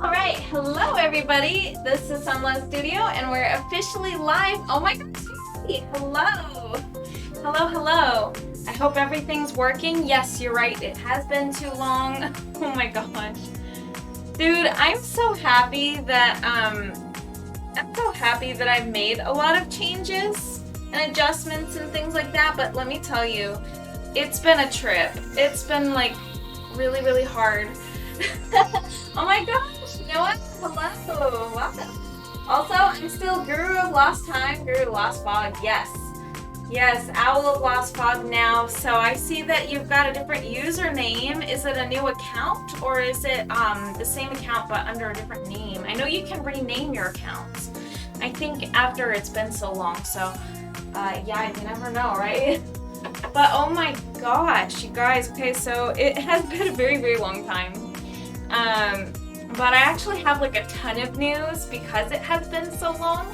Alright, hello everybody. This is Sunlove Studio and we're officially live. Oh my gosh, hello. Hello, hello. I hope everything's working. Yes, you're right. It has been too long. Oh my gosh. Dude, I'm so happy that I've made a lot of changes and adjustments and things like that, but let me tell you, it's been a trip. It's been like really, really hard. Oh my gosh, you know what? Hello, welcome. Also, I'm still Guru of Lost Time, Guru of Lost Fog, yes. Yes, Owl of Lost Fog now. So I see that you've got a different username. Is it a new account or is it the same account but under a different name? I know you can rename your accounts. I think after it's been so long, so yeah, you never know, right? But oh my gosh, you guys, okay, so it has been a very, very long time. But I actually have like a ton of news because it has been so long.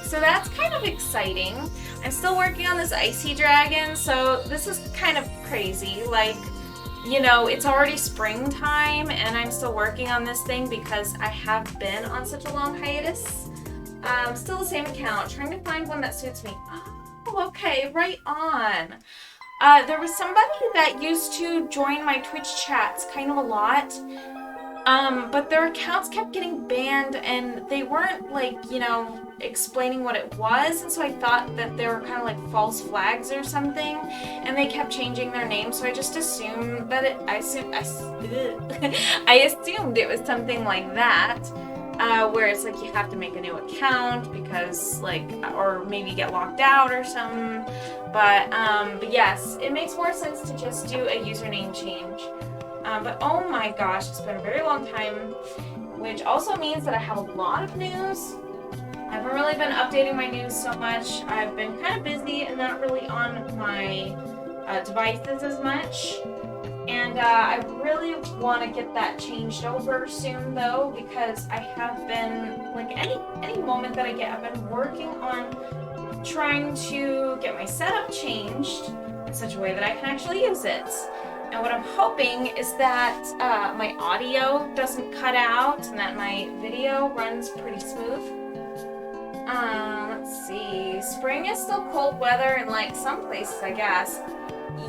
So that's kind of exciting. I'm still working on this Icy Dragon, so this is kind of crazy. Like, you know, it's already springtime and I'm still working on this thing because I have been on such a long hiatus. Still the same account, trying to find one that suits me. Oh, okay, right on. There was somebody that used to join my Twitch chats kind of a lot. But their accounts kept getting banned and they weren't like, you know, explaining what it was, and so I thought that they were kind of like false flags or something, and they kept changing their name, so I just assumed that I assumed it was something like that, where it's like you have to make a new account because like, or maybe get locked out or something, but yes, it makes more sense to just do a username change. But oh my gosh, it's been a very long time, which also means that I have a lot of news. I haven't really been updating my news so much. I've been kind of busy and not really on my devices as much. And I really want to get that changed over soon though, because I have been, like any moment that I get, I've been working on trying to get my setup changed in such a way that I can actually use it. And what I'm hoping is that my audio doesn't cut out and that my video runs pretty smooth. Let's see. Spring is still cold weather in like some places, I guess.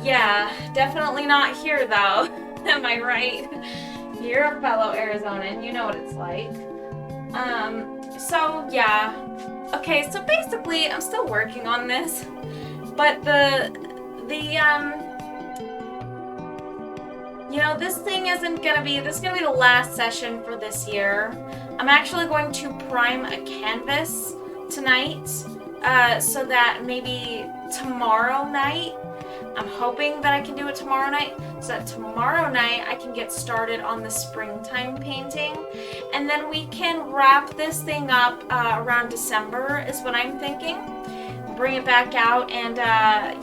Yeah, definitely not here though. Am I right? You're a fellow Arizonan, you know what it's like. So yeah. Okay, so basically I'm still working on this, but you know, this is gonna be the last session for this year. I'm actually going to prime a canvas tonight, so that maybe tomorrow night, I'm hoping that I can do it tomorrow night, so that tomorrow night I can get started on the springtime painting, and then we can wrap this thing up around December is what I'm thinking. Bring it back out, and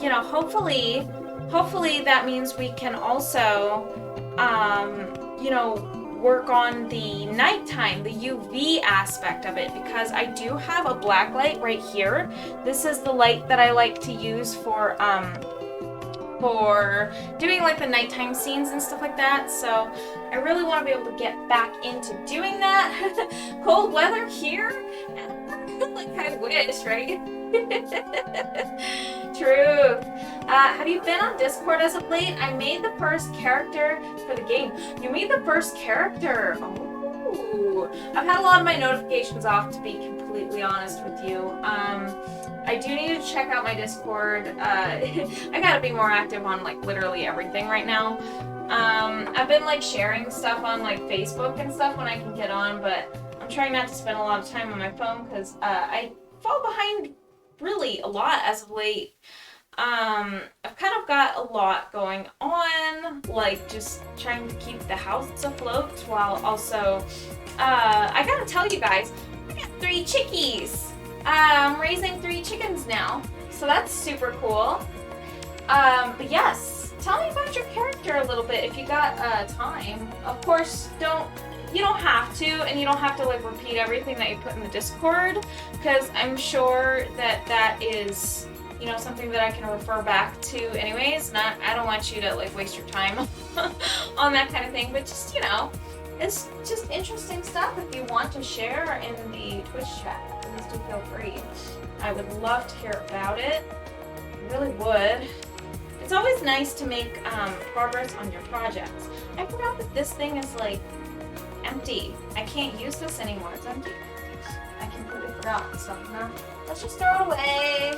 you know, hopefully that means we can also you know, work on the nighttime, the UV aspect of it, because I do have a black light right here. This is the light that I like to use for doing like the nighttime scenes and stuff like that. So I really want to be able to get back into doing that. Cold weather here? Like, I wish, right? Truth. Have you been on Discord as of late? I made the first character for the game. You made the first character. Oh. I've had a lot of my notifications off, to be completely honest with you. I do need to check out my Discord. I gotta be more active on like literally everything right now. I've been like sharing stuff on like Facebook and stuff when I can get on, but I'm trying not to spend a lot of time on my phone because I fall behind really a lot as of late. I've kind of got a lot going on, like just trying to keep the house afloat while also, I gotta tell you guys, I got 3 chickies. I'm raising 3 chickens now, so that's super cool. But yes, tell me about your character a little bit if you got time. Of course, you don't have to, and you don't have to like repeat everything that you put in the Discord, because I'm sure that is, you know, something that I can refer back to anyways. I don't want you to like waste your time on that kind of thing, but just, you know, it's just interesting stuff if you want to share in the Twitch chat. Please do feel free. I would love to hear about it. I really would. It's always nice to make progress on your projects. I forgot that this thing is like empty. I can't use this anymore. It's empty. I completely forgot. So let's just throw it away.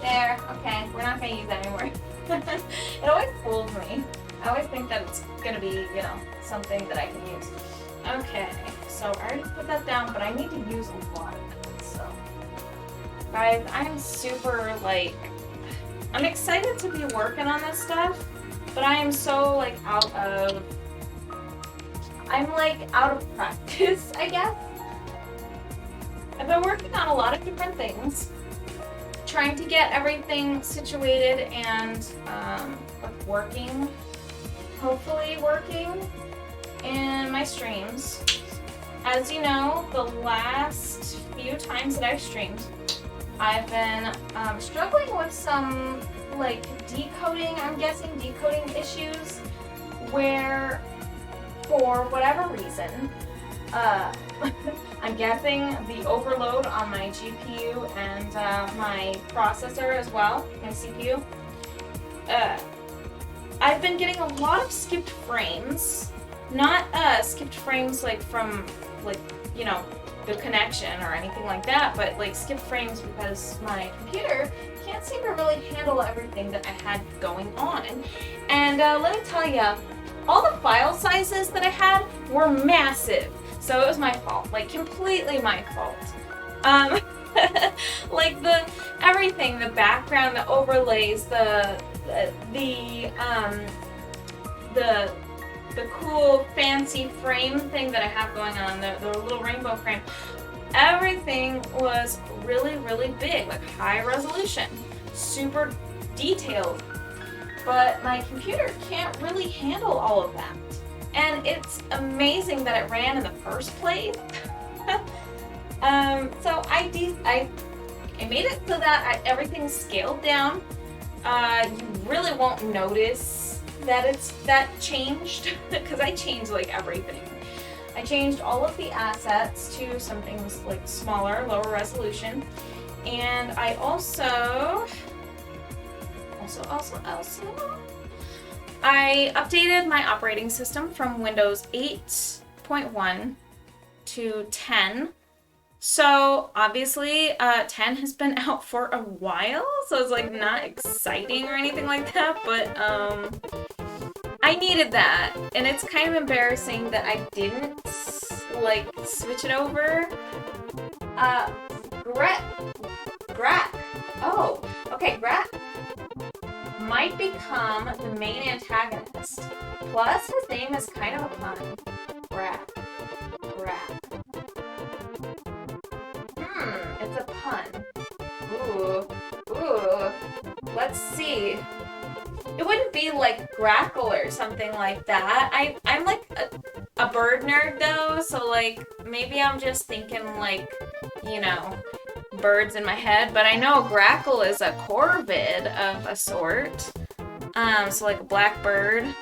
There. Okay. We're not going to use that anymore. It always fools me. I always think that it's going to be, you know, something that I can use. Okay. So I already put that down, but I need to use a lot of it. So, guys, I'm super, like, I'm excited to be working on this stuff, but I am so, like, out of practice, I guess. I've been working on a lot of different things, trying to get everything situated and like working, hopefully working in my streams. As you know, the last few times that I've streamed, I've been struggling with some like decoding issues where, for whatever reason, I'm guessing the overload on my GPU and my processor as well, my CPU. I've been getting a lot of skipped frames. Not skipped frames like from, like, you know, the connection or anything like that, but like skipped frames because my computer can't seem to really handle everything that I had going on. And let me tell you, all the file sizes that I had were massive. So it was my fault, like completely my fault. Like everything, the background, the overlays, the cool fancy frame thing that I have going on, the little rainbow frame, everything was really, really big, like high resolution, super detailed. But my computer can't really handle all of that. And it's amazing that it ran in the first place. So I made it so that everything's scaled down. You really won't notice that that changed because I changed like everything. I changed all of the assets to some things like smaller, lower resolution. And I also, I updated my operating system from Windows 8.1 to 10. So obviously 10 has been out for a while, so it's like not exciting or anything like that, but I needed that, and it's kind of embarrassing that I didn't like switch it over. Grat might become the main antagonist. Plus, his name is kind of a pun. Grat. It's a pun. Ooh. Let's see. It wouldn't be like grackle or something like that. I'm like a bird nerd though, so like maybe I'm just thinking like, you know, birds in my head, but I know grackle is a corvid of a sort. So like a black bird.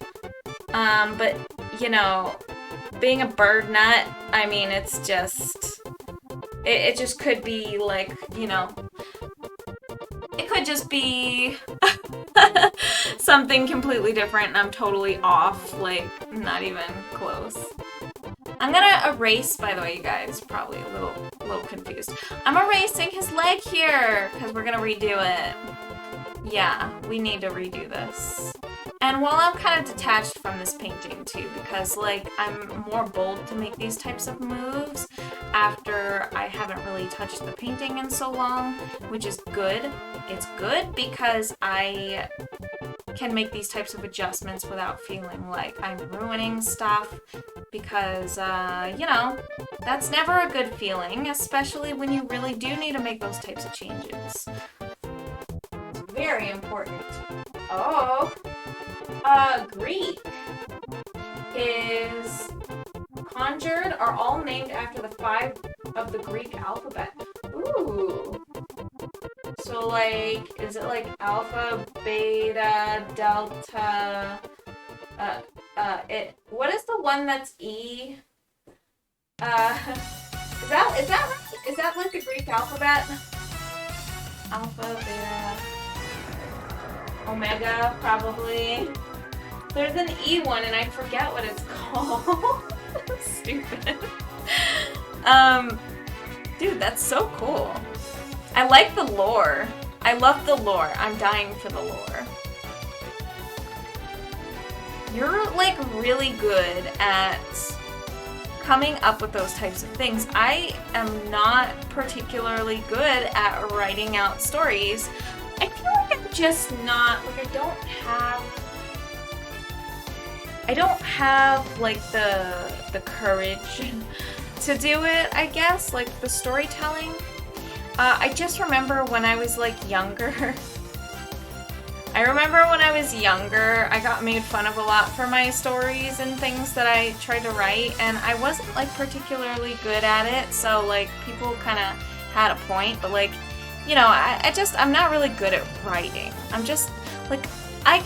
But you know, being a bird nut, I mean, it's just, it just could be like, you know, it could just be something completely different and I'm totally off, like not even close. I'm gonna erase, by the way, you guys, probably a little confused. I'm erasing his leg here because we're gonna redo it. Yeah, we need to redo this. And while I'm kind of detached from this painting too, because like I'm more bold to make these types of moves after I haven't really touched the painting in so long, which is good. It's good because I can make these types of adjustments without feeling like I'm ruining stuff, because you know, that's never a good feeling, especially when you really do need to make those types of changes. It's very important. Oh, Greek is conjured are all named after the 5 of the Greek alphabet. Ooh. So like, is it like alpha, beta, delta, what is the one that's E? Is that like the Greek alphabet? Alpha, beta, omega, probably. There's an E one and I forget what it's called. Stupid. Dude, that's so cool. I like the lore. I love the lore. I'm dying for the lore. You're like really good at coming up with those types of things. I am not particularly good at writing out stories. I feel like I'm just not, like I don't have like the courage to do it, I guess, like the storytelling. I just remember when I was like younger. I got made fun of a lot for my stories and things that I tried to write, and I wasn't like particularly good at it, so like people kind of had a point, but like, you know, I'm not really good at writing. I'm just like, I'm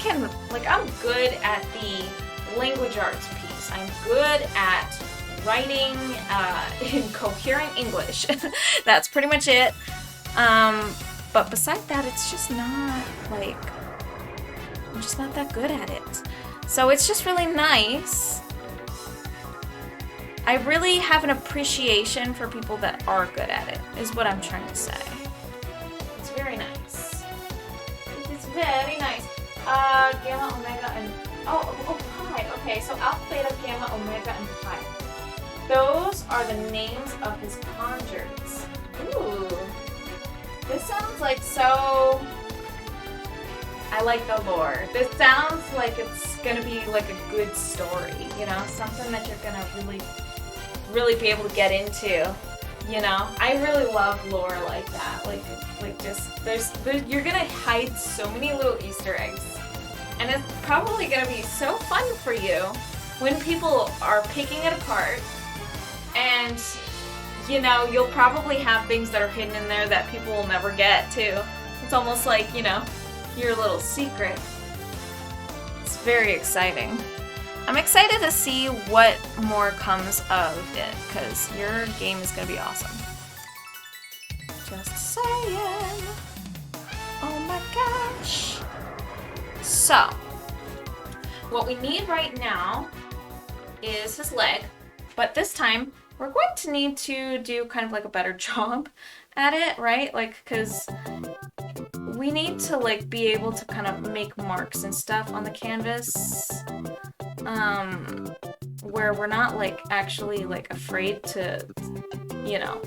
good at the language arts piece. I'm good at writing in coherent English. That's pretty much it. But besides that, it's just not like, I'm just not that good at it. So it's just really nice. I really have an appreciation for people that are good at it, is what I'm trying to say. It's very nice. It's very nice. Gamma, omega, and pi. Okay, so alpha, beta, gamma, omega, and pi. Those are the names of his conjures. Ooh. This sounds like so... I like the lore. This sounds like it's gonna be like a good story, you know? Something that you're gonna really be able to get into, you know? I really love lore like that. Like just, you're gonna hide so many little Easter eggs. And it's probably gonna be so fun for you when people are picking it apart and you know, you'll probably have things that are hidden in there that people will never get too. It's almost like, you know, your little secret. It's very exciting. I'm excited to see what more comes of it, because your game is going to be awesome. Just saying. Oh my gosh. So, what we need right now is his leg, but this time we're going to need to do kind of like a better job at it, right? Like, because we need to like be able to kind of make marks and stuff on the canvas, where we're not like actually like afraid to, you know,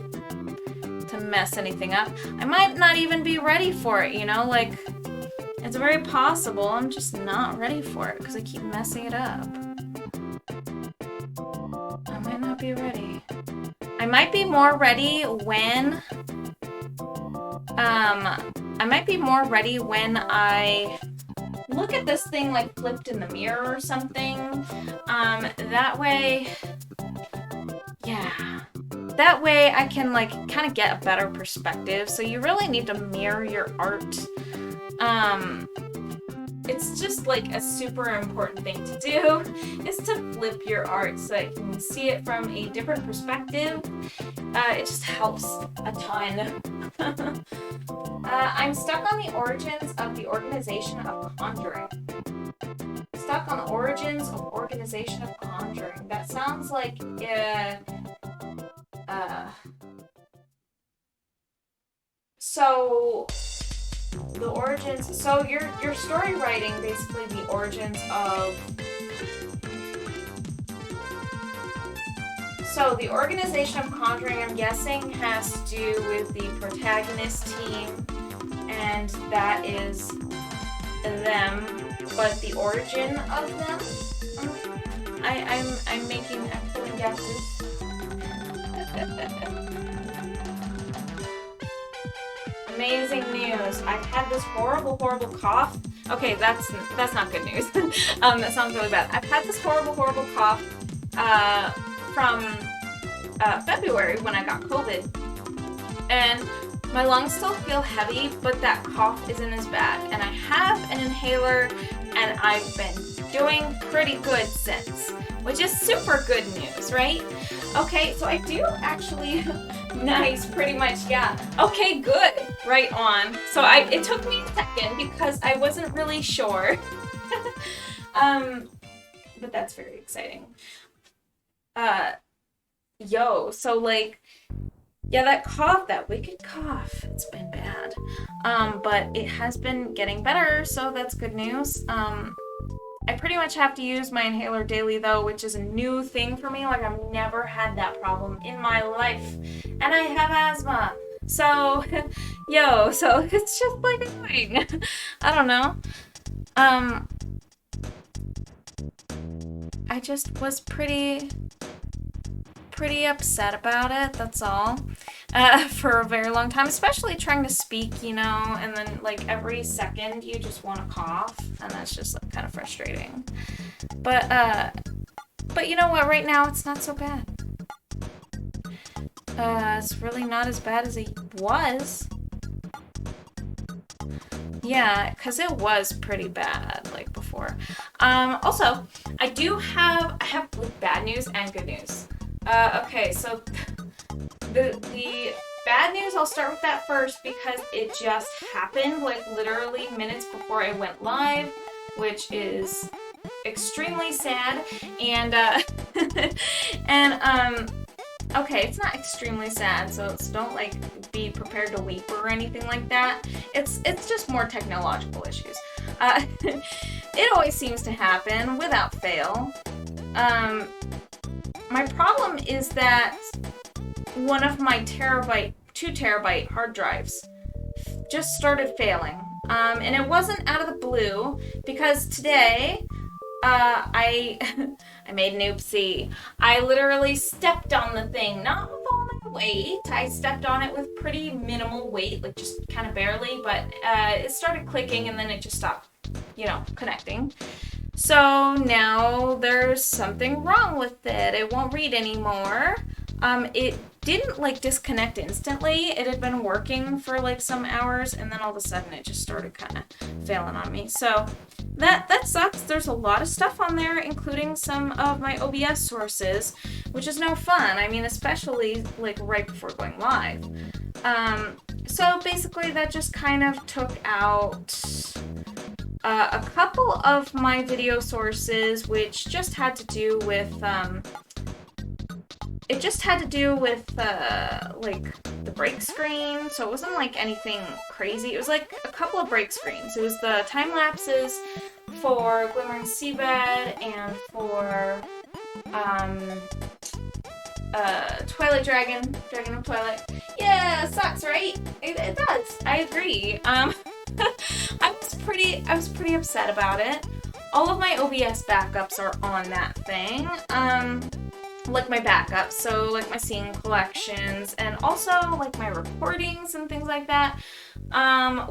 to mess anything up. I might not even be ready for it, you know, like it's very possible I'm just not ready for it because I keep messing it up. I might not be ready. I might be more ready when I look at this thing like flipped in the mirror or something. That way, yeah. That way I can like kind of get a better perspective. So you really need to mirror your art. It's just like a super important thing to do, is to flip your art so that you can see it from a different perspective. It just helps a ton. I'm stuck on the origins of the organization of conjuring. Stuck on the origins of organization of conjuring. That sounds like so the origins, so your story writing, basically the origins of, so the organization of conjuring, I'm guessing, has to do with the protagonist team, and that is them, but the origin of them, I'm making excellent guesses. Amazing news. I've had this horrible cough. Okay, that's not good news. That sounds really bad. I've had this horrible cough from February when I got COVID. And my lungs still feel heavy, but that cough isn't as bad. And I have an inhaler, and I've been doing pretty good since, which is super good news, right? Okay, so I do actually... Nice, pretty much, yeah. Okay, good. Right on. So it took me a second because I wasn't really sure. But that's very exciting. So like, yeah, that cough, that wicked cough, it's been bad. But it has been getting better, so that's good news. I pretty much have to use my inhaler daily though, which is a new thing for me. Like, I've never had that problem in my life. And I have asthma. So, so it's just like annoying. I don't know. I just was pretty upset about it, that's all. For a very long time, especially trying to speak, you know, and then like every second you just want to cough, and that's just like kind of frustrating. But you know what, right now it's not so bad. It's really not as bad as it was. Yeah, because it was pretty bad, like before. Also, I have bad news and good news. Okay, so the bad news, I'll start with that first because it just happened like literally minutes before I went live, which is extremely sad. And okay, it's not extremely sad, so don't like be prepared to weep or anything like that. It's just more technological issues. It always seems to happen without fail. My problem is that one of my 2 terabyte hard drives just started failing. And it wasn't out of the blue, because today I made an oopsie. I literally stepped on the thing, not with all my weight. I stepped on it with pretty minimal weight, like just kind of barely, but it started clicking and then it just stopped, you know, connecting. So now there's something wrong with it. It won't read anymore. it didn't like disconnect instantly. It had been working for like some hours, and then all of a sudden it just started kind of failing on me. So that sucks. There's a lot of stuff on there, including some of my OBS sources, which is no fun. I mean, especially like right before going live. So basically that just kind of took out a couple of my video sources, which just had to do with like the break screen. So it wasn't like anything crazy. It was like a couple of break screens. It was the time lapses for Glimmering Seabed and for Twilight Dragon of Twilight. Yeah, it sucks, right? It does. I agree. I was pretty upset about it. All of my OBS backups are on that thing. Like my backups, so like my scene collections, and also like my recordings and things like that,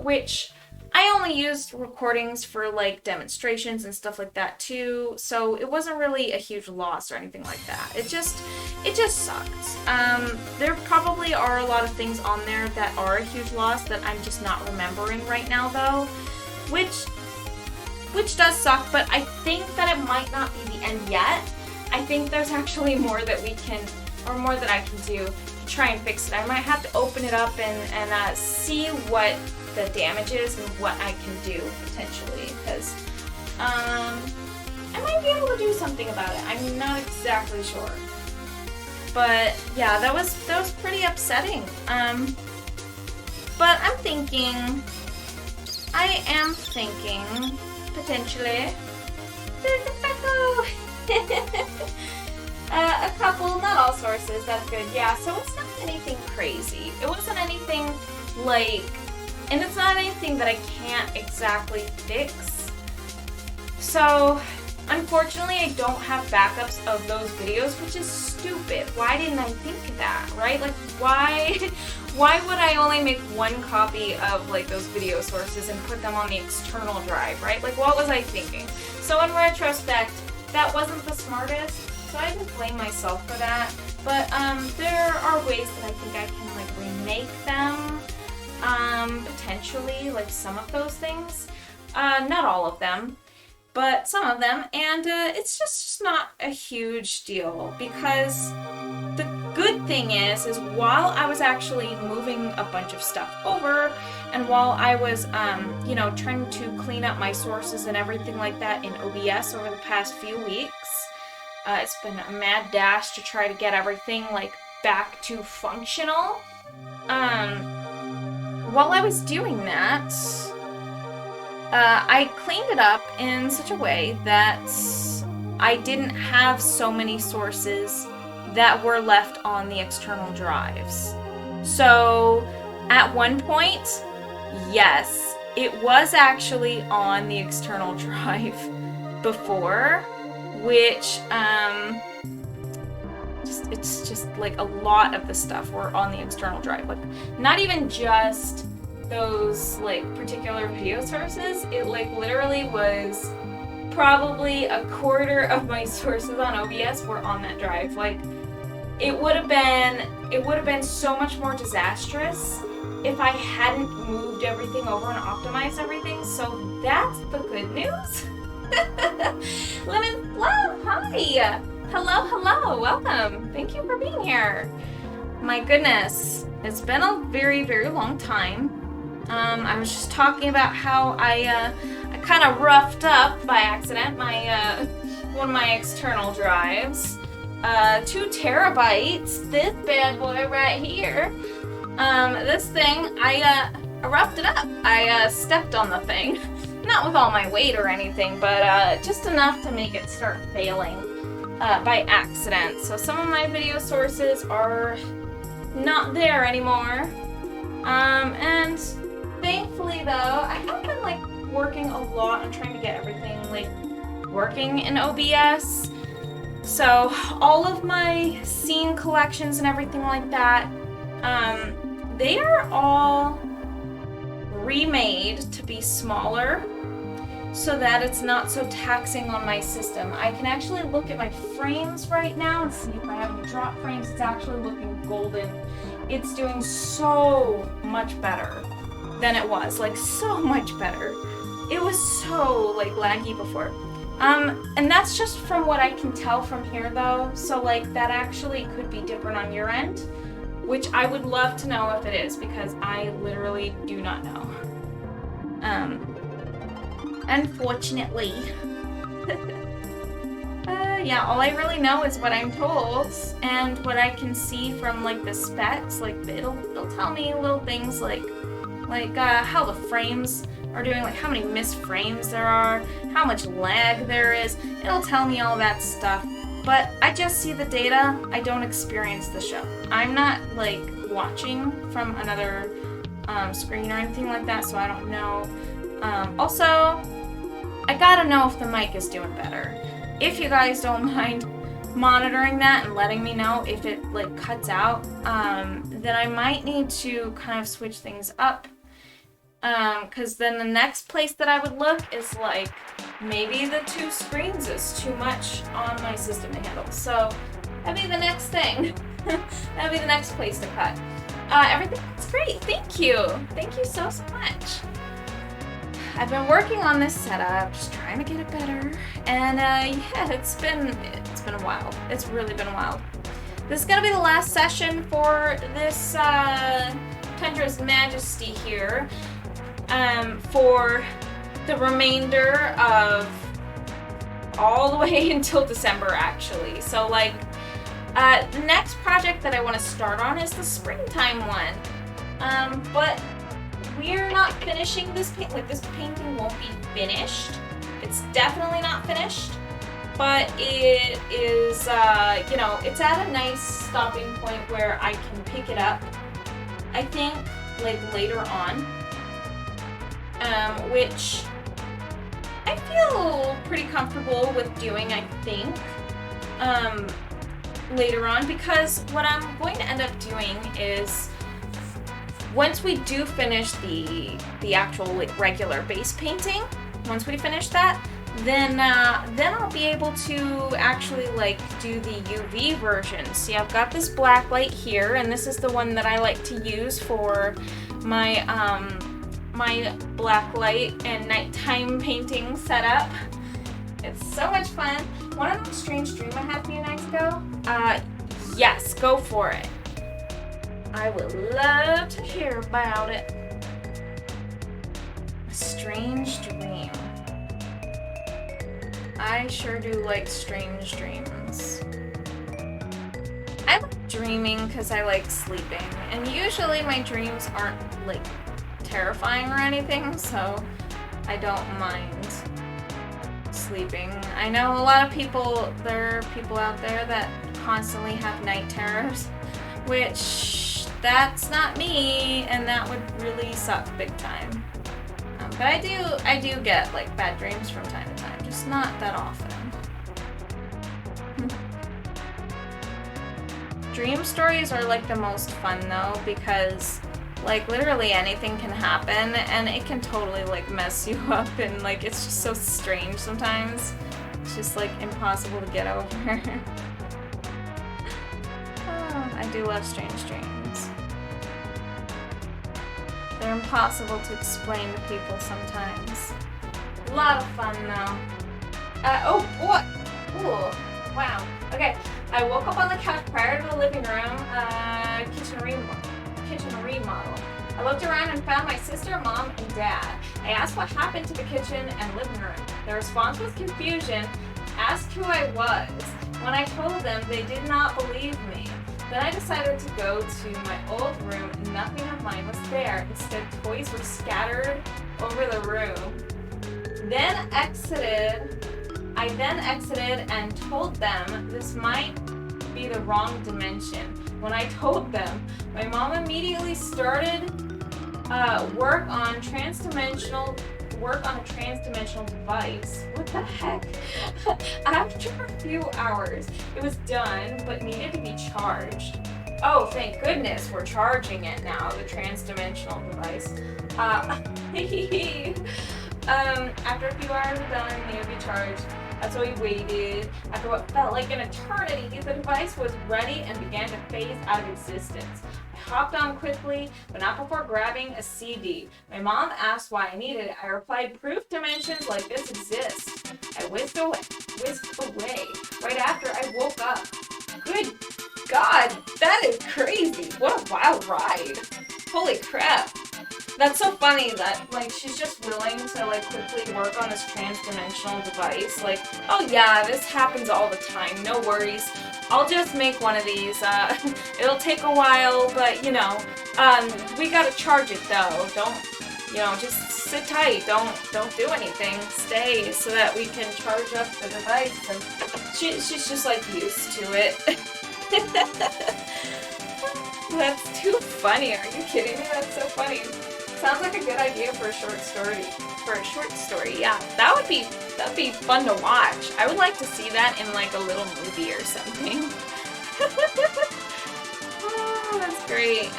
which I only used recordings for like demonstrations and stuff like that too, so it wasn't really a huge loss or anything like that. It just sucked. There probably are a lot of things on there that are a huge loss that I'm just not remembering right now though, which does suck, but I think that it might not be the end yet. I think there's actually more that we can, or more that I can do to try and fix it. I might have to open it up and see what the damage is and what I can do potentially, because I might be able to do something about it. I'm not exactly sure, but yeah, that was pretty upsetting. But I am thinking potentially. A couple, not all sources, that's good. Yeah, so it's not anything crazy. It wasn't anything like, and it's not anything that I can't exactly fix. So, unfortunately, I don't have backups of those videos, which is stupid. Why didn't I think of that, right? Like, why would I only make one copy of like those video sources and put them on the external drive, right? Like, what was I thinking? So in retrospect, that wasn't the smartest, so I just blame myself for that. But there are ways that I think I can like remake them, potentially, like some of those things. Not all of them, but some of them, and it's just not a huge deal, because the good thing is while I was actually moving a bunch of stuff over, and while I was, you know, trying to clean up my sources and everything like that in OBS over the past few weeks, it's been a mad dash to try to get everything like back to functional. While I was doing that, I cleaned it up in such a way that I didn't have so many sources that were left on the external drives. So at one point, yes, it was actually on the external drive before, which it's just like a lot of the stuff were on the external drive. Like, not even just those like particular video sources, it like literally was probably a quarter of my sources on OBS were on that drive. Like, it would have been so much more disastrous if I hadn't moved everything over and optimized everything. So that's the good news. Lemon Love, hi! Hello, welcome. Thank you for being here. My goodness, it's been a very, very long time. I was just talking about how I kind of roughed up by accident my one of my external drives. 2 terabytes. This bad boy right here. This thing, I roughed it up. I stepped on the thing. Not with all my weight or anything, but just enough to make it start failing by accident. So some of my video sources are not there anymore. And thankfully though, I have been like working a lot on trying to get everything like working in OBS. So all of my scene collections and everything like that, they are all remade to be smaller. so that it's not so taxing on my system. I can actually look at my frames right now and see if I have any drop frames. It's actually looking golden. It's doing so much better than it was, like so much better. It was so like laggy before. And that's just from what I can tell from here though. So like that actually could be different on your end, which I would love to know if it is, because I literally do not know. Unfortunately. Yeah, all I really know is what I'm told and what I can see from like the specs. Like it'll tell me little things like how the frames are doing, like how many missed frames there are, how much lag there is. It'll tell me all that stuff. But I just see the data. I don't experience the show. I'm not like watching from another screen or anything like that, so I don't know. Also, I gotta know if the mic is doing better. If you guys don't mind monitoring that and letting me know if it like cuts out, then I might need to kind of switch things up. Because then the next place that I would look is like maybe the 2 screens is too much on my system to handle. So that'd be the next thing. That'd be the next place to cut. Everything's great. Thank you. Thank you so much. I've been working on this setup, just trying to get it better. And yeah, it's been a while. It's really been a while. This is gonna be the last session for this Tundra's Majesty here. For the remainder of all the way until December, actually. So like, the next project that I want to start on is the springtime one. But we're not finishing this paint. Like this painting won't be finished. It's definitely not finished, but it is, you know, it's at a nice stopping point where I can pick it up, I think, like later on. Which I feel pretty comfortable with doing, I think, later on, because what I'm going to end up doing is once we do finish the actual like regular base painting, once we finish that, then I'll be able to actually like do the UV version. See, I've got this black light here, and this is the one that I like to use for my my black light and nighttime painting setup. It's so much fun. Want to know a strange dream I had a few nights ago? Yes, go for it. I would love to hear about it. A strange dream. I sure do like strange dreams. I like dreaming because I like sleeping, and usually my dreams aren't like terrifying or anything, so I don't mind sleeping. I know a lot of people, there are people out there that constantly have night terrors, which that's not me, and that would really suck big time. But I do get like bad dreams from time to time, just not that often. Dream stories are like the most fun though, because like literally anything can happen and it can totally like mess you up, and like it's just so strange sometimes. It's just like impossible to get over. Oh, I do love strange dreams. They're impossible to explain to people sometimes. A lot of fun though. Oh boy! Ooh, wow. Okay, I woke up on the couch prior to the living room kitchen remodel. I looked around and found my sister, mom, and dad. I asked what happened to the kitchen and living room. Their response was confusion, asked who I was. When I told them, they did not believe me. Then I decided to go to my old room, and nothing of mine was there. Instead, toys were scattered over the room. I then exited and told them this might be the wrong dimension. When I told them, my mom immediately started work on a transdimensional device. What the heck? After a few hours, it was done, but needed to be charged. Oh, thank goodness we're charging it now, the transdimensional device. After a few hours of billing, they would be charged. So we waited. After what felt like an eternity, the device was ready and began to phase out of existence. I hopped on quickly, but not before grabbing a CD. My mom asked why I needed it. I replied, proof dimensions like this exist. I whisked away. Right after, I woke up. Good God, that is crazy. What a wild ride. Holy crap. That's so funny that, like, she's just willing to, like, quickly work on this trans-dimensional device. Like, oh yeah, this happens all the time, no worries. I'll just make one of these. It'll take a while, but, you know, we gotta charge it, though. Don't, you know, just sit tight. Don't do anything. Stay so that we can charge up the device. And she's just, like, used to it. That's too funny. Are you kidding me? That's so funny. Sounds like a good idea for a short story. Yeah, that'd be fun to watch. I would like to see that in like a little movie or something. Oh, that's great.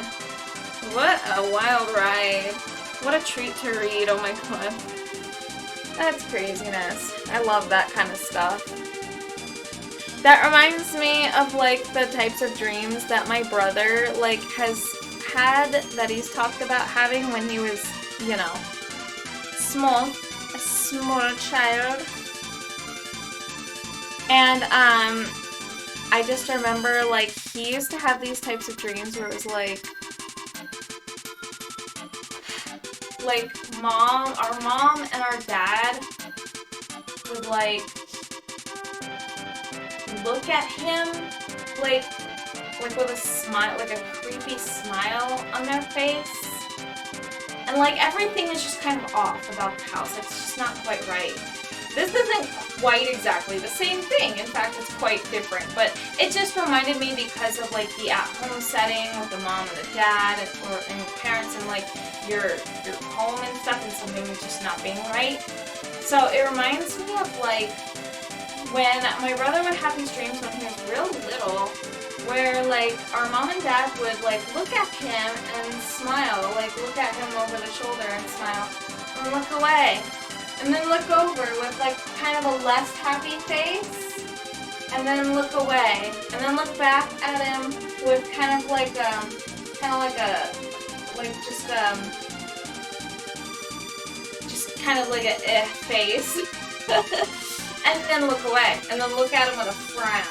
What a wild ride. What a treat to read. Oh my god. That's craziness. I love that kind of stuff. That reminds me of like the types of dreams that my brother like has had, that he's talked about having when he was, you know, a small child. And I just remember like he used to have these types of dreams where it was like our mom and our dad would like look at him like with a smile, like a creepy smile on their face. And like everything is just kind of off about the house. It's just not quite right. This isn't quite exactly the same thing. In fact, it's quite different. But it just reminded me because of like the at-home setting with the mom and the dad and your parents and like your home and stuff, and something just not being right. So it reminds me of like when my brother would have these dreams when he was real little, where like our mom and dad would like look at him and smile, like look at him over the shoulder and smile, and look away, and then look over with like kind of a less happy face, and then look away, and then look back at him with kind of like just kind of like a face. And then look away, and then look at him with a frown,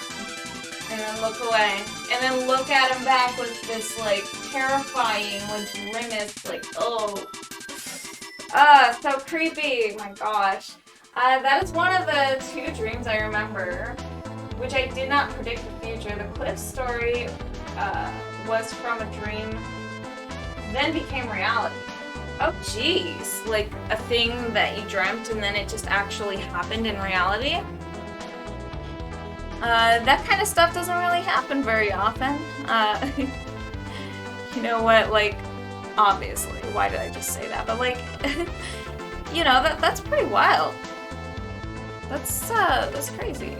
and then look away, and then look at him back with this like terrifying like grimace, like so creepy. My gosh, that is one of the 2 dreams I remember, which I did not predict the future. The cliff story was from a dream, then became reality. Oh geez, like a thing that you dreamt and then it just actually happened in reality? That kind of stuff doesn't really happen very often. You know what, like, obviously, why did I just say that? But like, you know, that's pretty wild. That's crazy.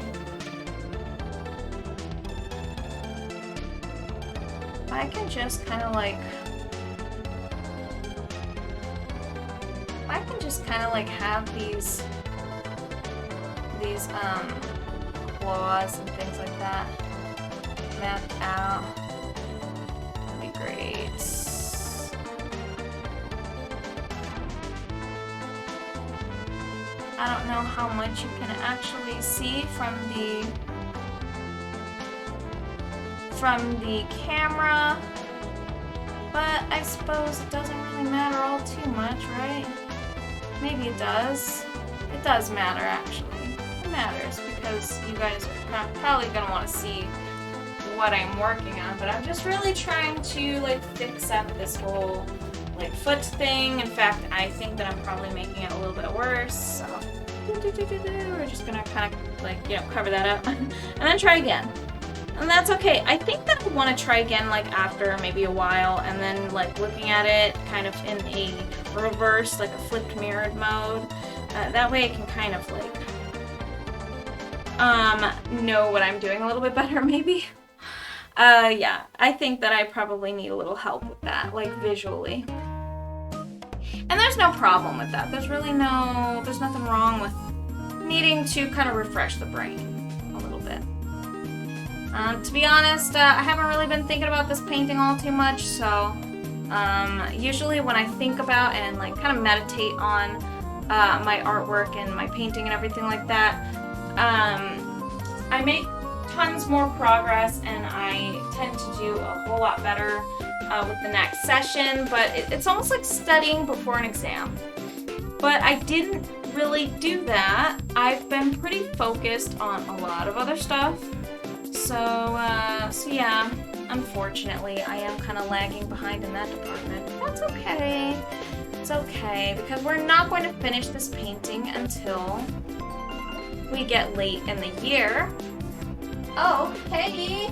I can just kind of like have these claws and things like that mapped out. That'd be great. I don't know how much you can actually see from the camera, but I suppose it doesn't really matter all too much, right? Maybe it does. It does matter, actually. It matters because you guys are probably gonna want to see what I'm working on, but I'm just really trying to like fix up this whole like foot thing. In fact, I think that I'm probably making it a little bit worse, so we're just gonna kind of like, you know, cover that up and then try again. And that's okay. I think that I want to try again like after maybe a while, and then like looking at it kind of in a reverse, like a flipped mirrored mode. That way I can kind of like know what I'm doing a little bit better maybe. Yeah, I think that I probably need a little help with that, like visually. And there's no problem with that. There's nothing wrong with needing to kind of refresh the brain a little bit. To be honest, I haven't really been thinking about this painting all too much, so usually when I think about and like kind of meditate on my artwork and my painting and everything like that, I make tons more progress and I tend to do a whole lot better with the next session, but it's almost like studying before an exam. But I didn't really do that. I've been pretty focused on a lot of other stuff. So yeah, unfortunately, I am kind of lagging behind in that department. That's okay. It's okay, because we're not going to finish this painting until we get late in the year. Oh, hey,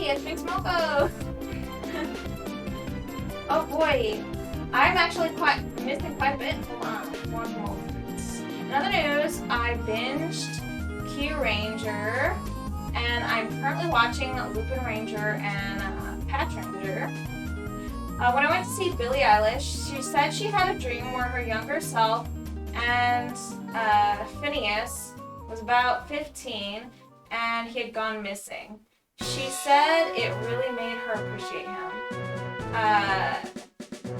it's Big Smoko. Oh boy, I'm actually missing quite a bit. Hold on, one moment. In other news, I binged Q Ranger, and I'm currently watching Lupin Ranger and Patch Ranger. When I went to see Billie Eilish, she said she had a dream where her younger self and Phineas was about 15 and he had gone missing. She said it really made her appreciate him.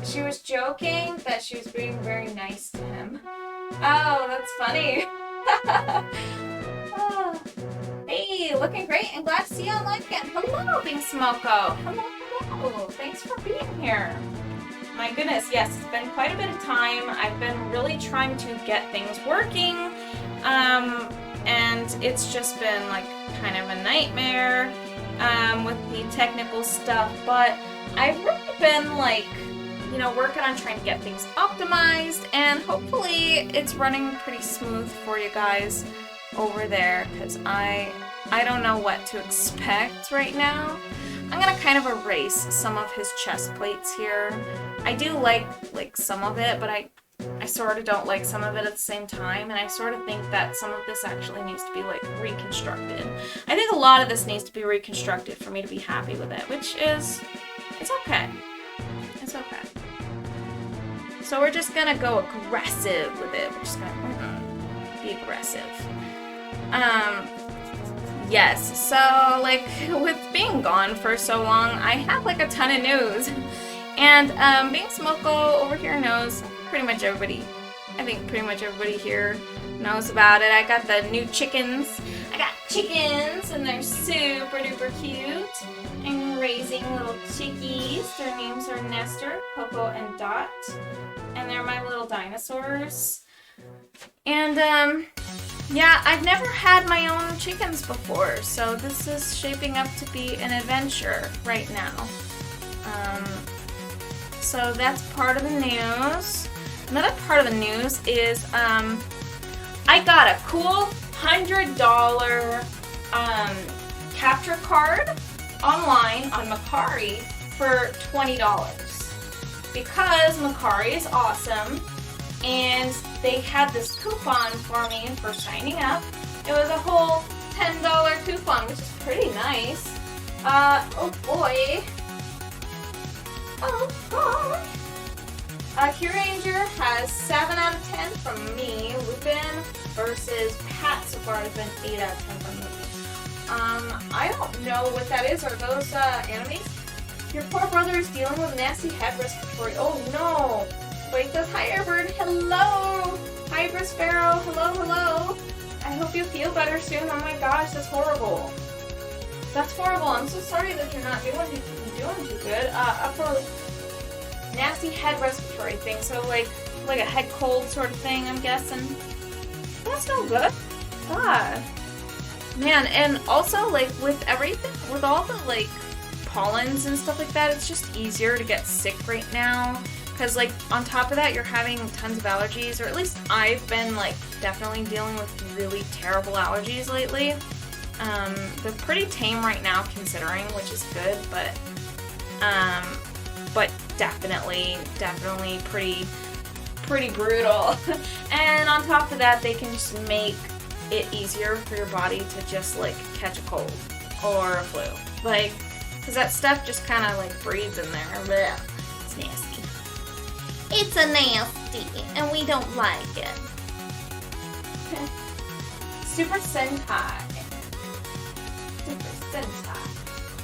She was joking that she was being very nice to him. Oh, that's funny. Oh. Hey, looking great and glad to see you online again. Hello, Big Smoko. Hello. Thanks for being here. My goodness, yes, it's been quite a bit of time. I've been really trying to get things working, and it's just been like kind of a nightmare with the technical stuff, but I've really been like, you know, working on trying to get things optimized, and hopefully it's running pretty smooth for you guys over there, because I don't know what to expect right now. I'm gonna kind of erase some of his chest plates here. I do like some of it, but I sort of don't like some of it at the same time, and I sort of think that some of this actually needs to be like reconstructed. I think a lot of this needs to be reconstructed for me to be happy with it, which is, it's okay. It's okay. So we're just gonna go aggressive with it. We're just gonna be aggressive. Yes, so like with being gone for so long, I have like a ton of news. And Big Smoko over here knows, pretty much everybody, I think pretty much everybody here knows about it. I got the new chickens. I got chickens and they're super duper cute. I'm raising little chickies. Their names are Nestor, Coco, and Dot. And they're my little dinosaurs. And yeah, I've never had my own chickens before, so this is shaping up to be an adventure right now. So that's part of the news. Another part of the news is I got a cool $100 capture card online on Macari for $20 because Macari is awesome. And they had this coupon for me for signing up. It was a whole $10 coupon, which is pretty nice. Oh boy. Oh gosh. Q Ranger has 7 out of 10 from me. Lupin versus Pat so far has been 8 out of 10 from me. I don't know what that is. Are those enemies? Your poor brother is dealing with nasty head respiratory. Oh no. Wait, says, hi Airbird, hello! Hi Brisparrow, hello. I hope you feel better soon. Oh my gosh, that's horrible. That's horrible. I'm so sorry that you're not doing too good. Up for nasty head respiratory thing, so like a head cold sort of thing, I'm guessing. That's no good. God. Man, and also like with everything, with all the like pollens and stuff like that, it's just easier to get sick right now. Because, like, on top of that, you're having tons of allergies, or at least I've been, like, definitely dealing with really terrible allergies lately. They're pretty tame right now, considering, which is good, but definitely pretty brutal. And on top of that, they can just make it easier for your body to just, like, catch a cold or a flu. Like, because that stuff just kind of, like, breeds in there. Blech. It's nasty. It's a nasty, and we don't like it. Super Sentai. Super Sentai.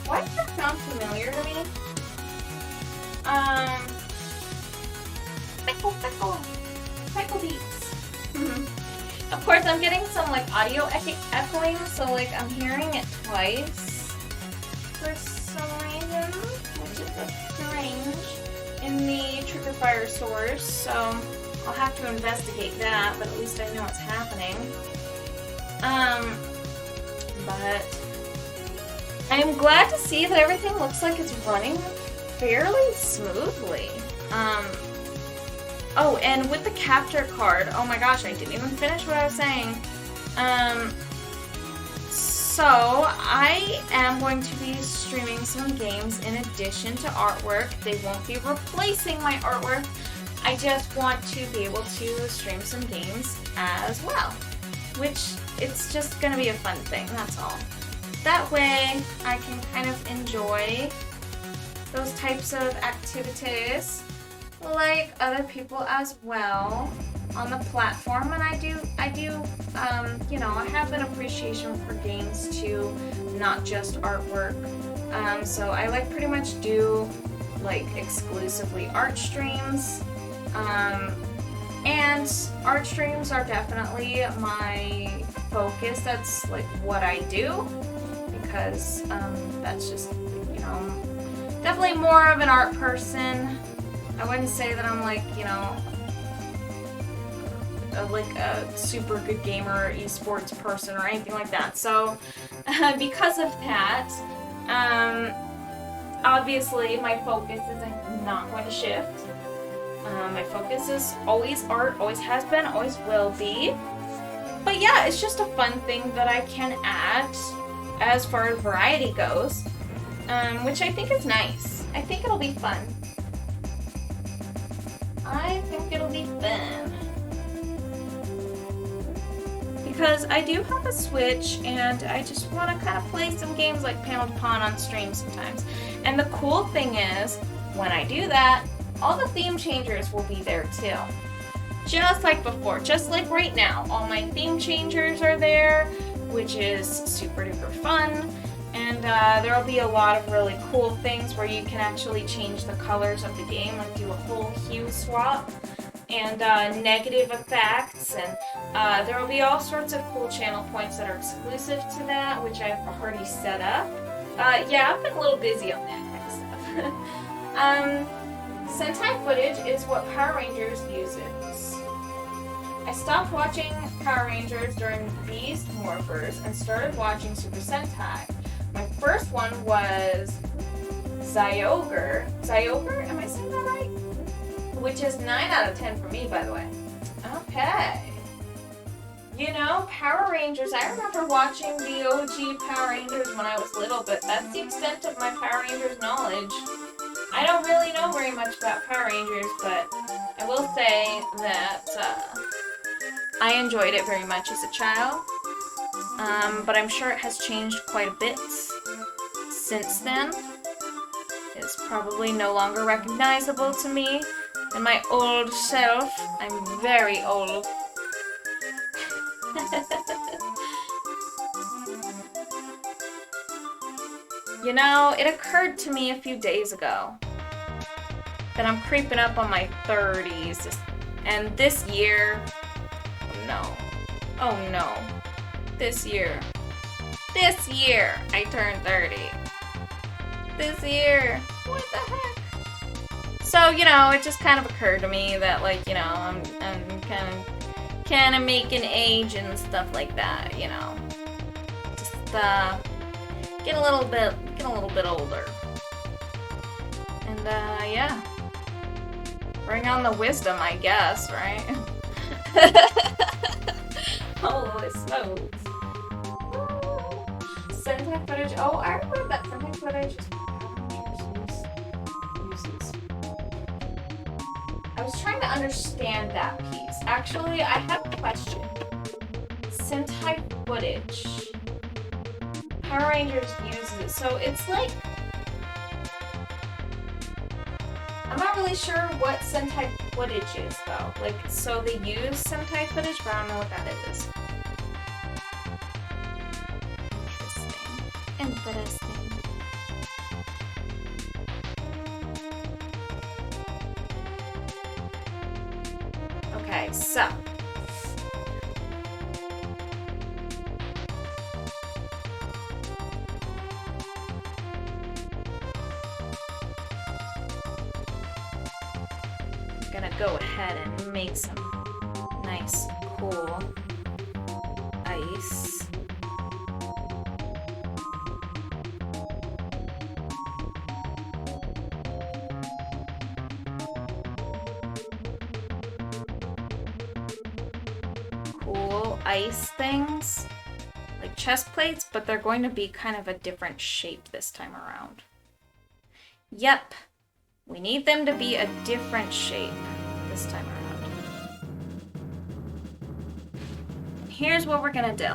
Why does that sound familiar to me? Pickle beats. Of course, I'm getting some like audio echoing, so like I'm hearing it twice for some reason, which is strange in the Trigger Fire source. So I'll have to investigate that, but at least I know it's happening. But I'm glad to see that everything looks like it's running fairly smoothly. Oh, and with the capture card, oh my gosh, I didn't even finish what I was saying. So I am going to be streaming some games in addition to artwork. They won't be replacing my artwork. I just want to be able to stream some games as well, which it's just gonna be a fun thing, that's all. That way I can kind of enjoy those types of activities like other people as well on the platform, and I do, you know, I have an appreciation for games too, not just artwork. So I like pretty much do like exclusively art streams, and art streams are definitely my focus. That's like what I do, because that's just, you know, definitely more of an art person. I wouldn't say that I'm like, you know, like a super good gamer, esports person or anything like that. So because of that, obviously my focus is not going to shift. My focus is always art, always has been, always will be. But yeah, it's just a fun thing that I can add as far as variety goes, which I think is nice. I think it'll be fun. I think it'll be fun. Because I do have a Switch, and I just want to kind of play some games like Panel to Pawn on stream sometimes. And the cool thing is, when I do that, all the theme changers will be there too. Just like before, just like right now. All my theme changers are there, which is super duper fun. And there will be a lot of really cool things where you can actually change the colors of the game, like do a whole hue swap, and negative effects, and there will be all sorts of cool channel points that are exclusive to that, which I've already set up. Yeah, I've been a little busy on that kind of stuff. Sentai footage is what Power Rangers uses. I stopped watching Power Rangers during Beast Morphers and started watching Super Sentai. My first one was Zyogre. Zyogre? Am I saying that right? Which is 9 out of 10 for me, by the way. Okay. You know, Power Rangers, I remember watching the OG Power Rangers when I was little, but that's the extent of my Power Rangers knowledge. I don't really know very much about Power Rangers, but I will say that I enjoyed it very much as a child. But I'm sure it has changed quite a bit since then. It's probably no longer recognizable to me in my old self. I'm very old. You know, it occurred to me a few days ago that I'm creeping up on my 30s, and this year, oh no, this year, I turned 30. This year, what the heck? So, you know, it just kind of occurred to me that, like, you know, I'm kind of making age and stuff like that, you know. Just, get a little bit older. And, yeah. Bring on the wisdom, I guess, right? Holy smokes. Sentai footage. Oh, I remember that Sentai footage. Uses. I was trying to understand that piece. Actually, I have a question. Sentai footage. Power Rangers uses it. So it's like... I'm not really sure what Sentai footage is though. Like, so they use Sentai footage, but I don't know what that is. Interesting. Okay, so. I'm gonna go ahead and make some nice, cool ice. Cool ice things, like chest plates, but they're going to be kind of a different shape this time around. Yep, we need them to be a different shape this time around. And here's what we're gonna do.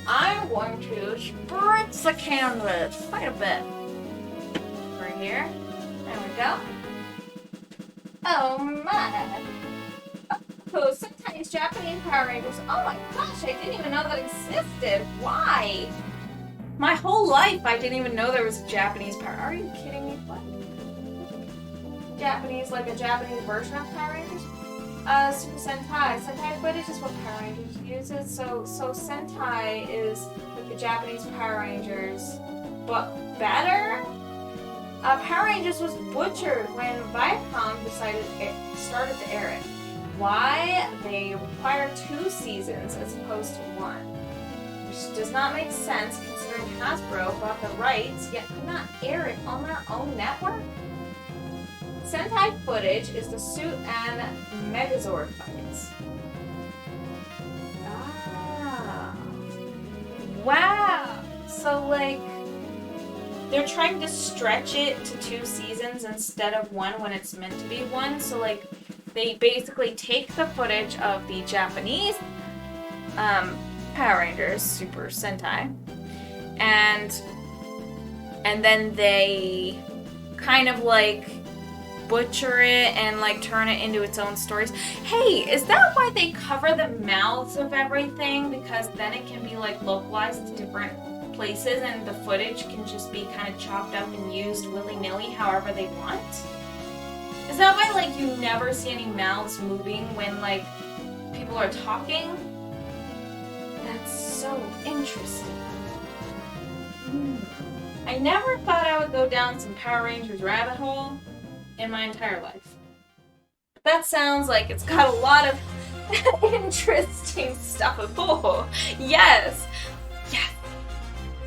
I'm going to spritz the canvas quite a bit. Right here. There we go. Oh my. Oh, sometimes Japanese Power Rangers. Oh my gosh, I didn't even know that existed. Why? My whole life I didn't even know there was a Japanese Power. Are you kidding me? What? Japanese, like a Japanese version of Power Rangers? Super Sentai. Sentai footage is what Power Rangers uses. So Sentai is like the Japanese Power Rangers, but better? Power Rangers was butchered when Viacom started to air it. Why? They require 2 seasons as opposed to 1. Which does not make sense considering Hasbro bought the rights, yet could not air it on their own network. Sentai footage is the Suit and Megazord fights. Ah. Wow! So, like, they're trying to stretch it to 2 seasons instead of 1 when it's meant to be 1. So, like, they basically take the footage of the Japanese Power Rangers, Super Sentai, and then they kind of, like, butcher it and like turn it into its own stories. Hey, is that why they cover the mouths of everything? Because then it can be like localized to different places and the footage can just be kind of chopped up and used willy-nilly however they want? Is that why like you never see any mouths moving when like people are talking? That's so interesting. I never thought I would go down some Power Rangers rabbit hole in my entire life. But that sounds like it's got a lot of interesting stuff. Oh, yes. Yes.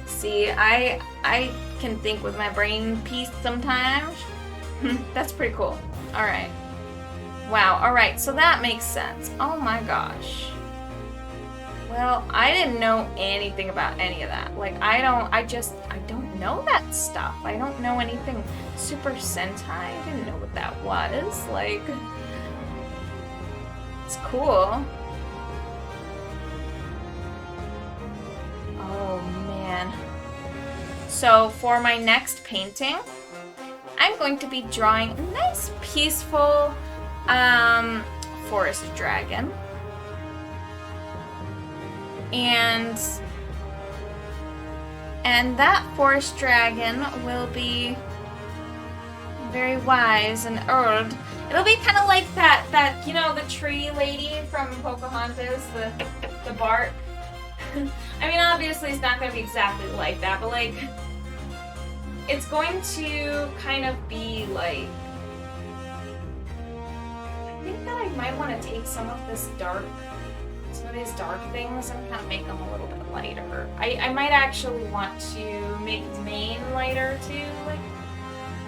See, I can think with my brain piece sometimes. That's pretty cool. Alright. Wow, alright, so that makes sense. Oh my gosh. Well, I didn't know anything about any of that. Like, I don't know that stuff. I don't know anything Super Sentai. I didn't know what that was. Like, it's cool. Oh, man. So, for my next painting, I'm going to be drawing a nice, peaceful, forest dragon. And that forest dragon will be very wise and old. It'll be kind of like that, you know, the tree lady from Pocahontas, the bark. I mean, obviously it's not going to be exactly like that, but like, it's going to kind of be like, I think that I might want to take some of these dark things and kind of make them a little bit lighter. I might actually want to make his mane lighter too, like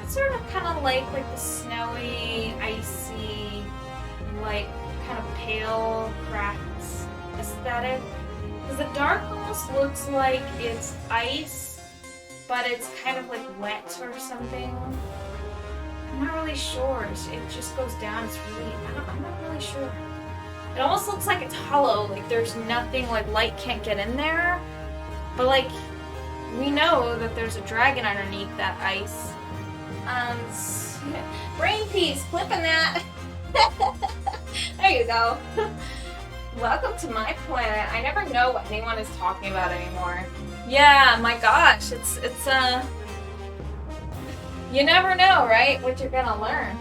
sort of kind of like the snowy, icy, like kind of pale, cracked aesthetic. Because the dark almost looks like it's ice, but it's kind of like wet or something. I'm not really sure. It just goes down. It's really, I'm not really sure. It almost looks like it's hollow, like there's nothing, like light can't get in there. But like, we know that there's a dragon underneath that ice. Brain piece, flipping that. There you go. Welcome to my planet. I never know what anyone is talking about anymore. Yeah, my gosh, it's you never know, right? What you're gonna learn.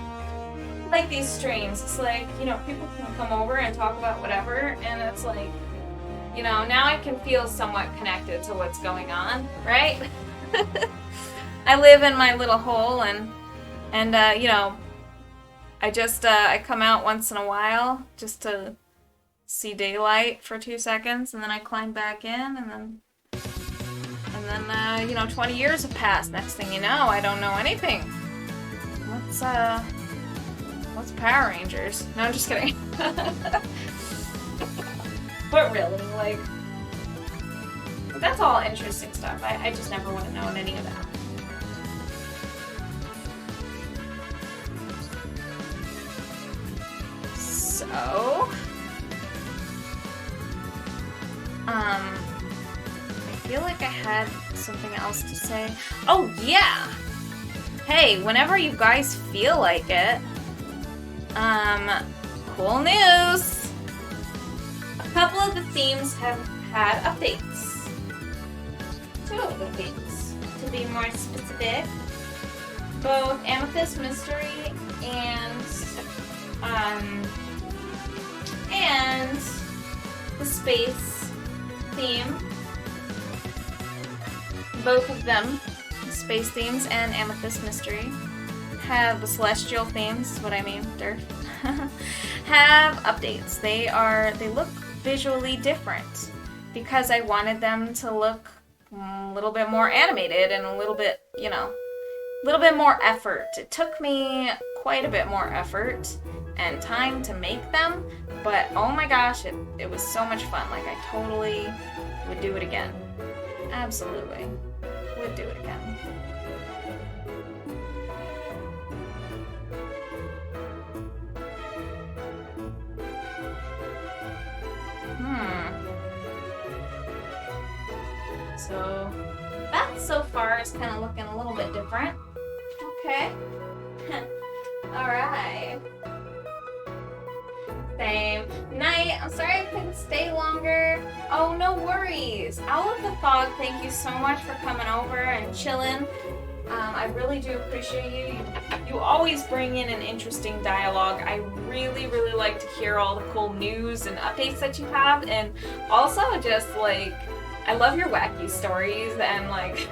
Like these streams, it's like, you know, people can come over and talk about whatever, and it's like, you know, now I can feel somewhat connected to what's going on, right? I live in my little hole, and you know, I just I come out once in a while just to see daylight for 2 seconds, and then I climb back in, and then you know, 20 years have passed. Next thing you know, I don't know anything. What's Power Rangers? No, I'm just kidding. But really, like, that's all interesting stuff. I just never would have known any of that. So, I feel like I had something else to say. Oh, yeah! Hey, whenever you guys feel like it, cool news! A couple of the themes have had updates. 2 of the themes, to be more specific. Both Amethyst Mystery and the Space theme. Both of them, Space themes and Amethyst Mystery, have the Celestial themes, is what I mean, Dirt, have updates. They look visually different because I wanted them to look a little bit more animated and a little bit, you know, a little bit more effort. It took me quite a bit more effort and time to make them, but oh my gosh, it was so much fun. Like, I totally would do it again. Absolutely. Would do it again. So that so far is kind of looking a little bit different. Okay. Alright. Same. Night, I'm sorry I couldn't stay longer. Oh, no worries. Owl of the Fog, thank you so much for coming over and chilling. I really do appreciate you. You always bring in an interesting dialogue. I really, really like to hear all the cool news and updates that you have. And also just like, I love your wacky stories, and like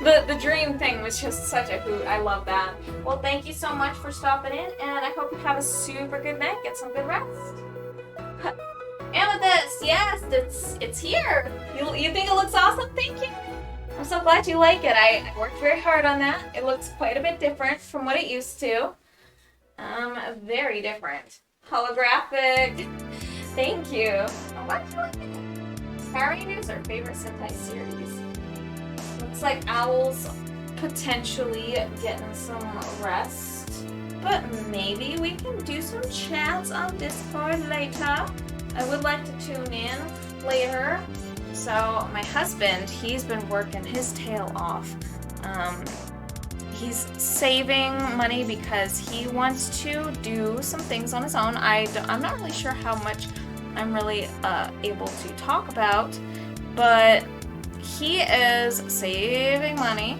the dream thing was just such a hoot. I love that. Well, thank you so much for stopping in, and I hope you have a super good night. Get some good rest. Amethyst, yes, it's here. You think it looks awesome? Thank you. I'm so glad you like it. I worked very hard on that. It looks quite a bit different from what it used to. Very different. Holographic. Thank you. Oh, why do you like it? Power Rangers are favorite Sentai series. Looks like Owl's potentially getting some rest, but maybe we can do some chats on Discord later. I would like to tune in later. So my husband, he's been working his tail off. He's saving money because he wants to do some things on his own. I'm not really sure how much I'm really able to talk about, but he is saving money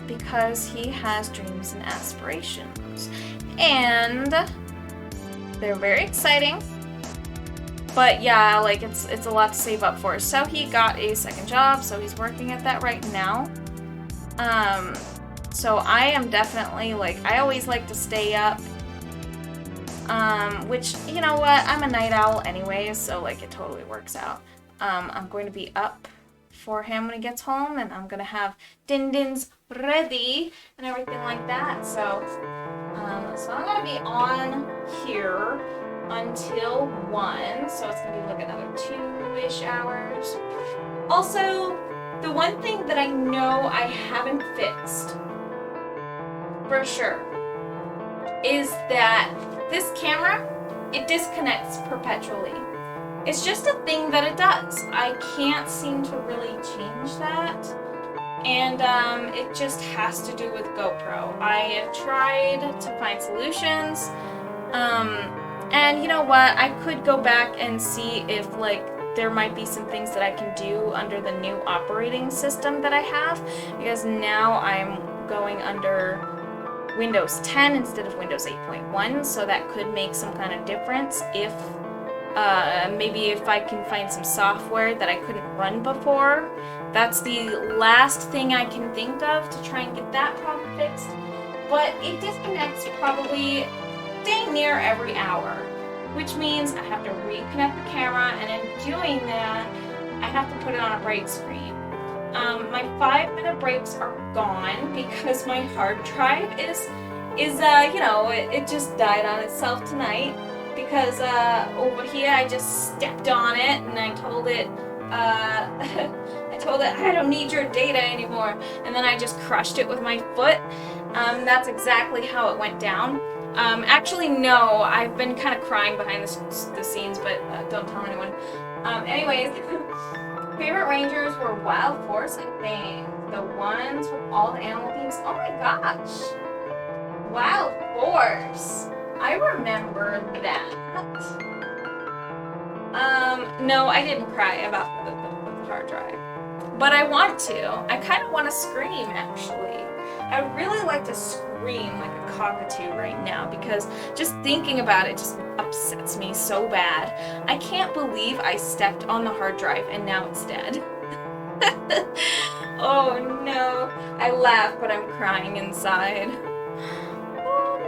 because he has dreams and aspirations, and they're very exciting. But yeah, like it's a lot to save up for. So he got a second job, so he's working at that right now. So I am definitely, like, I always like to stay up. Which, you know what, I'm a night owl anyways, so like it totally works out. I'm going to be up for him when he gets home, and I'm gonna have din-dins ready and everything like that. So I'm gonna be on here until 1, so it's gonna be like another 2-ish hours. Also, the one thing that I know I haven't fixed for sure is that this camera it disconnects perpetually. It's just a thing that it does. I can't seem to really change that. And it just has to do with GoPro. I have tried to find solutions. And you know what? I could go back and see if like there might be some things that I can do under the new operating system that I have, because now I'm going under Windows 10 instead of Windows 8.1, so that could make some kind of difference if maybe if I can find some software that I couldn't run before. That's the last thing I can think of to try and get that problem fixed. But it disconnects probably dang near every hour, which means I have to reconnect the camera, and in doing that, I have to put it on a break screen. My 5-minute breaks are gone because my hard drive is you know, it just died on itself tonight because over here I just stepped on it and I told it I don't need your data anymore, and then I just crushed it with my foot. That's exactly how it went down. Actually, no, I've been kind of crying behind the scenes, but don't tell anyone. Anyways, favorite rangers were Wild Force, I think. The ones with all the animal themes. Oh my gosh! Wild Force! I remember that. No, I didn't cry about the hard drive. But I want to. I kind of want to scream, actually. I would really like to scream like a cockatoo right now, because just thinking about it just upsets me so bad. I can't believe I stepped on the hard drive and now it's dead. Oh no. I laugh, but I'm crying inside. Oh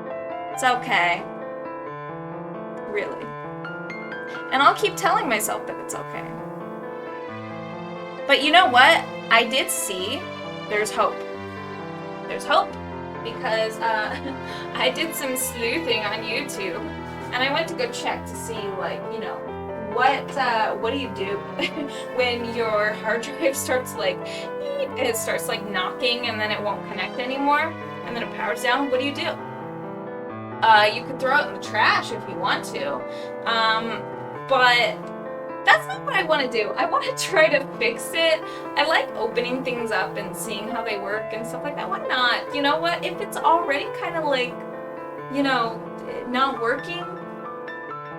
no. It's okay. Really. And I'll keep telling myself that it's okay. But you know what? I did see there's hope. There's hope because I did some sleuthing on YouTube, and I went to go check to see, like, you know, what do you do when your hard drive starts like knocking and then it won't connect anymore and then it powers down? What do? You could throw it in the trash if you want to, but that's not what I want to do. I want to try to fix it. I like opening things up and seeing how they work and stuff like that. Why not? You know what? If it's already kind of like, you know, not working,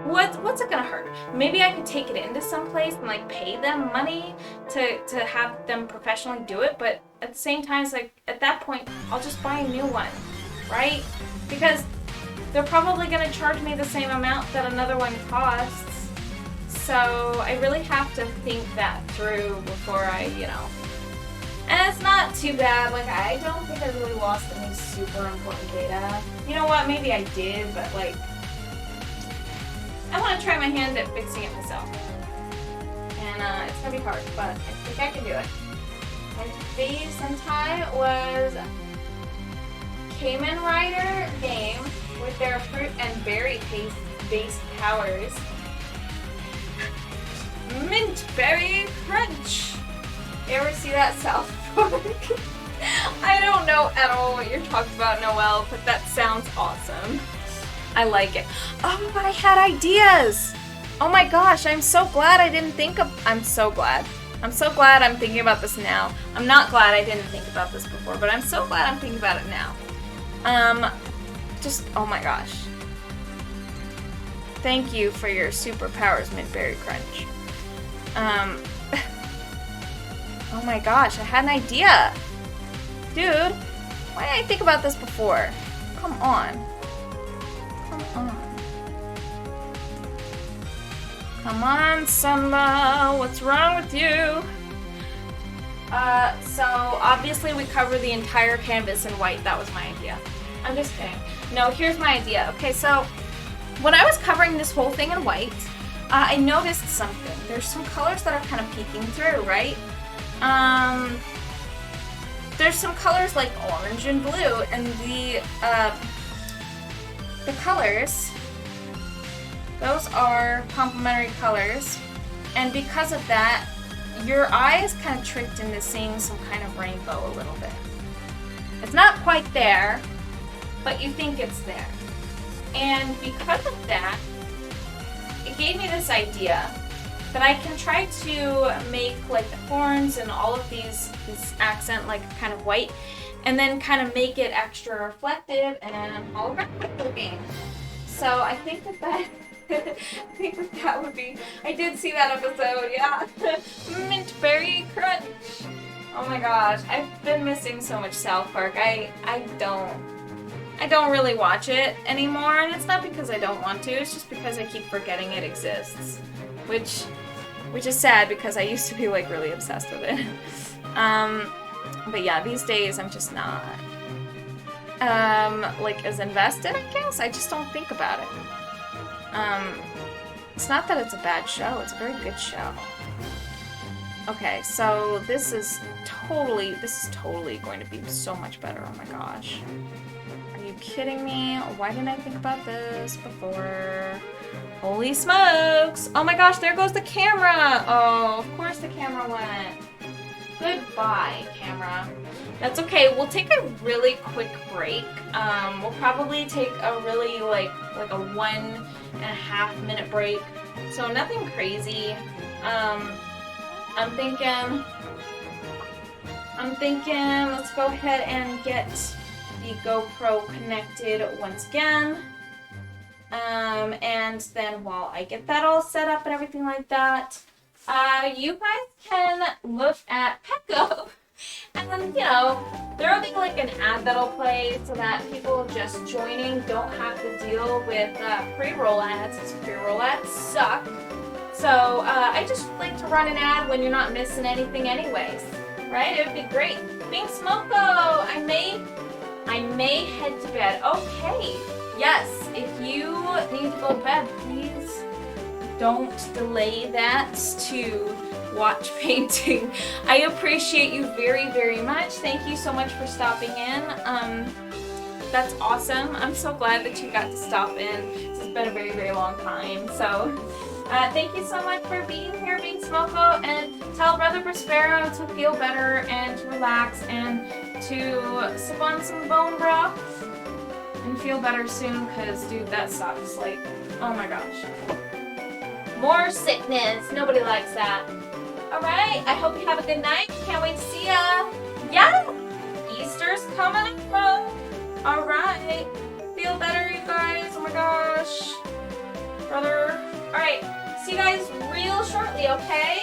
what's it gonna hurt? Maybe I could take it into some place and like pay them money to have them professionally do it. But at the same time, it's like at that point, I'll just buy a new one, right? Because they're probably gonna charge me the same amount that another one costs. So I really have to think that through before I, you know. And it's not too bad. Like, I don't think I really lost any super important data. You know what? Maybe I did, but like, I want to try my hand at fixing it myself. And it's gonna be hard, but I think I can do it. My favorite Sentai was Kamen Rider game with their fruit and berry based powers. Mint Berry Crunch! You ever see that South Park? I don't know at all what you're talking about, Noelle, but that sounds awesome. I like it. Oh, I had ideas! Oh my gosh, I'm so glad I didn't think of... I'm so glad. I'm so glad I'm thinking about this now. I'm not glad I didn't think about this before, but I'm so glad I'm thinking about it now. Oh my gosh. Thank you for your superpowers, Mint Berry Crunch. Oh my gosh, I had an idea. Dude, why didn't I think about this before? Come on. Come on. Come on, Samba. What's wrong with you? So obviously we cover the entire canvas in white. That was my idea. I'm just kidding. No, here's my idea. Okay, so when I was covering this whole thing in white, I noticed something. There's some colors that are kind of peeking through, right? There's some colors like orange and blue, and the colors, those are complementary colors, and because of that, your eye is kind of tricked into seeing some kind of rainbow a little bit. It's not quite there, but you think it's there. And because of that, it gave me this idea that I can try to make like the horns and all of this accent like kind of white, and then kind of make it extra reflective and holographic looking. So I think that I think that would be. I did see that episode, yeah. Mint berry crunch. Oh my gosh, I've been missing so much South Park. I don't really watch it anymore, and it's not because I don't want to. It's just because I keep forgetting it exists, which is sad because I used to be like really obsessed with it. But yeah, these days I'm just not like as invested, I guess. I just don't think about it. It's not that it's a bad show, it's a very good show. Okay, so this is totally going to be so much better. Oh my gosh. Are you kidding me? Why didn't I think about this before? Holy smokes! Oh my gosh, there goes the camera! Oh, of course the camera went. Goodbye, camera. That's okay, we'll take a really quick break. We'll probably take a really like a 1.5 minute break. So nothing crazy. I'm thinking let's go ahead and get the GoPro connected once again. And then while I get that all set up and everything like that, you guys can look at Petco. And, you know, there'll be like an ad that'll play so that people just joining don't have to deal with pre-roll ads, because pre-roll ads suck. So I just like to run an ad when you're not missing anything anyways, right? It would be great. Being Smoko, I may head to bed. Okay, yes, if you need to go to bed, please don't delay that to watch painting. I appreciate you very, very much. Thank you so much for stopping in. That's awesome. I'm so glad that you got to stop in. This has been a very, very long time. So thank you so much for being here, Being Smoko, and tell Brother Prospero to feel better and to relax and to sip on some bone broth and feel better soon, because dude, that sucks. Like, oh my gosh. More sickness. Nobody likes that. Alright, I hope you have a good night. Can't wait to see ya. Yeah! Easter's coming up. Alright. Feel better, you guys. Oh my gosh. Brother. Alright. See you guys real shortly, okay?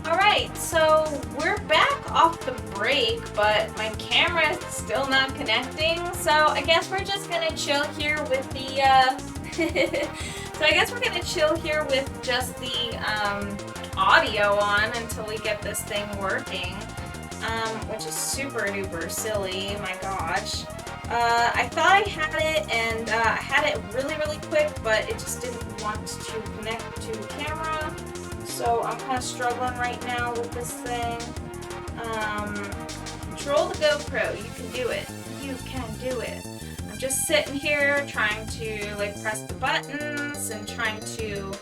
Alright, so we're back off the break, but my camera is still not connecting, so I guess we're just gonna chill here with the, so I guess we're gonna chill here with just the, audio on until we get this thing working, which is super duper silly, my gosh. I thought I had it, and I had it really, really quick, but it just didn't want to connect to the camera. So I'm kind of struggling right now with this thing. Control the GoPro. You can do it. You can do it. I'm just sitting here trying to like press the buttons and trying to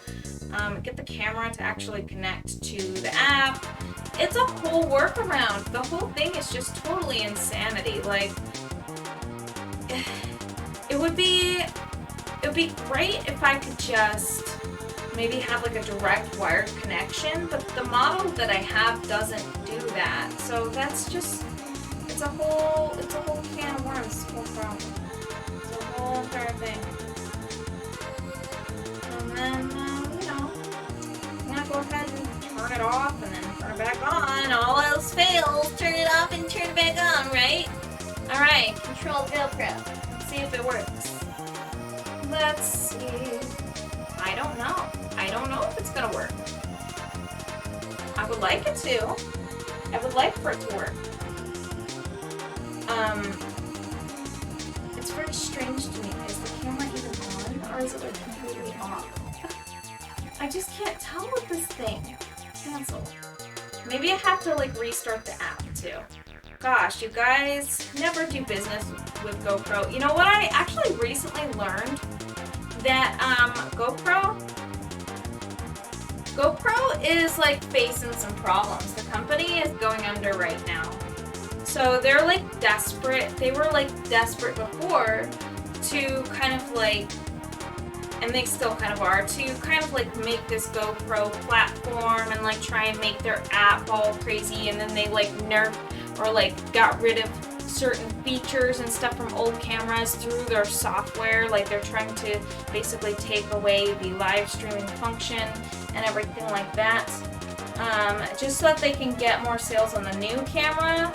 get the camera to actually connect to the app. It's a whole workaround. The whole thing is just totally insanity. Like, it would be great if I could just maybe have like a direct wired connection, but the model that I have doesn't do that. So that's just, it's a whole can of worms, it's a whole problem. It's a whole entire thing. And then, you know, I'm gonna go ahead and turn it off and then turn it back on. All else fails, turn it off and turn it back on, right? Alright, control the GoPro. Let's see if it works. Let's see. I don't know. I don't know if it's gonna work. I would like it to. I would like for it to work. It's very strange to me. Is the camera even on, or is it like completely off? I just can't tell with this thing. Cancel. Maybe I have to like restart the app too. Gosh, you guys never do business with GoPro. You know what? I actually recently learned that GoPro is like facing some problems. The company is going under right now. So they're like desperate. They were like desperate before to kind of like, and they still kind of are, to kind of like make this GoPro platform and like try and make their app all crazy, and then they like nerfed or like got rid of certain features and stuff from old cameras through their software. Like they're trying to basically take away the live streaming function and everything like that, just so that they can get more sales on the new camera,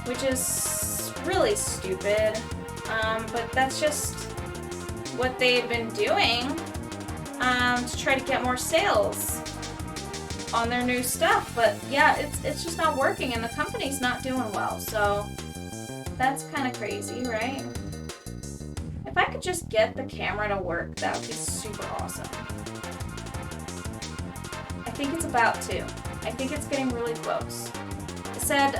which is really stupid, but that's just what they've been doing to try to get more sales on their new stuff. But yeah, it's just not working, and the company's not doing well, so that's kind of crazy, right? If I could just get the camera to work, that would be super awesome. I think it's about to. I think it's getting really close. It said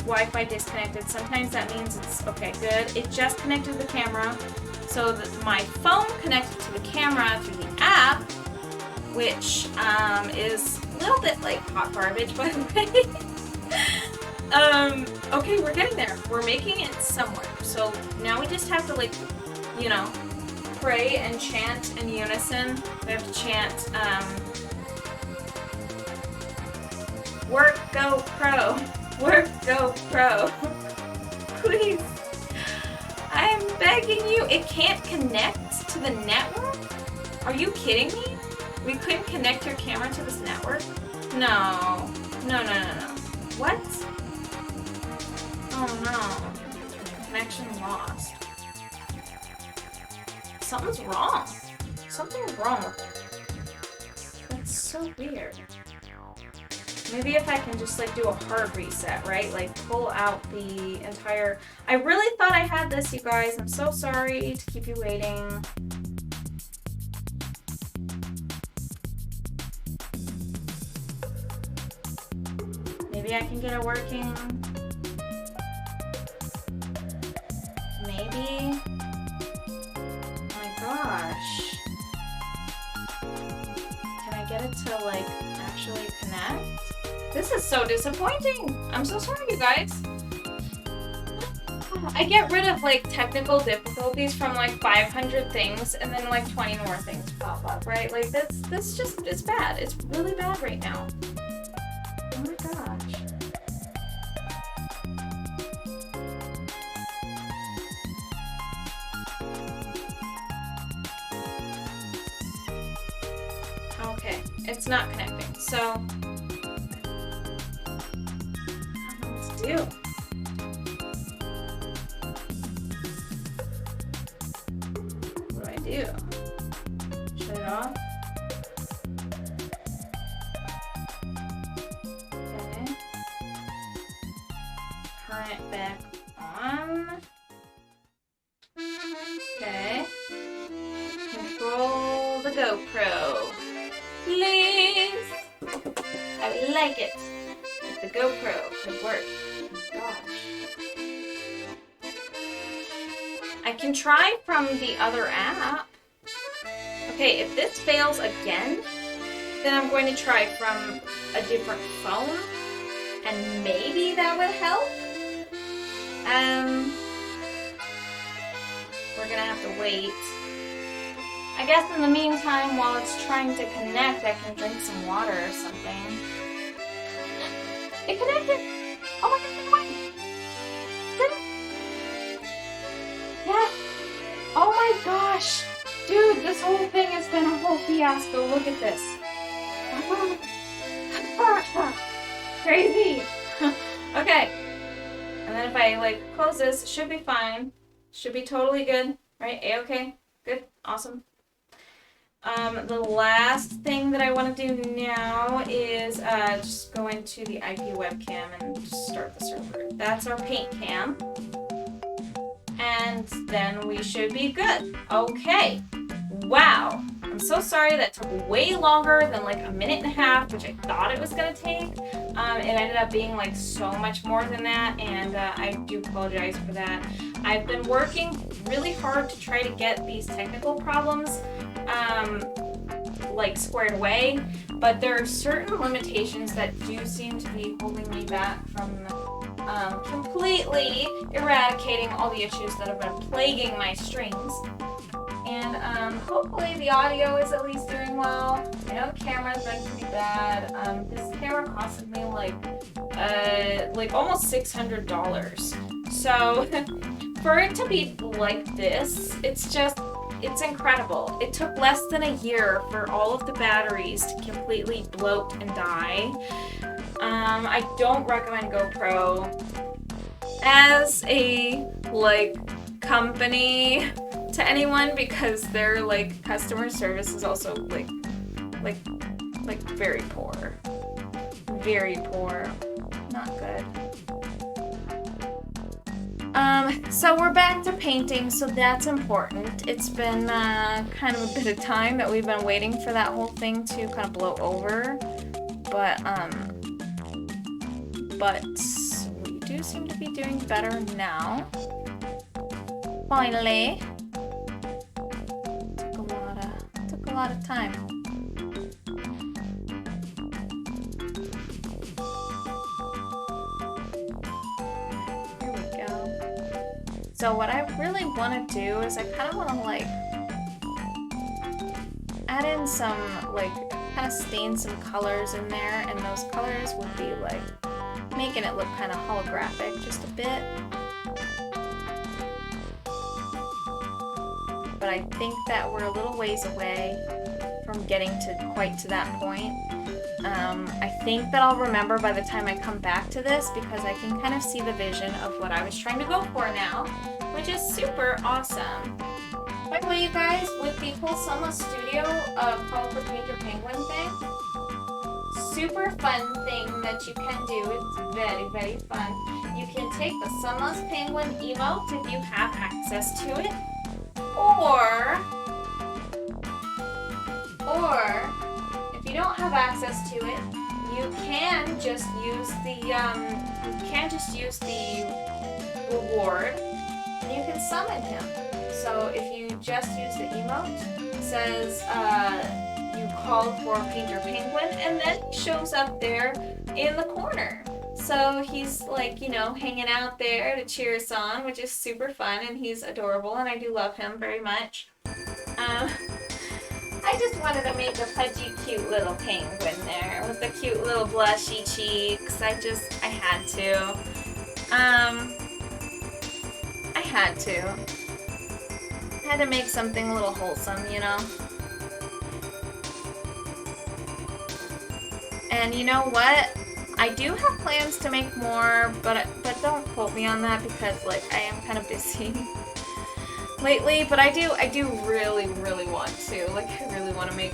Wi-Fi disconnected. Sometimes that means it's okay, good. It just connected to the camera, so that my phone connected to the camera through the app, which is a little bit like hot garbage, by the way. Okay, we're getting there. We're making it somewhere. So now we just have to, like, you know, pray and chant in unison. We have to chant, work, go, pro. Work, go, pro. Please. I am begging you. It can't connect to the network? Are you kidding me? We couldn't connect your camera to this network? No. No, no, no, no. What? Oh no. Connection lost. Something's wrong. Something's wrong with it. That's so weird. Maybe if I can just like do a hard reset, right? Like pull out the entire... I really thought I had this, you guys. I'm so sorry to keep you waiting. Maybe I can get it working. Maybe. Oh my gosh. Can I get it to like actually connect? This is so disappointing. I'm so sorry, you guys. I get rid of like technical difficulties from like 500 things, and then like 20 more things pop up, right? Like this just is bad. It's really bad right now. Oh my gosh. Okay, it's not connecting, so I don't know what to do. What do I do? Shut it off? Okay. Turn it back on. Okay. Control the GoPro. Please. I would like it. If the GoPro could work. Oh my gosh. I can try from the other app. Okay, if this fails again, then I'm going to try from a different phone, and maybe that would help. We're gonna have to wait. I guess in the meantime, while it's trying to connect, I can drink some water or something. It connected! Oh my god, it went! Yeah! Oh my gosh! Dude, this whole thing has been a whole fiasco. Look at this. Crazy! Okay. And then if I, like, close this, it should be fine. Should be totally good. Right? A-okay? Good? Awesome. The last thing that I want to do now is just go into the IP webcam and just start the server. That's our paint cam. And then we should be good. Okay. Wow. I'm so sorry that took way longer than like a minute and a half, which I thought it was going to take. It ended up being like so much more than that, and I do apologize for that. I've been working really hard to try to get these technical problems like squared away, but there are certain limitations that do seem to be holding me back from completely eradicating all the issues that have been plaguing my streams. And hopefully the audio is at least doing well. I know the camera's been pretty bad. This camera costed me like almost $600. So for it to be like this, it's incredible. It took less than a year for all of the batteries to completely bloat and die. I don't recommend GoPro as a company to anyone because their customer service is also like very poor. Very poor. Not good. So we're back to painting, so that's important. It's been kind of a bit of time that we've been waiting for that whole thing to kind of blow over. But we do seem to be doing better now. Finally. Took a lot of time. Here we go. So what I really want to do is I kind of want to add in some kind of stain some colors in there, and those colors would be making it look kind of holographic just a bit. But I think that we're a little ways away from getting quite to that point. I think that I'll remember by the time I come back to this because I can kind of see the vision of what I was trying to go for now, which is super awesome. By the way, you guys, with the whole Sunless Studio Call for Painter Penguin thing, super fun thing that you can do. It's very, very fun. You can take the Sunless Penguin emote if you have access to it, or if you don't have access to it, you can just use the reward, and you can summon him. So if you just use the emote, it says you called for Painter Penguin, and then he shows up there in the corner. So he's hanging out there to cheer us on, which is super fun, and he's adorable, and I do love him very much. I just wanted to make a pudgy, cute little penguin there with the cute little blushy cheeks. I had to. I had to make something a little wholesome, you know? And you know what? I do have plans to make more, but don't quote me on that because I am kind of busy lately. But I do really, really want to. I really want to make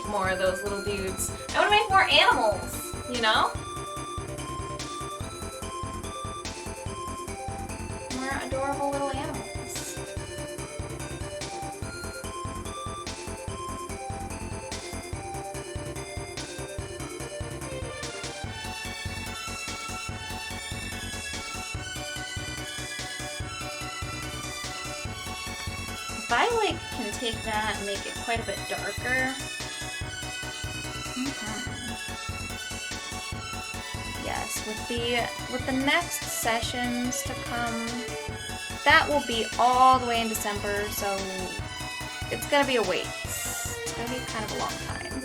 more of those little dudes. I want to make more animals, you know? More adorable little animals. I like can take that and make it quite a bit darker. Yes, with the next sessions to come, that will be all the way in December, so it's gonna be a wait. It's gonna be kind of a long time.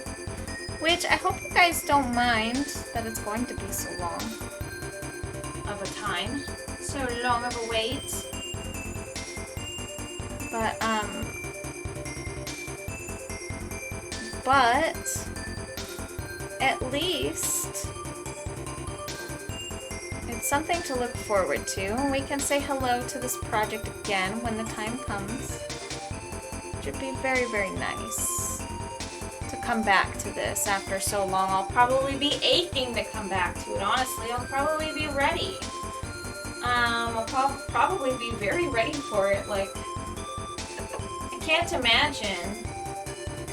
Which I hope you guys don't mind that it's going to be so long of a time. So long of a wait. But at least it's something to look forward to, and we can say hello to this project again when the time comes. Which would be very, very nice to come back to this after so long. I'll probably be aching to come back to it, honestly. I'll probably be ready. I'll probably be very ready for it. Like, I can't imagine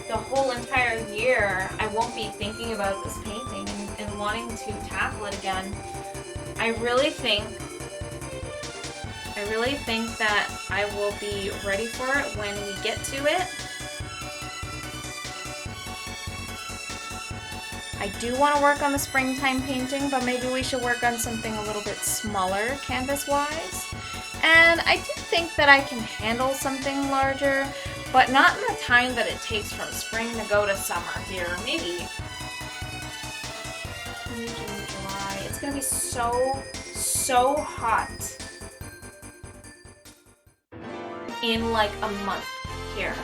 the whole entire year I won't be thinking about this painting and wanting to tackle it again. I really think that I will be ready for it when we get to it. I do want to work on the springtime painting, but maybe we should work on something a little bit smaller canvas-wise. And I do think that I can handle something larger, but not in the time that it takes from spring to go to summer here. Maybe June, July. It's gonna be so hot in like a month here.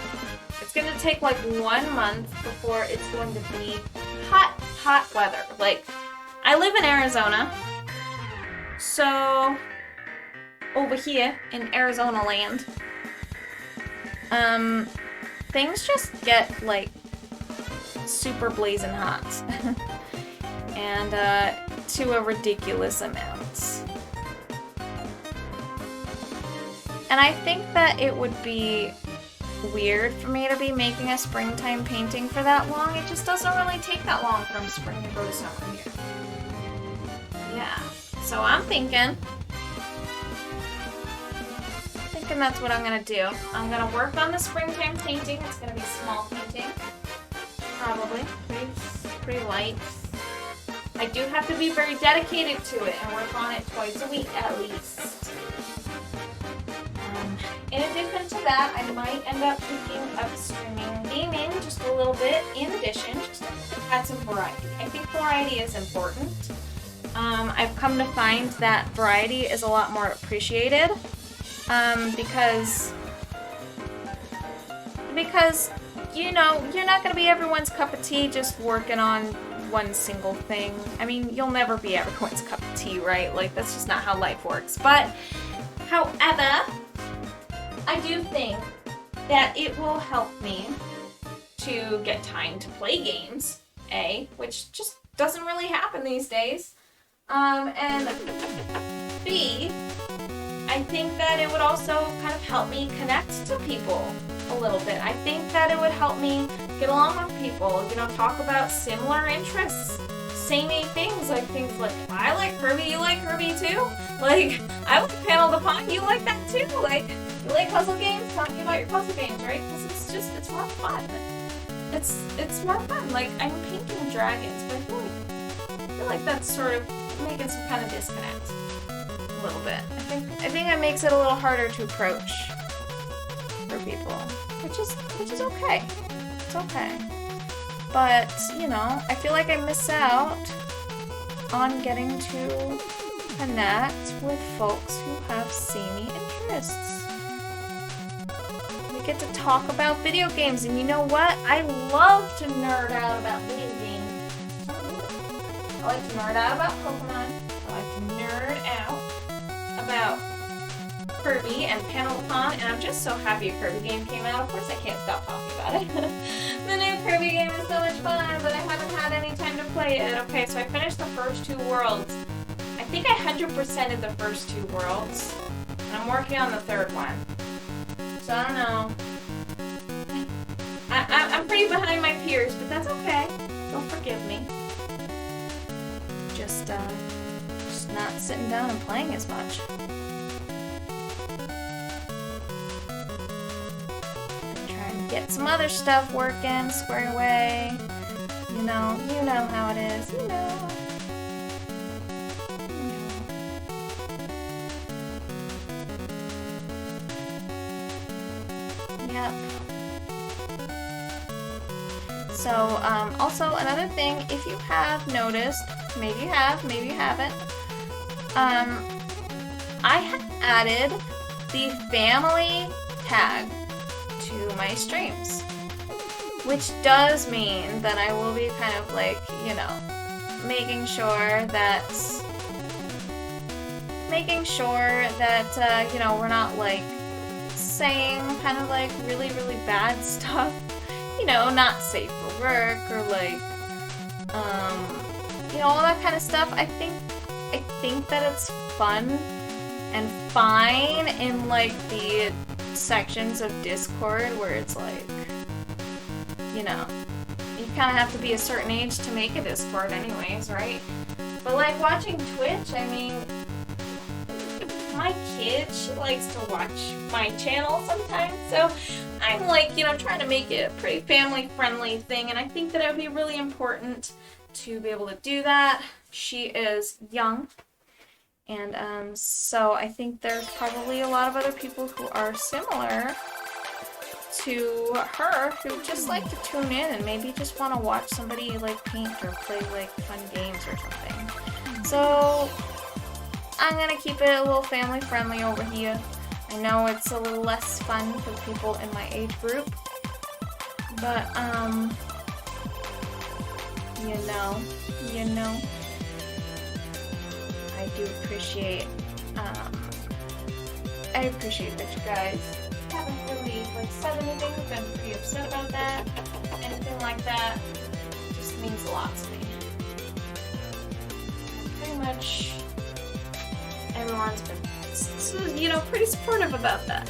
It's gonna take like 1 month before it's going to be hot weather. Like, I live in Arizona, so over here in Arizona land, things just get like super blazing hot and to a ridiculous amount. And I think that it would be weird for me to be making a springtime painting for that long. It just doesn't really take that long from spring to go to summer here. Yeah, so I'm thinking that's what I'm gonna do. I'm gonna work on the springtime painting. It's gonna be a small painting, probably pretty light. I do have to be very dedicated to it and work on it twice a week at least. In addition to that, I might end up picking up streaming gaming just a little bit in addition, just to add some variety. I think variety is important. I've come to find that variety is a lot more appreciated because you know, you're not going to be everyone's cup of tea just working on one single thing. I mean, you'll never be everyone's cup of tea, right? Like, that's just not how life works. But, however, I do think that it will help me to get time to play games, A, which just doesn't really happen these days, and B, I think that it would also kind of help me connect to people a little bit. I think that it would help me get along with people, you know, talk about similar interests, samey things like I like Kirby, you like Kirby too? Like, I like Panel the Pond, you like that too? Like, you like puzzle games? Tell me about your puzzle games, right? Because it's more fun. It's more fun. Like, I'm painting dragons, but I feel like that's sort of making some kind of disconnect. A little bit. I think that makes it a little harder to approach for people, which is okay. It's okay. But, you know, I feel like I miss out on getting to connect with folks who have samey interests. We get to talk about video games, and you know what? I love to nerd out about video games. I like to nerd out about Pokemon. I like to nerd out about Kirby and Panel the Pond, and I'm just so happy a Kirby game came out. Of course I can't stop talking about it. The new Kirby game is so much fun, but I haven't had any time to play it. Okay, so I finished the first 2 worlds. I think I 100%ed the first 2 worlds, and I'm working on the 3rd one. So I don't know. I'm pretty behind my peers, but that's okay. They'll forgive me. Just not sitting down and playing as much. get some other stuff working, squared away. You know how it is, you know. Yep. So, also another thing, if you have noticed, maybe you have, maybe you haven't, I have added the family tag to my streams, which does mean that I will be kind of like, you know, making sure that, you know, we're not like saying kind of like really, really bad stuff, you know, not safe for work or like, you know, all that kind of stuff. I think that it's fun and fine in like the sections of Discord where it's like, you know, you kind of have to be a certain age to make a Discord anyways, right? But like watching Twitch, I mean, my kid, she likes to watch my channel sometimes, so I'm like, you know, trying to make it a pretty family-friendly thing, and I think that it would be really important to be able to do that. She is young, and so I think there's probably a lot of other people who are similar to her who just like to tune in and maybe just want to watch somebody like paint or play like fun games or something. So I'm gonna keep it a little family friendly over here. I know it's a little less fun for people in my age group, but you know, I do appreciate, I appreciate that you guys haven't really like said anything, been pretty upset about that, anything like that. It just means a lot to me. Pretty much everyone's been, you know, pretty supportive about that.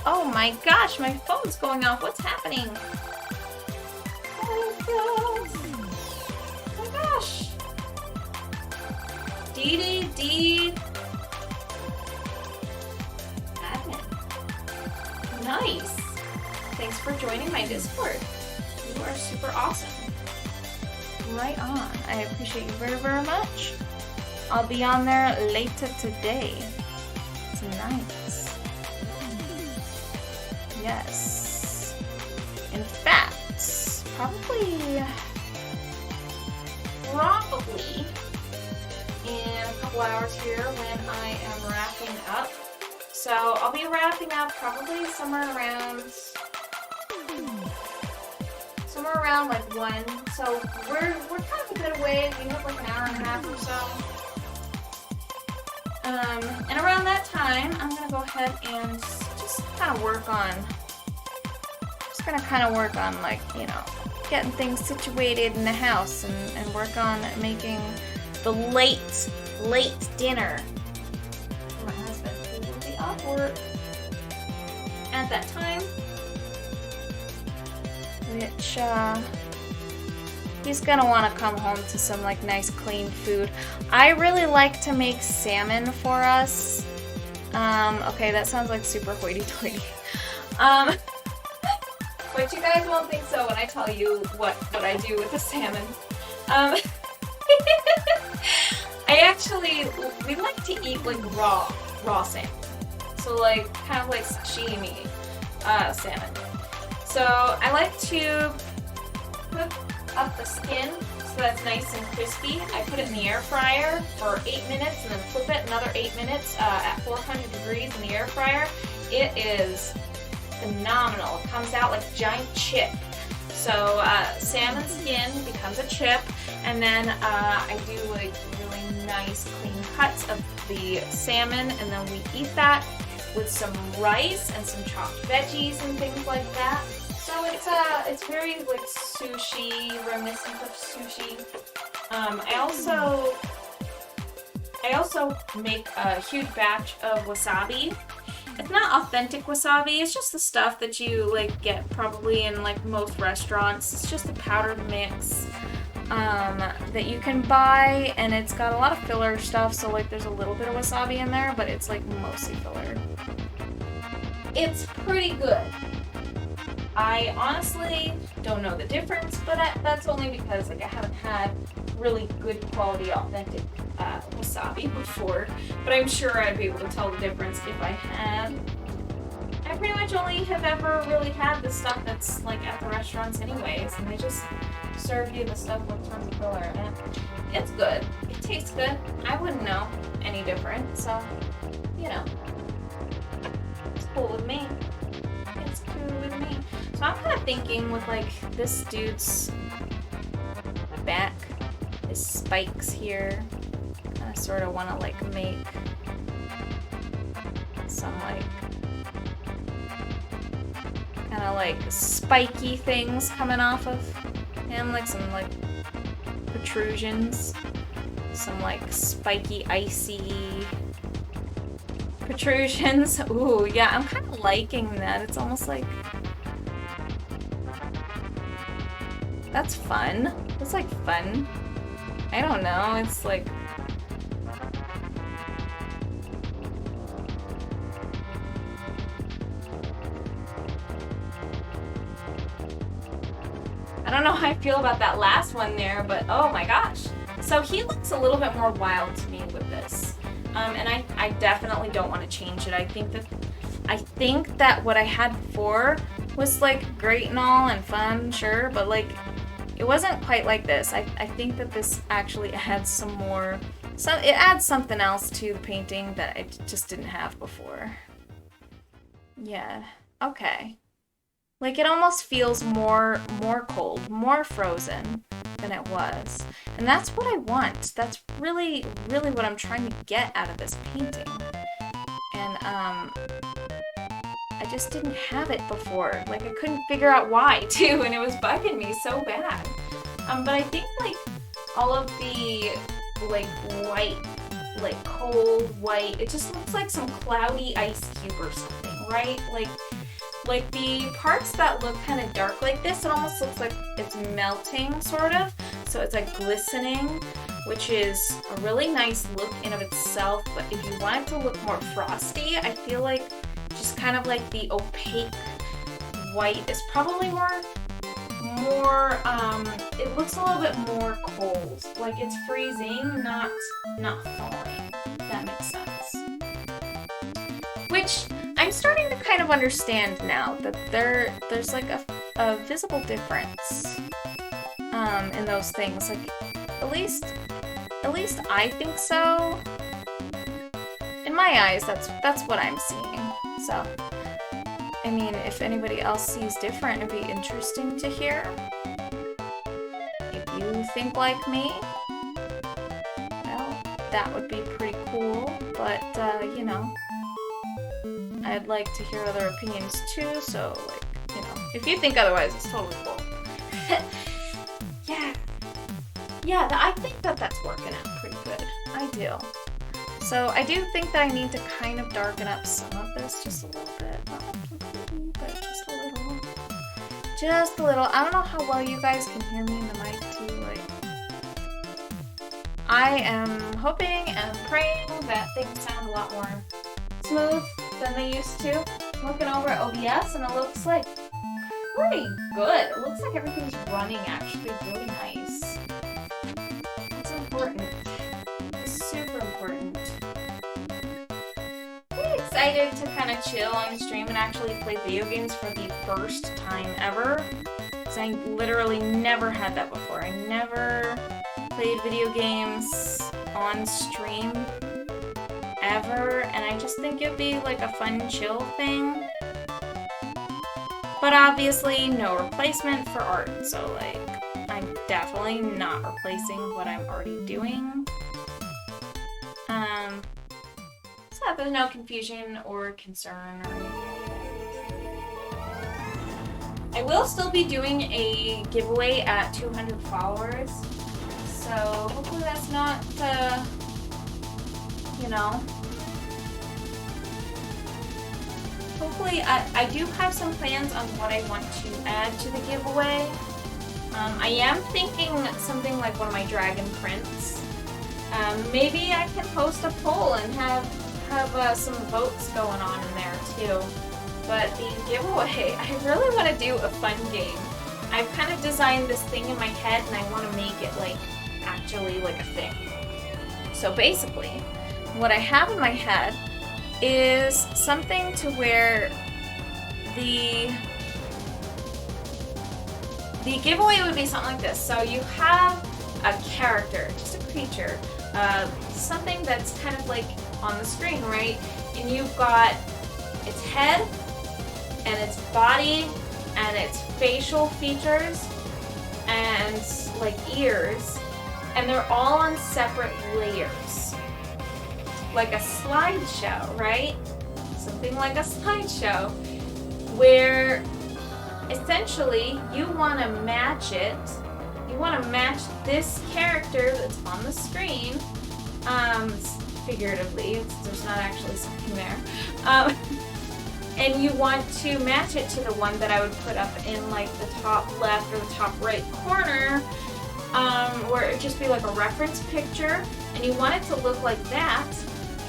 Oh my gosh, my phone's going off. What's happening? Oh my gosh. Oh my gosh. DDD admin. Nice. Thanks for joining my Discord. You are super awesome. Right on. I appreciate you very, very much. I'll be on there later today. Tonight. Yes. In fact, probably in a couple hours here when I am wrapping up. So I'll be wrapping up probably somewhere around like 1. So we're kind of a bit away. We have like an hour and a half or so. And around that time, I'm gonna go ahead and just kind of work on like, you know, getting things situated in the house and work on making the late dinner for my husband, who will be off work at that time, which he's gonna want to come home to some like nice clean food. I really like to make salmon for us. Okay, that sounds like super hoity-toity. But you guys won't think so when I tell you what I do with the salmon. We like to eat like raw salmon. So like, kind of like sashimi salmon. So I like to cook up the skin so that's nice and crispy. I put it in the air fryer for 8 minutes and then flip it another 8 minutes at 400 degrees in the air fryer. It is phenomenal. It comes out like a giant chip. So salmon skin becomes a chip, and then I do like really nice clean cuts of the salmon, and then we eat that with some rice and some chopped veggies and things like that. So it's very like sushi, reminiscent of sushi. I also make a huge batch of wasabi. It's not authentic wasabi, it's just the stuff that you like get probably in like most restaurants. It's just a powdered mix that you can buy, and it's got a lot of filler stuff, so like there's a little bit of wasabi in there, but it's like mostly filler. It's pretty good. I honestly don't know the difference, but that's only because like I haven't had really good quality authentic wasabi before, but I'm sure I'd be able to tell the difference if I had. I pretty much only have ever really had the stuff that's like at the restaurants anyways, and they just serve you the stuff with tons of filler in it. It's good. It tastes good. I wouldn't know any different, so, you know. It's cool with me. It's cool with me. So I'm kind of thinking with like this dude's back, his spikes here, I sort of want to like make some like kind of like spiky things coming off of him, like some like protrusions, some like spiky icy protrusions. Ooh, yeah, I'm kind of liking that. It's almost like that's fun. It's like fun. I don't know. It's like I don't know how I feel about that last one there, but oh my gosh. So he looks a little bit more wild to me with this. And I definitely don't want to change it. I think that what I had before was like great and all and fun, sure, but like it wasn't quite like this. I think that this actually adds some more, it adds something else to the painting that I just didn't have before. Yeah, okay. Like it almost feels more cold, more frozen than it was. And that's what I want. That's really, really what I'm trying to get out of this painting. And I just didn't have it before. Like I couldn't figure out why too, and it was bugging me so bad. But I think like all of the like white, like cold white, it just looks like some cloudy ice cube or something, right? Like the parts that look kind of dark like this, it almost looks like it's melting, sort of. So it's like glistening, which is a really nice look in of itself. But if you want it to look more frosty, I feel like just kind of like the opaque white is probably more, it looks a little bit more cold. Like it's freezing, not thawing, if that makes sense. Which I'm starting to kind of understand now that there's like a visible difference in those things. Like at least I think so. In my eyes, that's what I'm seeing. So I mean, if anybody else sees different, it'd be interesting to hear. If you think like me, well, that would be pretty cool. But you know, I'd like to hear other opinions too, so like, you know, if you think otherwise, it's totally cool. Yeah, I think that that's working out pretty good. I do. So I do think that I need to kind of darken up some of this just a little bit. Not completely, but just a little. Just a little. I don't know how well you guys can hear me in the mic too, like. I am hoping and praying that things sound a lot more smooth than they used to. I'm looking over at OBS and it looks like pretty good. It looks like everything's running actually really nice. That's important. It's super important. Pretty excited to kind of chill on stream and actually play video games for the first time ever. Because I literally never had that before. I never played video games on stream ever, and I just think it'd be like a fun chill thing. But obviously no replacement for art, so like I'm definitely not replacing what I'm already doing. So that there's no confusion or concern or anything like that. I will still be doing a giveaway at 200 followers, so hopefully that's not, you know, hopefully I do have some plans on what I want to add to the giveaway. I am thinking something like one of my dragon prints. Maybe I can post a poll and have some votes going on in there too. But the giveaway, I really want to do a fun game. I've kind of designed this thing in my head and I want to make it like actually like a thing. So basically, what I have in my head is something to where the giveaway would be something like this. So you have a character, just a creature, something that's kind of like on the screen, right? And you've got its head and its body and its facial features and like ears, and they're all on separate layers. Like a slideshow, right? Something like a slideshow where essentially you want to match it. You want to match this character that's on the screen, figuratively, there's not actually something there, and you want to match it to the one that I would put up in like the top left or the top right corner, where it would just be like a reference picture, and you want it to look like that.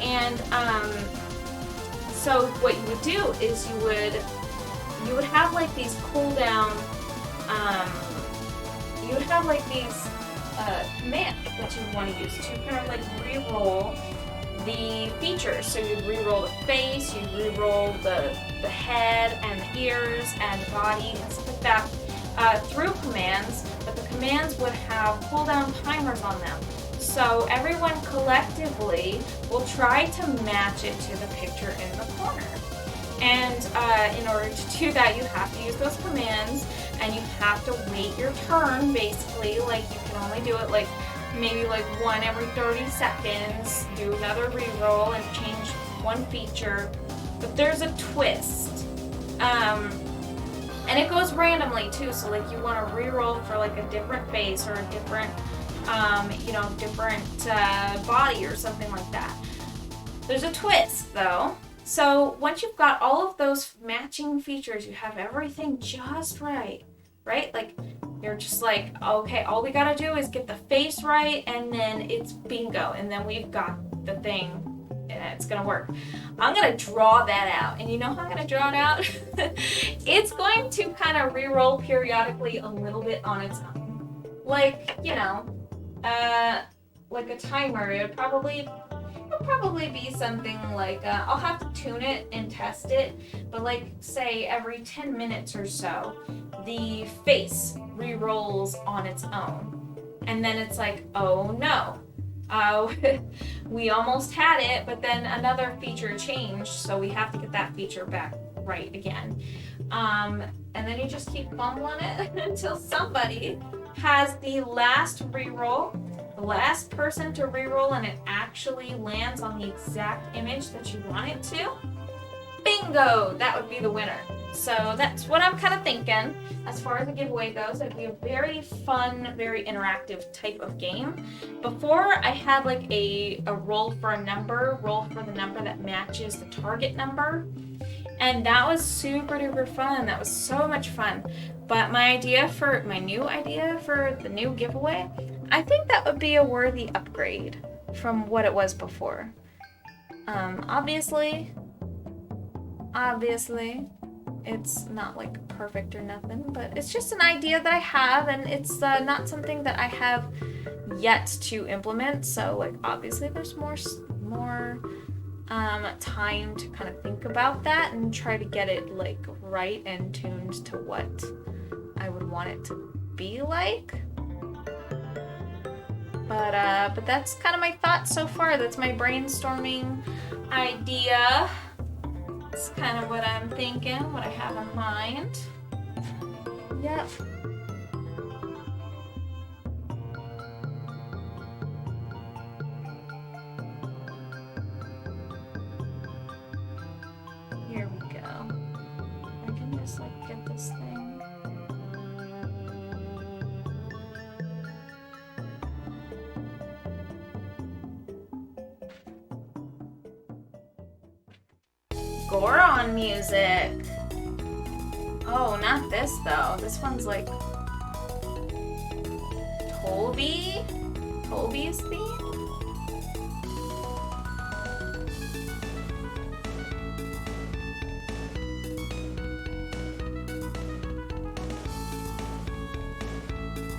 And so what you would do is you would have like these cooldown, you would have like these commands that you want to use to kind of like re-roll the features. So you'd re-roll the face, you'd re-roll the head and the ears and the body and stuff like that through commands, but the commands would have cooldown timers on them. So everyone collectively will try to match it to the picture in the corner. And in order to do that, you have to use those commands, and you have to wait your turn, basically. Like, you can only do it like maybe like one every 30 seconds, do another reroll and change one feature. But there's a twist. And it goes randomly too, so like you want to reroll for like a different face or a different, different body or something like that. There's a twist though. So once you've got all of those matching features, you have everything just right? Like, you're just like, okay, all we gotta do is get the face right, and then it's bingo, and then we've got the thing, and it's gonna work. I'm gonna draw that out, and you know how I'm gonna draw it out? It's going to kind of re-roll periodically a little bit on its own. Like, like a timer. It'll probably be something like, I'll have to tune it and test it, but like say every 10 minutes or so, the face re-rolls on its own. And then it's like, oh no, we almost had it, but then another feature changed, so we have to get that feature back right again. And then you just keep fumbling it until somebody has the last re-roll, the last person to re-roll, and it actually lands on the exact image that you want it to. Bingo! That would be the winner. So that's what I'm kind of thinking as far as the giveaway goes. It'd be a very fun, very interactive type of game. Before, I had like a roll for a number, roll for the number that matches the target number. And that was super duper fun. That was so much fun. But my new idea for the new giveaway, I think that would be a worthy upgrade from what it was before. Obviously, it's not like perfect or nothing, but it's just an idea that I have, and it's not something that I have yet to implement. So like obviously there's more time to kind of think about that and try to get it like right and tuned to what I would want it to be like. But that's kind of my thoughts so far. That's my brainstorming idea. It's kind of what I'm thinking, what I have in mind. Yep. Here we go. I can just like get this thing. Goron music. Oh, not this though. This one's like Toby's theme?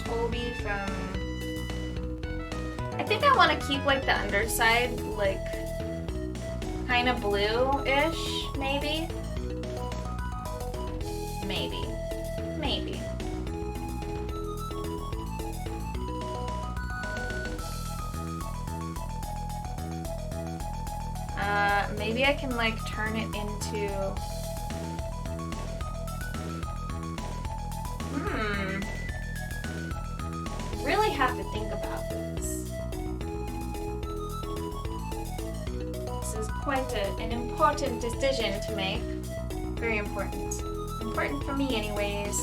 Toby from... I think I want to keep like the underside like kind of blue-ish, maybe? Maybe. Maybe I can like turn it into... Really have to think about this. This is quite an important decision to make. Very important. Important for me anyways.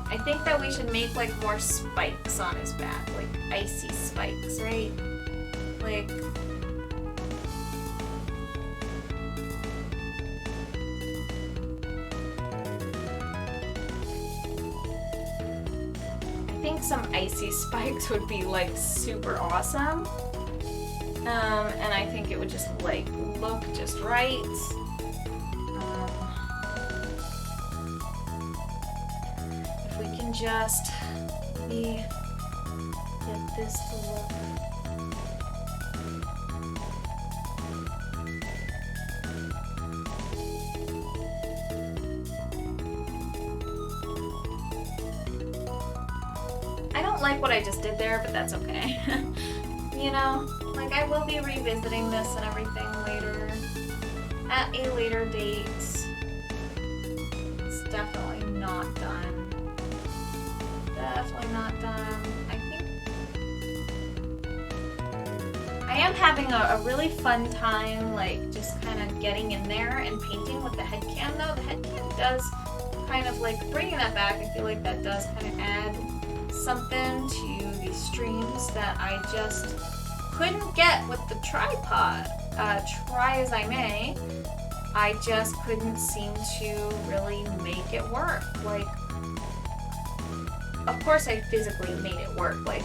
I think that we should make like more spikes on his back. Like icy spikes, right? Like... I think some icy spikes would be like super awesome. And I think it would just like look just right. If we can just maybe get this to look. I don't like what I just did there, but that's okay. You know, like I will be revisiting this and everything later, at a later date. It's definitely not done. Definitely not done. I think I am having a really fun time, like just kind of getting in there and painting with the head cam though. The head cam does kind of like bringing that back. I feel like that does kind of add something to these streams that I just couldn't get with the tripod. Try as I may, I just couldn't seem to really make it work. Like, of course I physically made it work, like,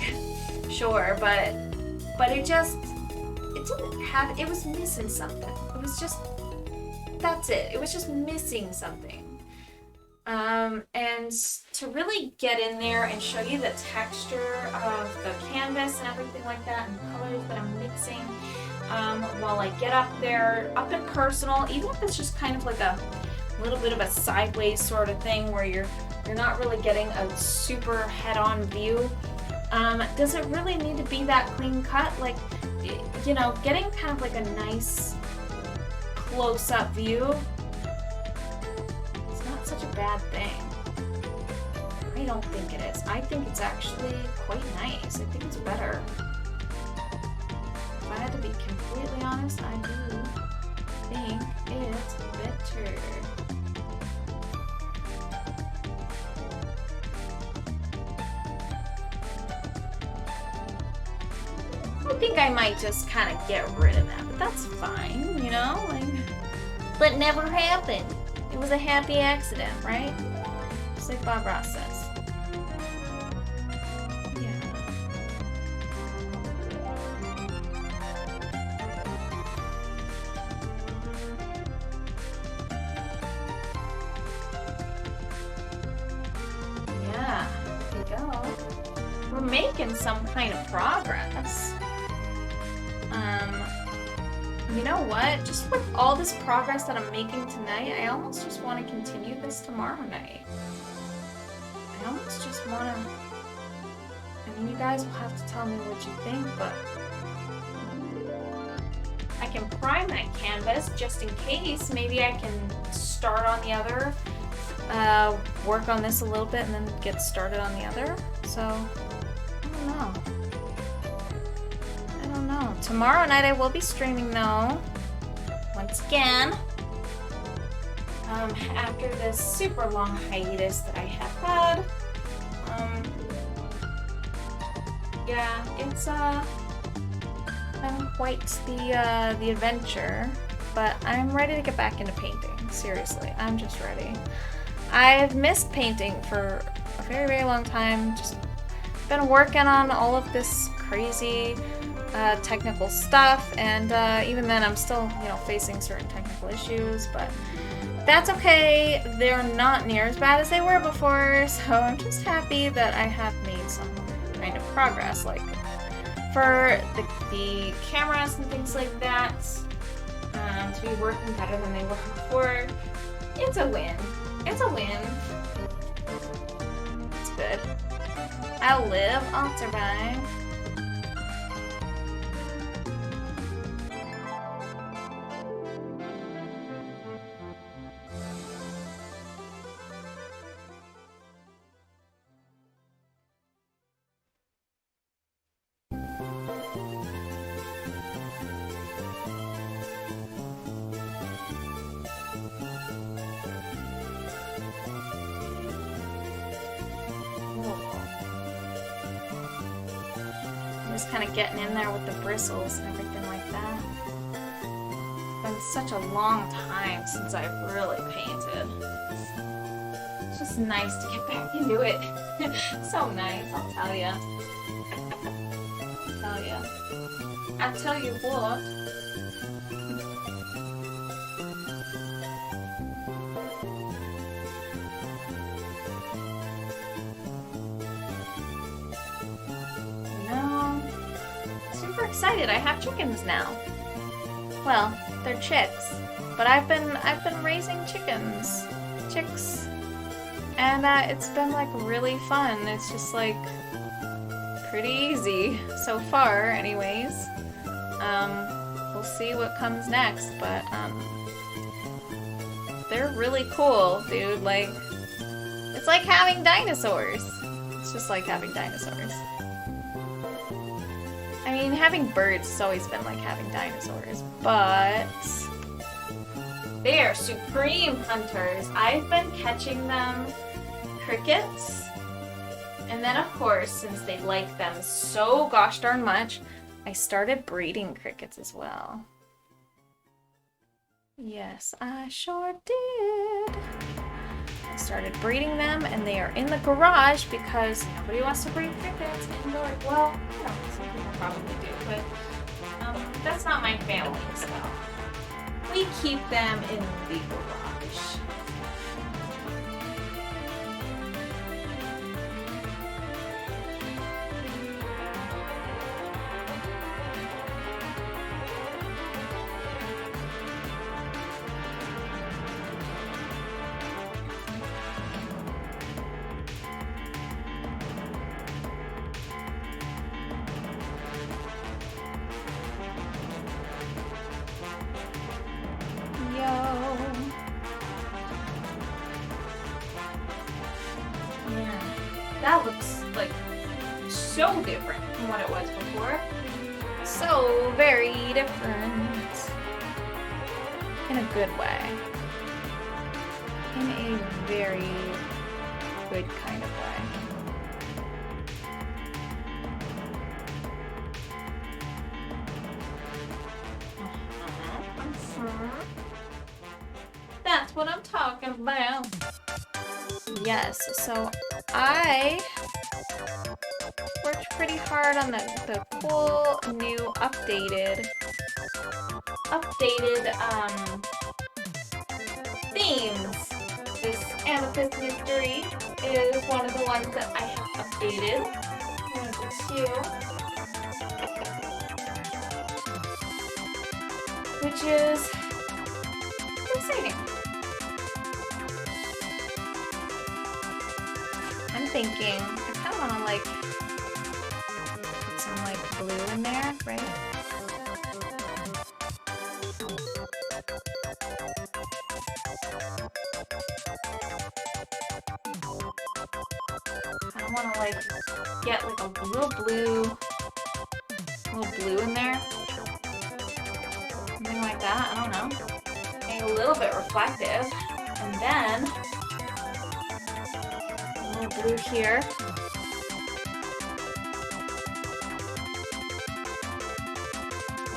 sure, but it just, it was missing something. It was just, that's it. It was just missing something. And to really get in there and show you the texture of the canvas and everything like that, and the colors that I'm mixing, while I get up there, up and personal, even if it's just kind of like a little bit of a sideways sort of thing where you're not really getting a super head-on view. Does it really need to be that clean cut? Like, you know, getting kind of like a nice close-up view, such a bad thing. I don't think it is. I think it's actually quite nice. I think it's better. If I had to be completely honest, I do think it's better. I think I might just kind of get rid of that, but that's fine, you know? Like, but never happened. It was a happy accident, right? Just like Bob Ross says. Yeah. Yeah, there we go. We're making some kind of progress. You know what? Just with all this progress that I'm making tonight, I almost just want to continue this tomorrow night. I almost just want to... I mean, you guys will have to tell me what you think, but... I can prime that canvas just in case. Maybe I can start on the other, work on this a little bit, and then get started on the other. So, I don't know. Tomorrow night I will be streaming though. Once again. After this super long hiatus that I have had. Yeah, it's been quite the adventure. But I'm ready to get back into painting. Seriously, I'm just ready. I've missed painting for a very, very long time. Just been working on all of this crazy technical stuff, and even then I'm still, you know, facing certain technical issues, but that's okay. They're not near as bad as they were before, so I'm just happy that I have made some kind of progress. Like for the cameras and things like that, to be working better than they were before, it's a win. It's a win. It's good. I'll live, I'll survive. Just kind of getting in there with the bristles and everything like that. It's been such a long time since I've really painted. It's just nice to get back into it. So nice, I'll tell ya. I'll tell you what. Excited, I have chickens now. Well, they're chicks, but I've been raising chicks, and it's been like really fun. It's just like pretty easy so far, anyways. We'll see what comes next, but they're really cool, dude. Like, it's like having dinosaurs. It's just like having dinosaurs. I mean, having birds has always been like having dinosaurs, but they are supreme hunters. I've been catching them crickets, and then of course, since they like them so gosh darn much, I started breeding crickets as well. Yes, I sure did. I started breeding them, and they are in the garage because nobody wants to breed crickets indoors. Well, you know, some people probably do, but that's not my family, so we keep them in the garage. That looks like so different from what it was before. So very different. In a good way. In a very good kind of way. That's what I'm talking about. Yes, so I worked pretty hard on the cool new updated themes. This Amethyst Mystery is one of the ones that I have updated. One of the two. Which is exciting. I'm thinking, I kind of want to like put some like blue in there, right? I want to like get like a little blue in there. Something like that, I don't know. Make it a little bit reflective. And then a little blue here.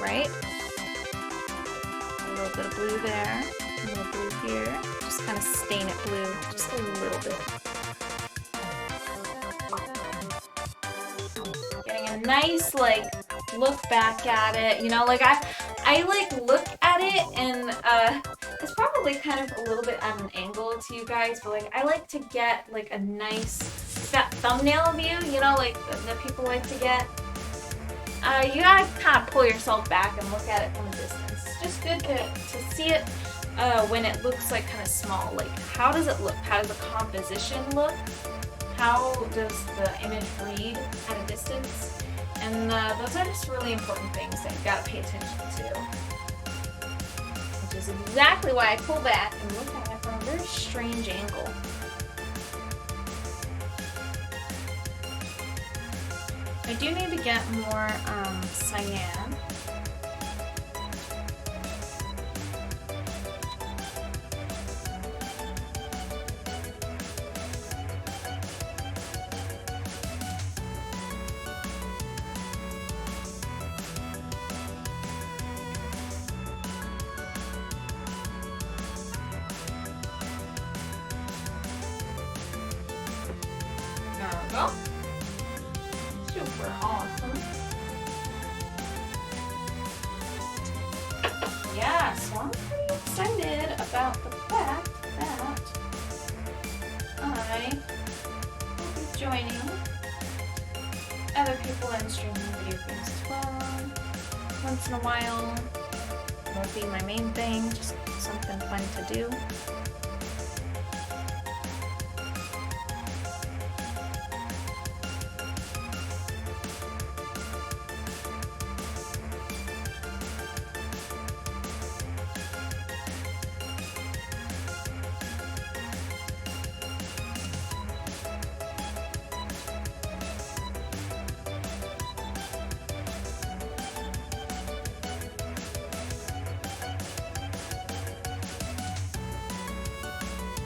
Right? A little bit of blue there. A little blue here. Just kind of stain it blue. Just a little bit. nice like look back at it, you know, like I like look at it and it's probably kind of a little bit at an angle to you guys, but like I like to get like a nice thumbnail view, you know, like that people like to get. You gotta kind of pull yourself back and look at it from a distance. It's just good to see it when it looks like kind of small. Like how does it look? How does the composition look? How does the image read at a distance? And those are just really important things that you gotta pay attention to. Which is exactly why I pull back and look at it from a very strange angle. I do need to get more cyan. There we go. Super awesome. Yeah, so I'm pretty excited about the fact that I will be joining other people in streaming video games as well. Once in a while. Won't be my main thing, just something fun to do.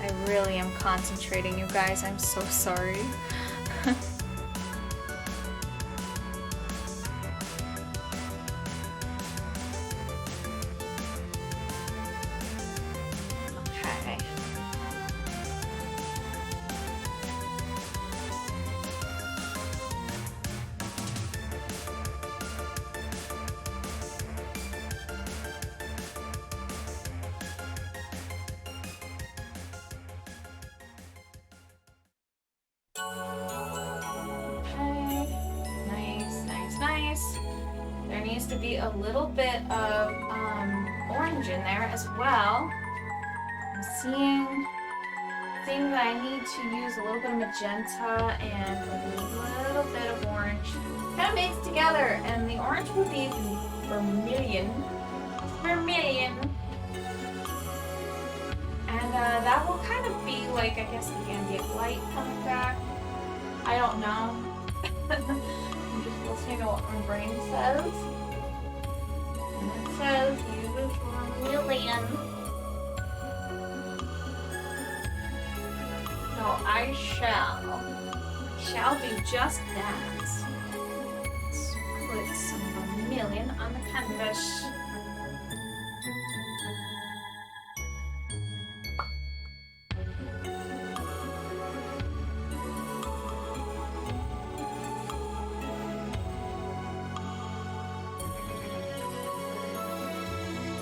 I really am concentrating, you guys. I'm so sorry. Okay. There needs to be a little bit of orange in there as well. I'm seeing that I need to use a little bit of magenta and a little bit of orange. Kind of mixed together, and the orange would be vermilion. Vermilion. And that will kind of be like, I guess, the ambient light coming back. I don't know. I'm just listening to what my brain says. And it says use vermilion. So I shall do just that. Let's put some vermilion on the canvas.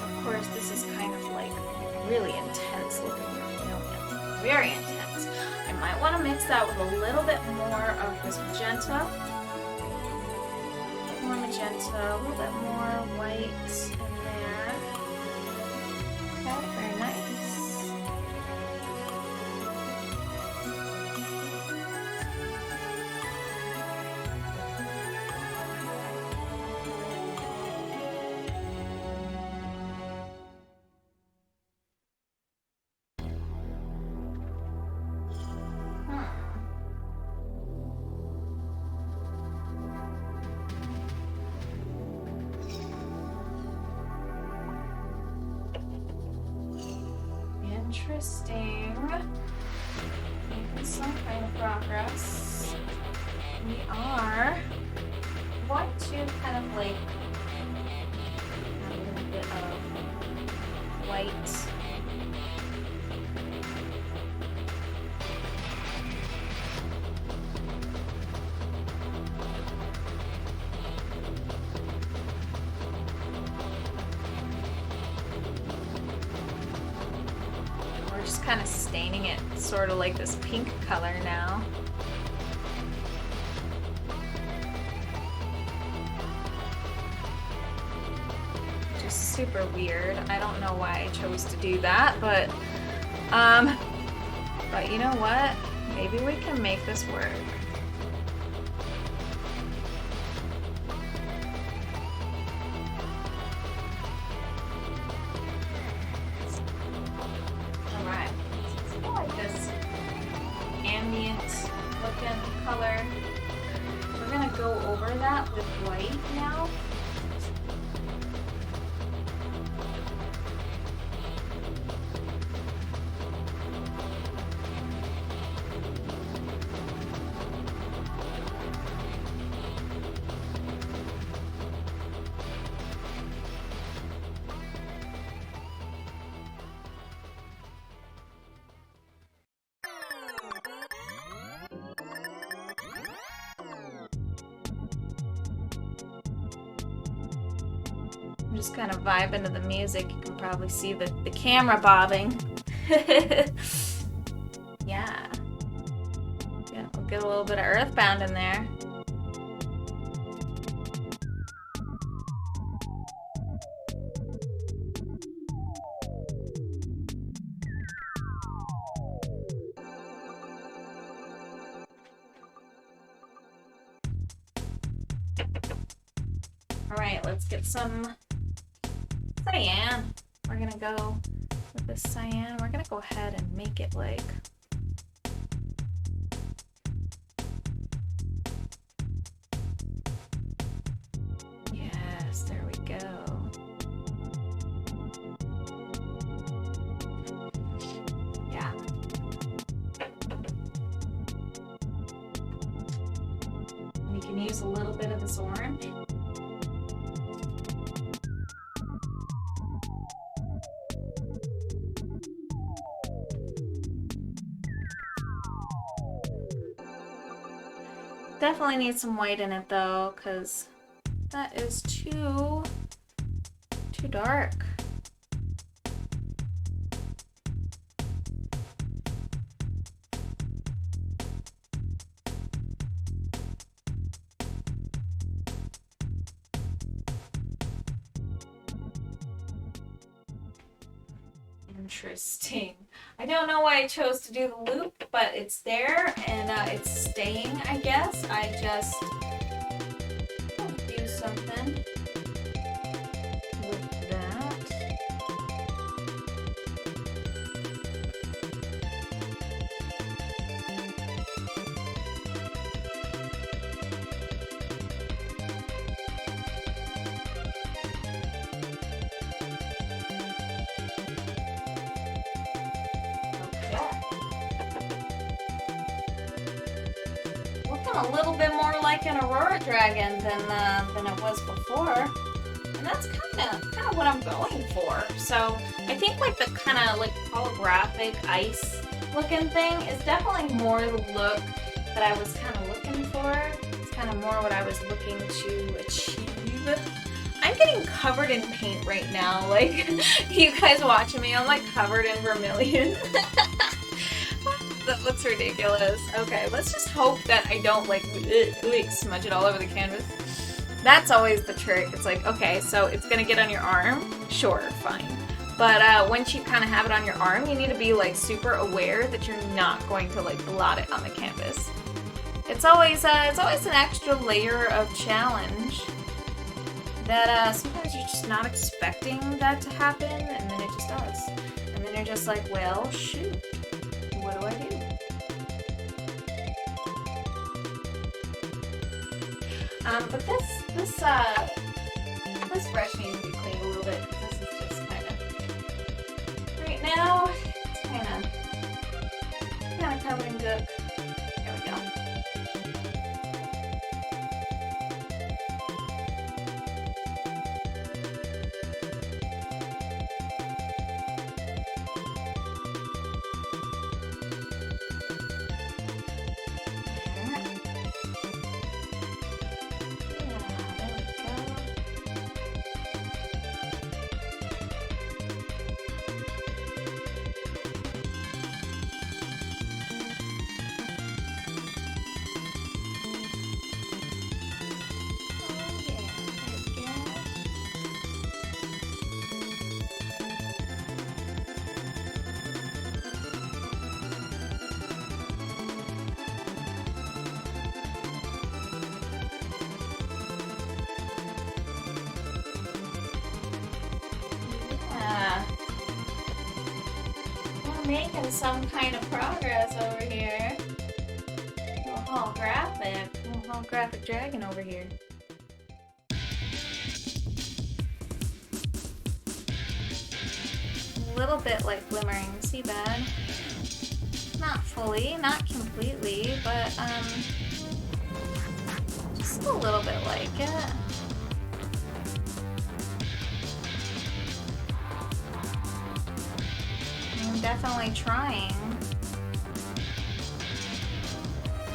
Of course, this is kind of like really intense looking vermilion. Very intense. I might want to mix that with a little bit more of this magenta. More magenta, a little bit more white in there. Okay, very nice. Interesting. Making some kind of progress. We are going to kind of like add a little bit of white. just kind of staining it sort of like this pink color now. Just super weird. I don't know why I chose to do that, but you know what? Maybe we can make this work. Color. We're gonna go over that with white now. I'm just kind of vibing to the music. You can probably see the camera bobbing. Yeah. Yeah, we'll get a little bit of Earthbound in there. All right, let's get some cyan. We're gonna go with this cyan. We're gonna go ahead and make it like yes, there we go. Yeah. And you can use a little bit of this orange. Definitely need some white in it though, because that is too dark. Interesting. I don't know why I chose to do the loop, but it's there and it's staying, I guess. I just do something with that. A little bit more like an Aurora Dragon than it was before, and that's kind of what I'm going for. So I think like the kind of like holographic ice looking thing is definitely more the look that I was kind of looking for. It's kind of more what I was looking to achieve. I'm getting covered in paint right now. Like you guys watching me, I'm like covered in vermilion. That looks ridiculous. Okay, let's just hope that I don't like smudge it all over the canvas. That's always the trick. It's like, okay, so it's gonna get on your arm. Sure, fine. But once you kind of have it on your arm, you need to be like super aware that you're not going to like blot it on the canvas. It's always an extra layer of challenge that sometimes you're just not expecting that to happen, and then it just does. And then you're just like, well, shoot. What do I do? But this brush needs to be cleaned a little bit because this is just kind of right now. It's kind of covered in gook. There we go. making some kind of progress over here. Holographic dragon over here. A little bit like glimmering seabed. Not fully, not completely, but just a little bit like it. I'm definitely trying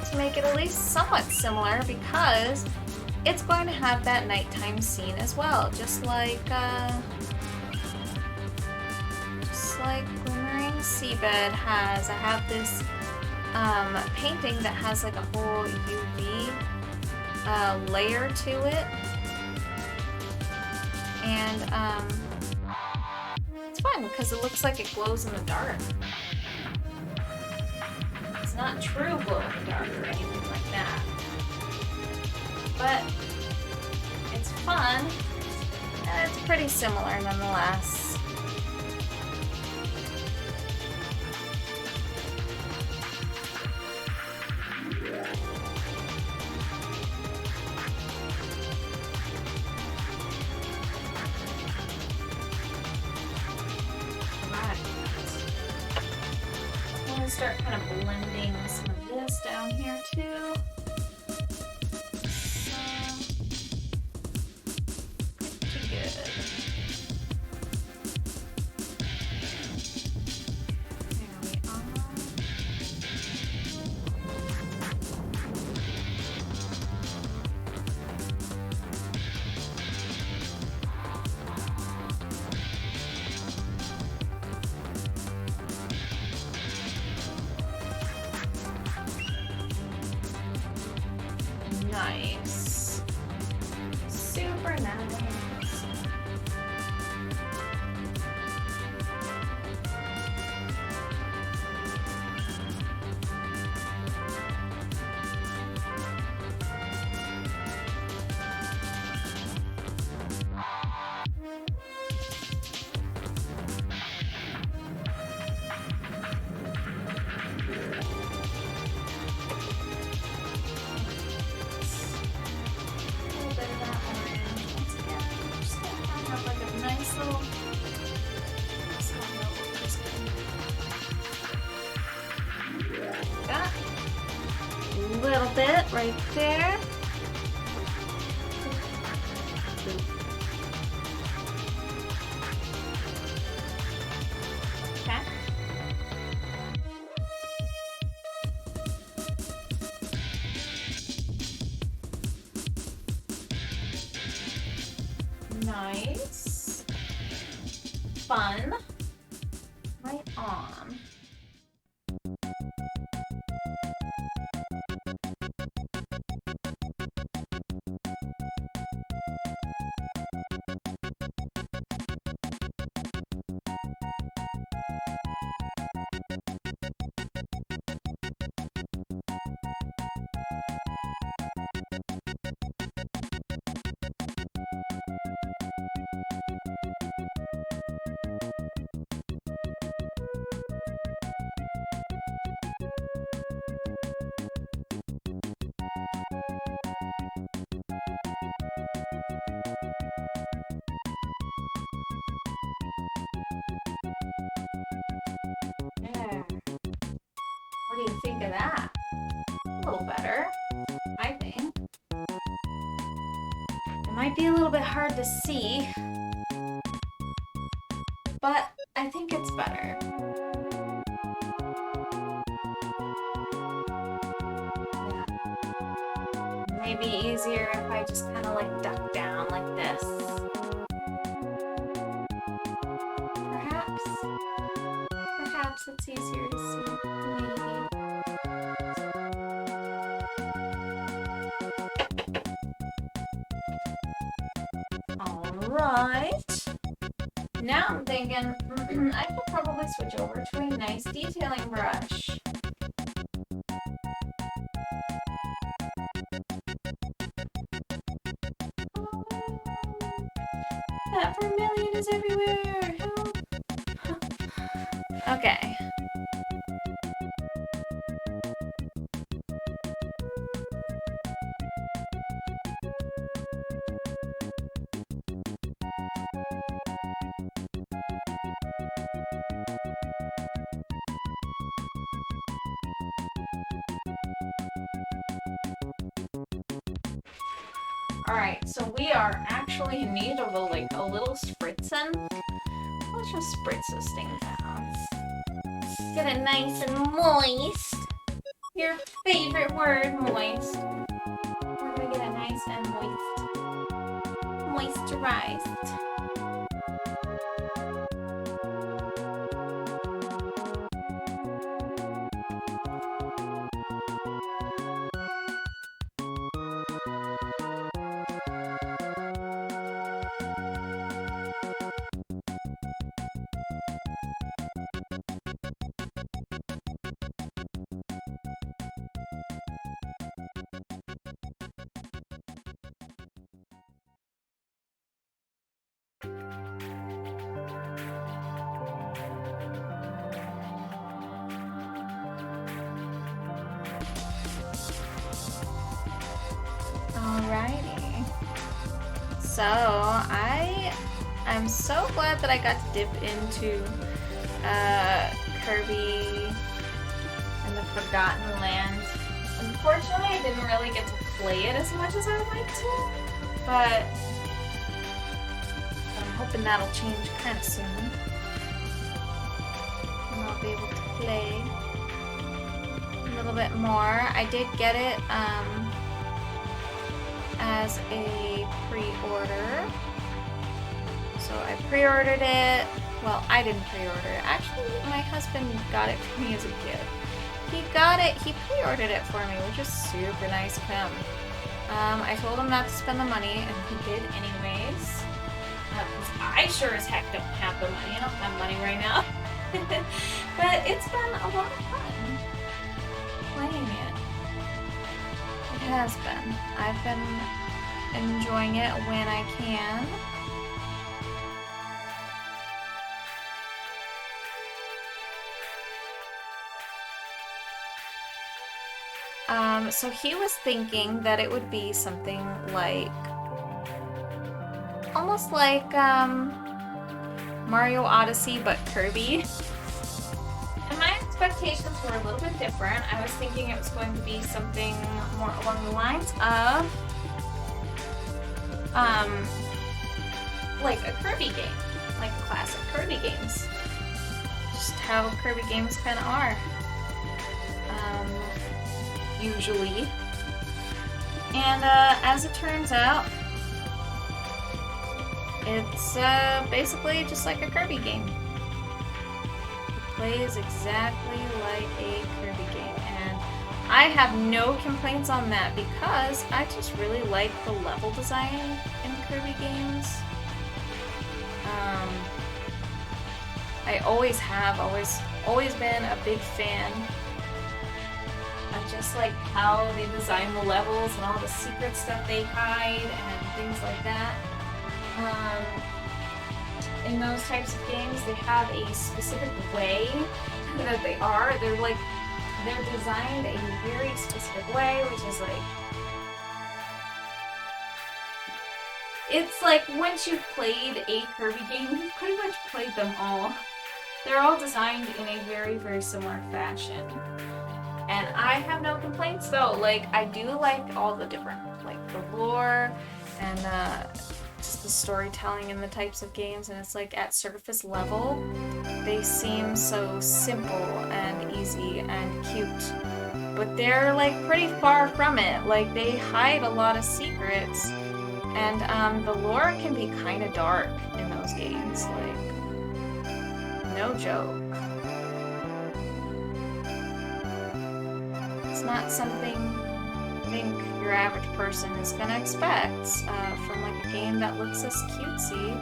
to make it at least somewhat similar because it's going to have that nighttime scene as well, just like Glimmering Seabed has. I have this painting that has like a whole UV layer to it, and it's fun because it looks like it glows in the dark. It's not true glow in the dark or anything like that, but it's fun and it's pretty similar nonetheless. Start kind of blending some of this down here too. So, pretty good. There we are. Nice. Super nice. Little bit right there. Okay. Nice. Fun. Right on. What do you think of that? A little better, I think. It might be a little bit hard to see, but I think it's better. Yeah. Maybe easier if I just kind of like duck down like this. Perhaps it's easier to see. Maybe. Alright. Now I'm thinking I could probably switch over to a nice detailing brush. Oh, that vermilion is everywhere. Help. Okay. Alright, so we are actually in need of a little spritzing. Let's just spritz this thing down. Get it nice and moist. Your favorite word, moist. We're gonna get it nice and moist. Moisturized. Alrighty. So I'm so glad that I got to dip into Kirby and the Forgotten Land. Unfortunately, I didn't really get to play it as much as I would like to, but I'm hoping that'll change kind of soon. And I'll be able to play a little bit more. I did get it as a pre-order. So I pre-ordered it. Well, I didn't pre-order it. Actually, my husband got it for me as a gift. He pre-ordered it for me, which is super nice of him. I told him not to spend the money, and he did anyways. I sure as heck don't have the money. I don't have money right now. But it's been a lot of fun playing it. It has been. I've been enjoying it when I can. So he was thinking that it would be something like, almost like Mario Odyssey, but Kirby. And my expectations were a little bit different. I was thinking it was going to be something more along the lines of, like a Kirby game, like classic Kirby games. Just how Kirby games kind of are. Usually. And as it turns out, it's basically just like a Kirby game. It plays exactly like a Kirby game, and I have no complaints on that because I just really like the level design in Kirby games. I always have, always been a big fan. Just like how they design the levels and all the secret stuff they hide and things like that. In those types of games, they have a specific way that they are. They're designed a very specific way, which is like, it's like once you've played a Kirby game, you've pretty much played them all. They're all designed in a very, very similar fashion. And I have no complaints though. Like, I do like all the different, like the lore and just the storytelling in the types of games. And it's like at surface level, they seem so simple and easy and cute. But they're like pretty far from it. Like, they hide a lot of secrets. And the lore can be kind of dark in those games. Like, no joke. It's not something I think your average person is gonna expect from like a game that looks as cutesy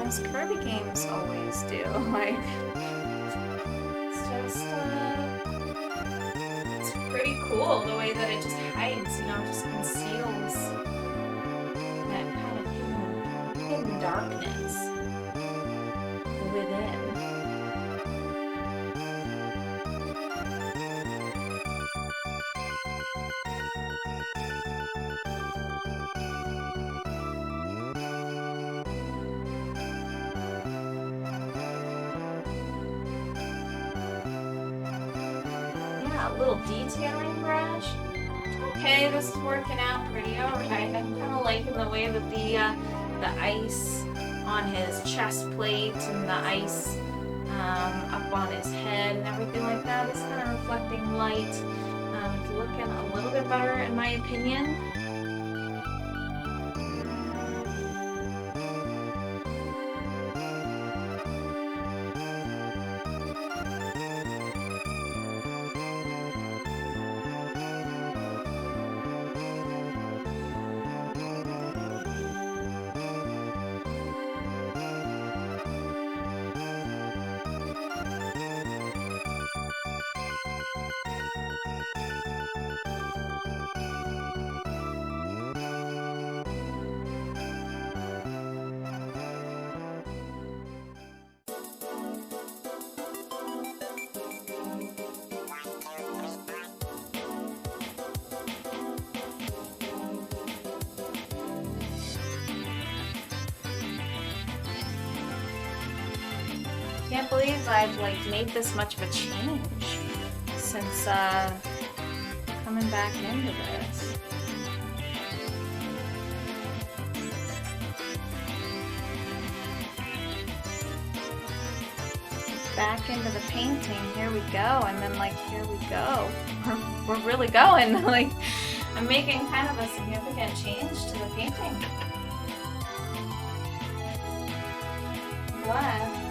as Kirby games always do. Like, it's just it's pretty cool the way that it just hides, just conceals that kind of hidden darkness within. Little detailing brush. okay. This is working out pretty alright. I'm kind of liking the way that the ice on his chest plate and the ice up on his head and everything like that is kind of reflecting light. It's looking a little bit better in my opinion. Can't believe I've like made this much of a change since coming back into this. Back into the painting, here we go, and then like here we go. We're really going. Like I'm making kind of a significant change to the painting. Glad.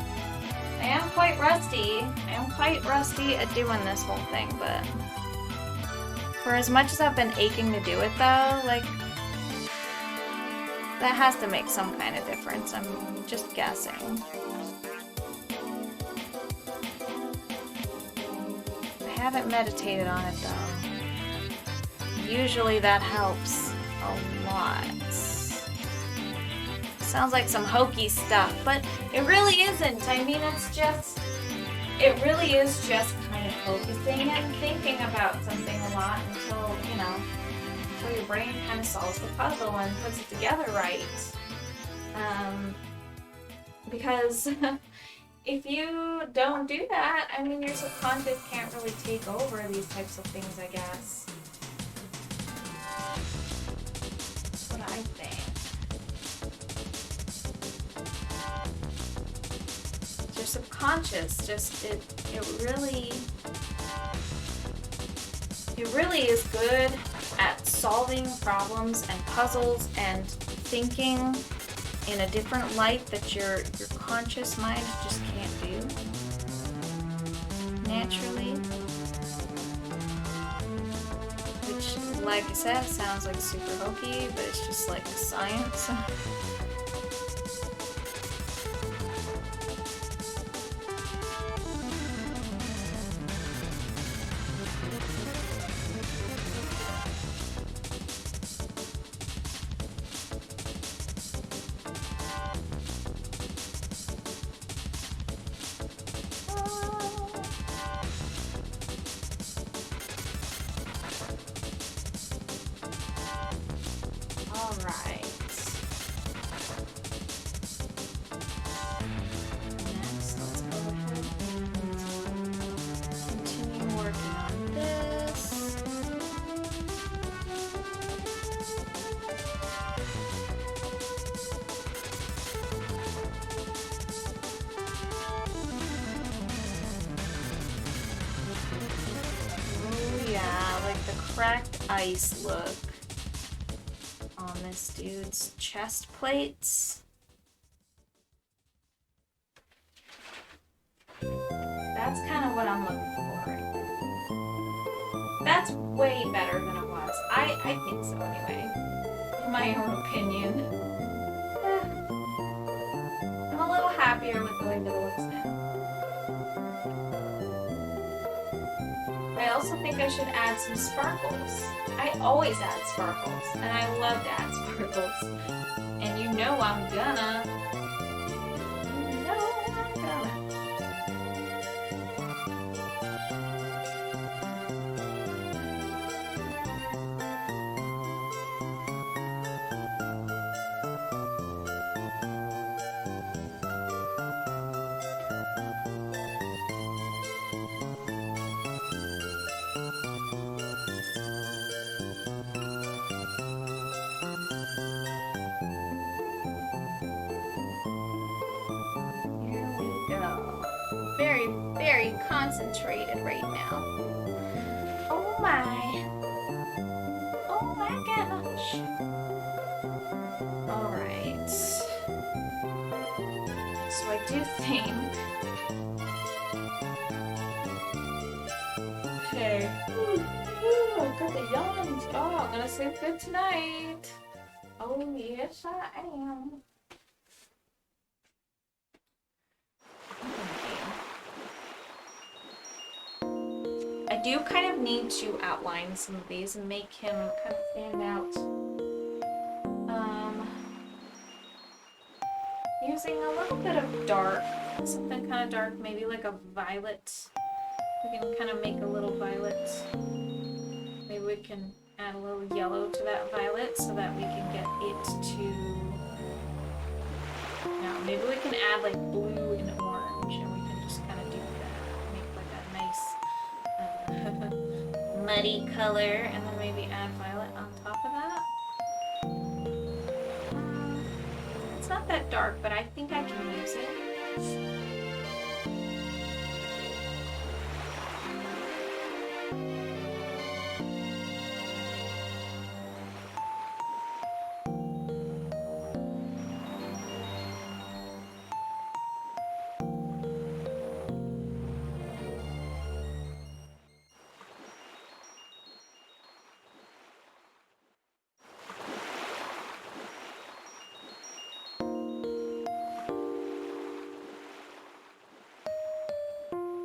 I am quite rusty. I am quite rusty at doing this whole thing, but for as much as I've been aching to do it though, like that has to make some kind of difference. I'm just guessing. I haven't meditated on it though. Usually that helps a lot. Sounds like some hokey stuff, but it really isn't. I mean, it really is just kind of focusing and thinking about something a lot until, you know, until your brain kind of solves the puzzle and puts it together right. Because if you don't do that, I mean, your subconscious can't really take over these types of things, I guess. That's what I think. Your subconscious, just it really is good at solving problems and puzzles and thinking in a different light that your conscious mind just can't do naturally. Which, like I said, sounds like super hokey, but it's just like science. Cracked ice look on this dude's chest plates. That's kind of what I'm looking for right now. That's way better than it was. I think so anyway. In my own opinion. I'm a little happier with the way that it looks now. I also think I should add some sparkles. I always add sparkles, and I love to add sparkles. And you know I'm gonna. very concentrated right now. Oh my. Oh my gosh. Alright. So I do think... Okay. Ooh, got the yawns. Oh, I'm gonna sleep good tonight. Oh, yes, I am. I do kind of need to outline some of these and make him kind of stand out. Using a little bit of dark, something kind of dark, maybe like a violet. We can kind of make a little violet. Maybe we can add a little yellow to that violet so that we can get it to... Now, maybe we can add like blue and orange, and we can just kind of do that. Make like a nice muddy color, and then maybe add violet on top of that. It's not that dark, but I think I can use it.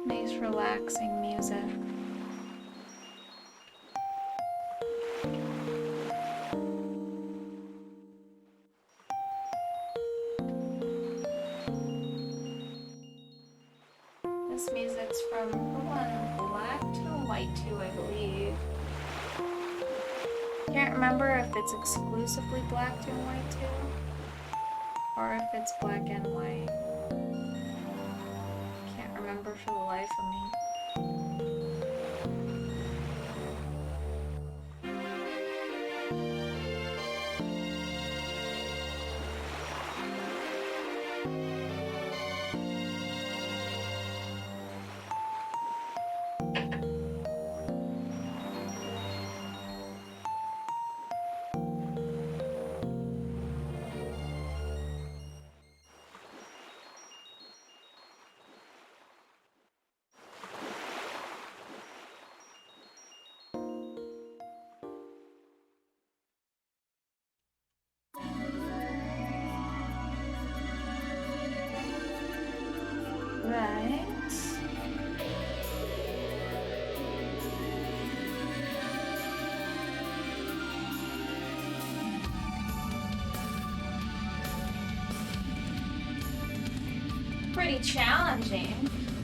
Nice relaxing music. This music's from the one Black to White 2, I believe. Can't remember if it's exclusively Black to White 2 or if it's Black and White. Remember for the life of me. Right. Pretty challenging.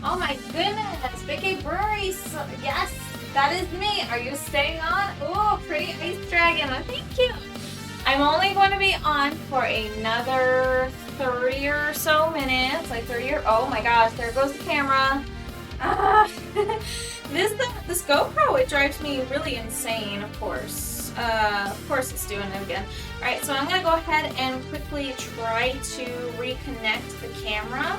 Oh my goodness, Big A Brewery. So, yes, that is me. Are you staying on? Oh, pretty ice dragon. Oh, thank you. I'm only going to be on for another 30 or so minutes, like 30 or, oh my gosh, there goes the camera. This GoPro, it drives me really insane, of course. It's doing it again. Alright, so I'm going to go ahead and quickly try to reconnect the camera.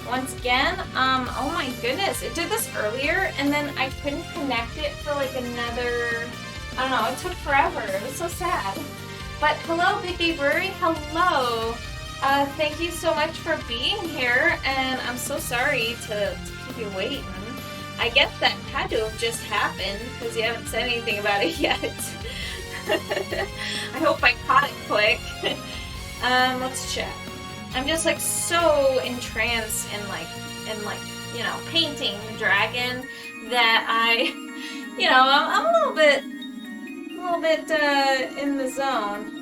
Once again, oh my goodness, it did this earlier, and then I couldn't connect it for like another, I don't know, it took forever. It was so sad. But hello, Big A Brewery, hello. Thank you so much for being here, and I'm so sorry to keep you waiting. I guess that had to have just happened, because you haven't said anything about it yet. I hope I caught it quick. Let's check. I'm just like so entranced in like, you know, painting the dragon that I, you know, I'm a little bit in the zone.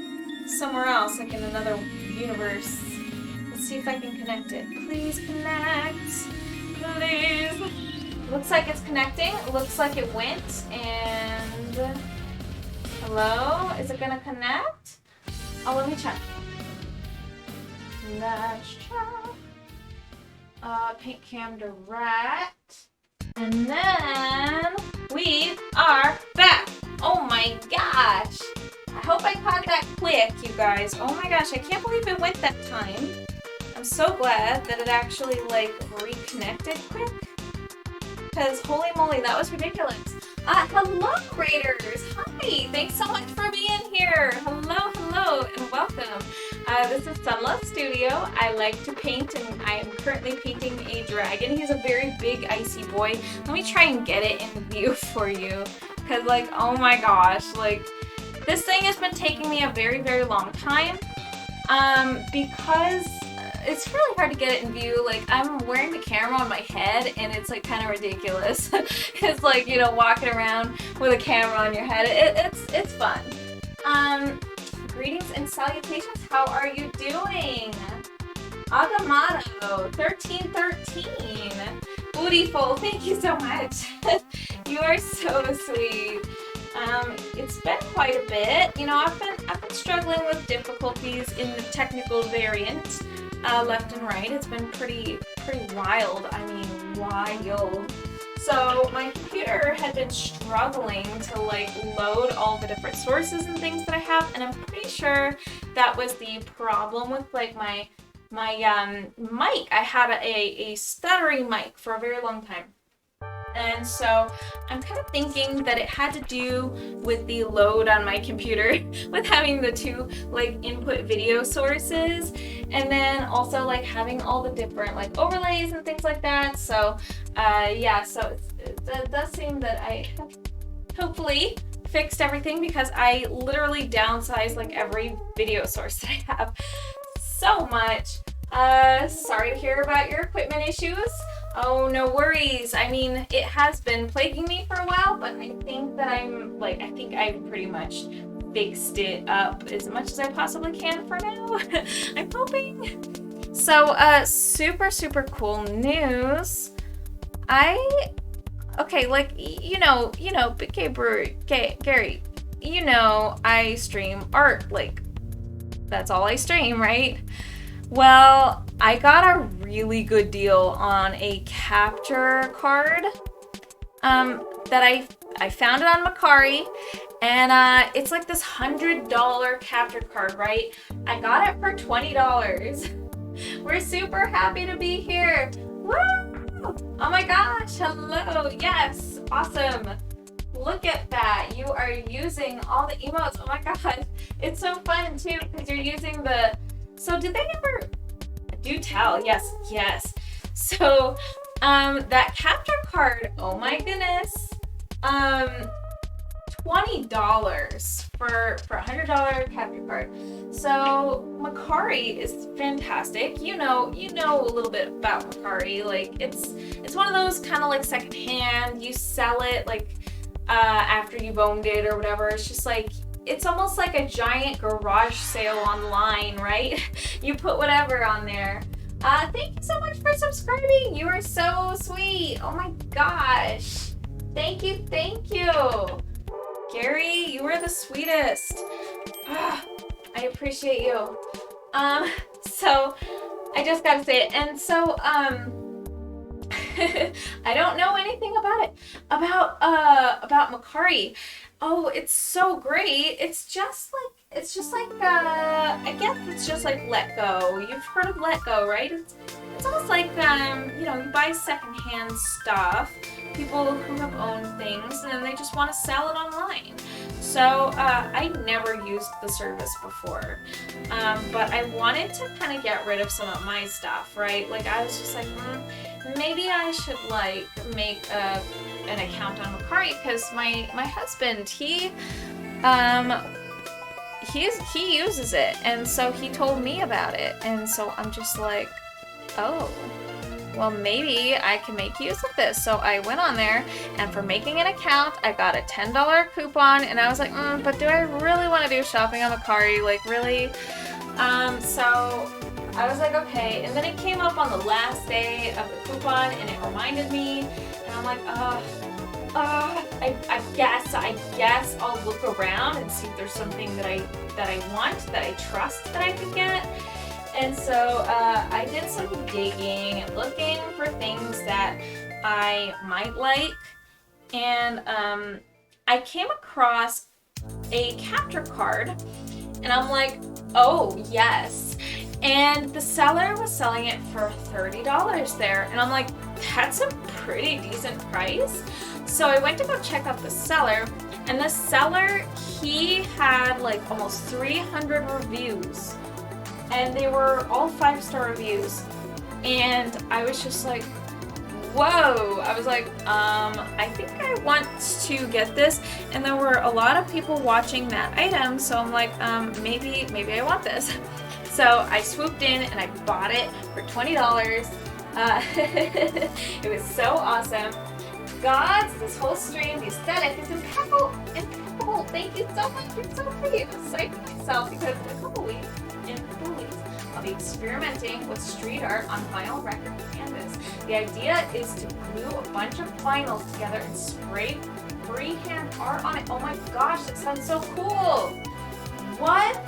Somewhere else, like in another universe. Let's see if I can connect it. Please connect. Please. Looks like it's connecting. Looks like it went. And hello? Is it gonna connect? Oh, let me check. Let's check. Paint cam direct. And then we are back. Oh my gosh. I hope I caught that quick, you guys. Oh my gosh, I can't believe it went that time. I'm so glad that it actually, like, reconnected quick. because holy moly, that was ridiculous. Hello, Raiders. Hi. Thanks so much for being here. Hello, and welcome. This is Sunlove Studio. I like to paint, and I am currently painting a dragon. He's a very big, icy boy. Let me try and get it in view for you, because, like, oh my gosh, like, this thing has been taking me a very, very long time, because it's really hard to get it in view. Like, I'm wearing the camera on my head, and it's like kind of ridiculous. It's like, you know, walking around with a camera on your head. It's fun. Greetings and salutations. How are you doing? Agamotto 1313. Bootyful, thank you so much. You are so sweet. It's been quite a bit. You know, I've been struggling with difficulties in the technical variant. Left and right. It's been pretty wild. I mean, wild. So my computer had been struggling to like load all the different sources and things that I have, and I'm pretty sure that was the problem with like my mic. I had a stuttering mic for a very long time. And so I'm kind of thinking that it had to do with the load on my computer with having the two like input video sources, and then also like having all the different like overlays and things like that. So yeah, so it does seem that I have hopefully fixed everything, because I literally downsized like every video source that I have so much. Sorry to hear about your equipment issues. Oh, no worries. I mean, it has been plaguing me for a while, but I think that I think I've pretty much fixed it up as much as I possibly can for now. I'm hoping. So, super cool news. Okay, like, you know, Gary, you know, I stream art, like, that's all I stream, right? Well, I got a really good deal on a capture card that I found it on Mercari, and it's like this $100 capture card, right? I got it for $20. We're super happy to be here. Woo! Oh my gosh, hello, yes, awesome. Look at that, you are using all the emotes. Oh my god, it's so fun too, because you're using the... So did they ever... Do tell, yes. So, that capture card, oh my goodness, $20 for a $100 capture card. So Mercari is fantastic. You know a little bit about Mercari. Like it's one of those kind of like secondhand. You sell it like after you've owned it or whatever. It's just like, it's almost like a giant garage sale online, right? You put whatever on there. Thank you so much for subscribing. You are so sweet. Oh my gosh. Thank you. Gary, you are the sweetest. I appreciate you. So I just gotta say it. And so, I don't know anything about it. About Mercari. Oh, it's so great. It's just like I guess it's just like Let Go. You've heard of Let Go, right? It's almost like you know, you buy secondhand stuff, people who have owned things, and then they just want to sell it online. So I never used the service before, but I wanted to kind of get rid of some of my stuff, right? Like I was just like, maybe I should like make an account on Mercari, because my husband, he uses it, and so he told me about it, and so I'm just like, oh, well, maybe I can make use of this. So I went on there, and for making an account, I got a $10 coupon, and I was like, but do I really want to do shopping on Mercari? Like, really? So I was like, okay, and then it came up on the last day of the coupon, and it reminded me, and I'm like, I guess I'll look around and see if there's something that I want, that I trust that I could get. And so I did some digging and looking for things that I might like, and I came across a capture card, and I'm like, oh yes. And the seller was selling it for $30 there, and I'm like, that's a pretty decent price. So I went to go check out the seller, and the seller, he had like almost 300 reviews, and they were all 5-star reviews. And I was just like, whoa. I was like, I think I want to get this. And there were a lot of people watching that item, so I'm like, maybe I want this. So I swooped in and I bought it for $20. It was so awesome. Gods, this whole stream, the aesthetic is impeccable. Impeccable. Thank you so much. You're so pretty. I'm psyched myself because in a couple weeks, I'll be experimenting with street art on vinyl record canvas. The idea is to glue a bunch of vinyls together and spray freehand art on it. Oh my gosh, that sounds so cool. What?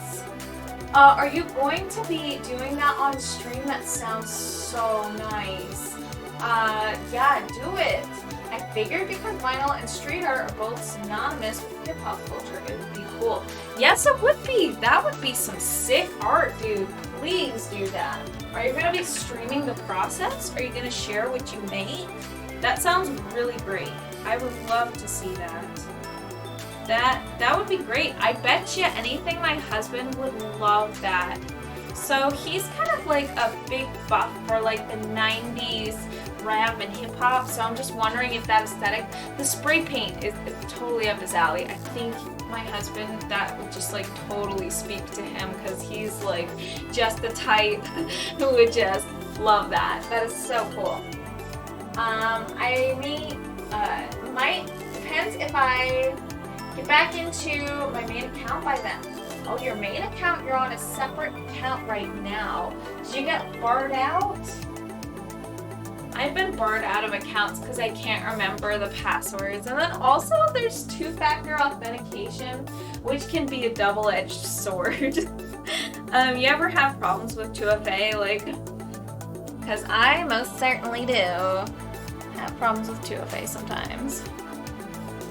Are you going to be doing that on stream? That sounds so nice. Yeah, do it. I figured because vinyl and street art are both synonymous with hip-hop culture, it would be cool. Yes, it would be. That would be some sick art, dude. Please do that. Are you going to be streaming the process? Are you going to share what you made? That sounds really great. I would love to see that. That would be great. I bet you anything my husband would love that. So he's kind of like a big buff for like the 90s rap and hip hop, so I'm just wondering if that aesthetic, the spray paint is totally up his alley. I think my husband, that would just like totally speak to him because he's like just the type who would just love that. That is so cool. I mean, might depends if I get back into my main account by then. Oh, your main account, you're on a separate account right now. Did you get barred out? I've been barred out of accounts because I can't remember the passwords. And then also there's 2-factor authentication, which can be a double-edged sword. You ever have problems with 2FA? Like, because I most certainly do have problems with 2FA sometimes.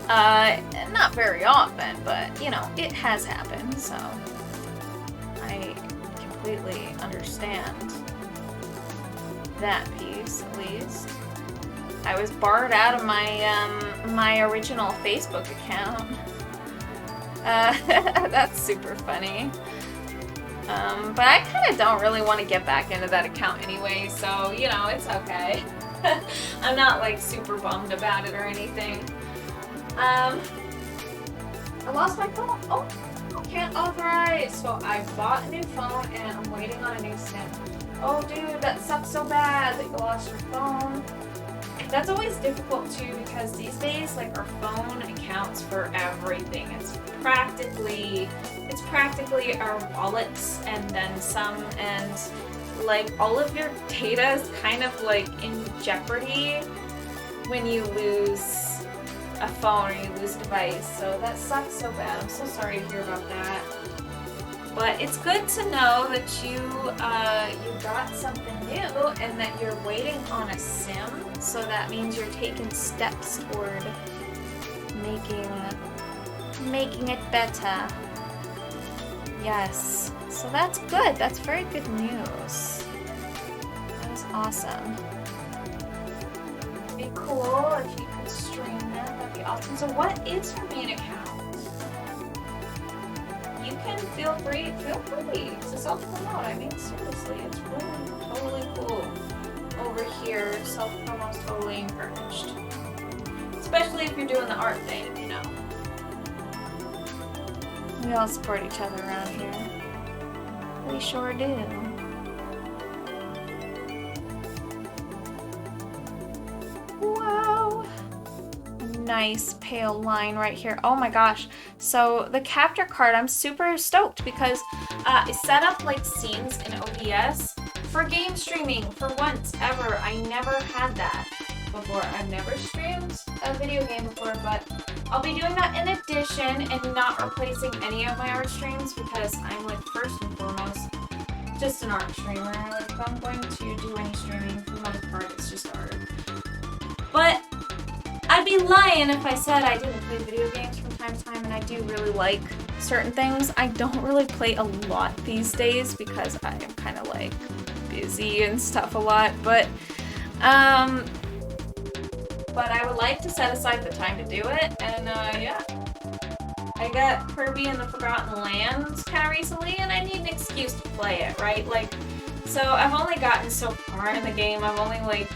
Not very often, but you know, it has happened, so I completely understand that piece, at least. I was barred out of my original Facebook account. That's super funny. But I kind of don't really want to get back into that account anyway, so you know, it's okay. I'm not like super bummed about it or anything. I lost my phone. Oh, can't authorize. So I bought a new phone and I'm waiting on a new SIM. Oh dude, that sucks so bad that you lost your phone. That's always difficult too because these days like our phone accounts for everything. It's practically our wallets and then some, and like all of your data is kind of like in jeopardy when you lose a phone or you lose a device, so that sucks so bad. I'm so sorry to hear about that. But it's good to know that you got something new and that you're waiting on a SIM, so that means you're taking steps toward making it better. Yes, so that's good. That's very good news. That is awesome. It'd be cool if you could stream that. That'd be awesome. So what is your main account? You can feel free to self-promote. I mean, seriously, it's really totally cool. Over here, self-promote's totally encouraged. Especially if you're doing the art thing, you know. We all support each other around here. We sure do. Wow. Nice pale line right here. Oh my gosh. So the capture card, I'm super stoked because I set up like scenes in OBS for game streaming for once ever. I never had that before. I've never streamed a video game before, but I'll be doing that in addition and not replacing any of my art streams because I'm like first and foremost just an art streamer. Like if I'm going to do any streaming for the most part, it's just art. But I'd be lying if I said I didn't play video games from time to time, and I do really like certain things. I don't really play a lot these days because I am kind of like busy and stuff a lot, but but I would like to set aside the time to do it, and yeah. I got Kirby and the Forgotten Lands kind of recently, and I need an excuse to play it, right? Like, so I've only gotten so far in the game. I've only, like,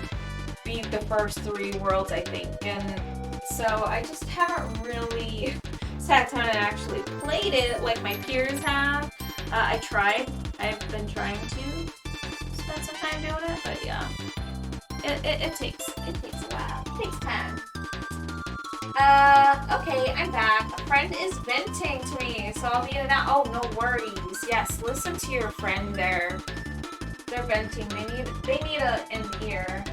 beat the first 3 worlds, I think, and so I just haven't really sat down and actually played it like my peers have. I tried. I've been trying to spend some time doing it, but yeah. It takes a while. It takes time. Okay, I'm back. A friend is venting to me, so I'll be in and out. Oh, no worries. Yes, listen to your friend there. They're venting. They need an ear.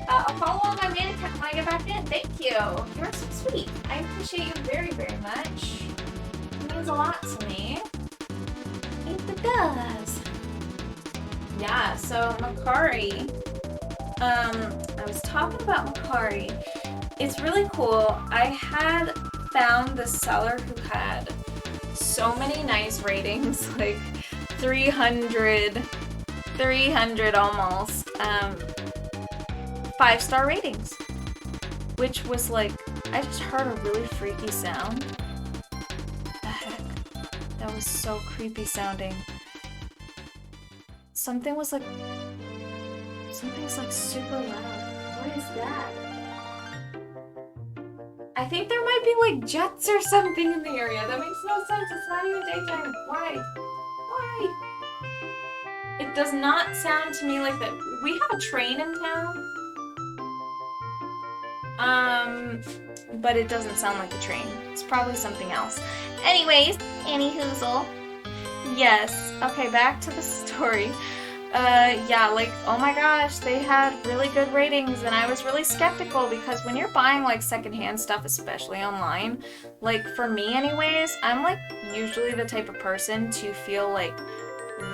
I'll follow on my main account when I get back in. Thank you. You're so sweet. I appreciate you very, very much. It means a lot to me. It does. Yeah, so Macari. I was talking about Macari. It's really cool. I had found the seller who had so many nice ratings, like 300 almost, 5-star ratings, which was like, I just heard a really freaky sound. What the heck? That was so creepy sounding. Something's like super loud. What is that? I think there might be like jets or something in the area. That makes no sense. It's not even daytime. Why? Why? It does not sound to me like that. We have a train in town. But it doesn't sound like a train. It's probably something else. Anyways, Annie Hoozle. Yes. Okay, back to the story. Yeah, like, oh my gosh, they had really good ratings, and I was really skeptical because when you're buying, like, secondhand stuff, especially online, like, for me anyways, I'm, like, usually the type of person to feel, like,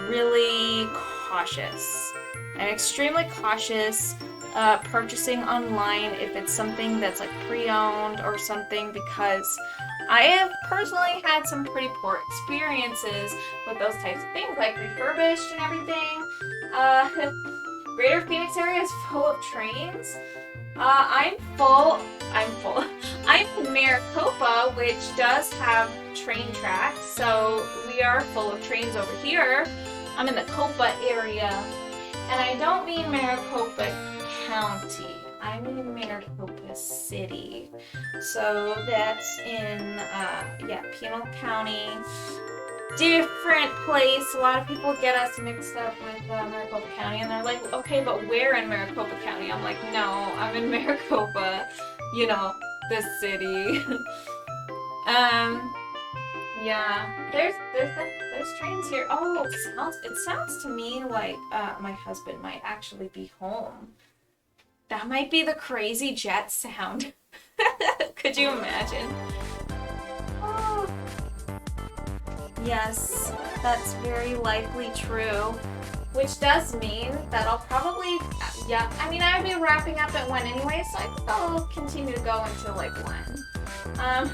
really cautious. I'm extremely cautious purchasing online if it's something that's, like, pre-owned or something, because I have personally had some pretty poor experiences with those types of things, like refurbished and everything. Greater Phoenix area is full of trains. I'm in Maricopa, which does have train tracks, so we are full of trains over here. I'm in the Copa area, and I don't mean Maricopa County. I mean Maricopa City. So that's in, yeah, Pinal County. Different place. A lot of people get us mixed up with Maricopa County, and they're like, okay, but where in Maricopa County? I'm like, no, I'm in Maricopa, you know, the city. Yeah, there's trains here. Oh, it sounds to me like my husband might actually be home. That might be the crazy jet sound. Could you imagine? Oh. Yes, that's very likely true. Which does mean that I'll probably, yeah, I mean, I would be wrapping up at 1 anyway, so I think I'll continue to go until like 1.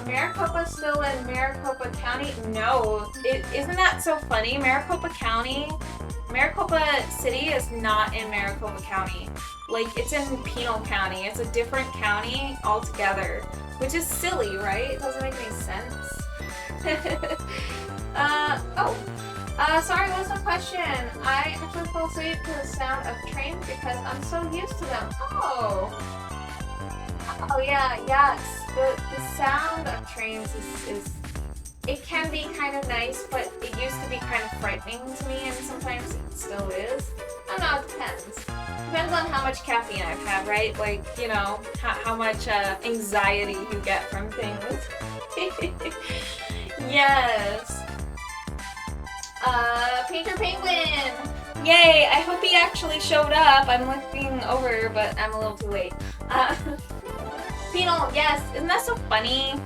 Maricopa still in Maricopa County? No. Isn't that so funny? Maricopa City is not in Maricopa County. Like, it's in Pinal County. It's a different county altogether. Which is silly, right? It doesn't make any sense. Sorry, what's the question? I actually fall asleep to the sound of trains because I'm so used to them. Oh, yeah, yes. The sound of trains is it can be kind of nice, but it used to be kind of frightening to me, and sometimes it still is. I don't know, it depends. Depends on how much caffeine I've had, right? Like, you know, how much anxiety you get from things. Yes. Painter Penguin! Yay! I hope he actually showed up. I'm looking over, but I'm a little too late. Penal, yes! Isn't that so funny?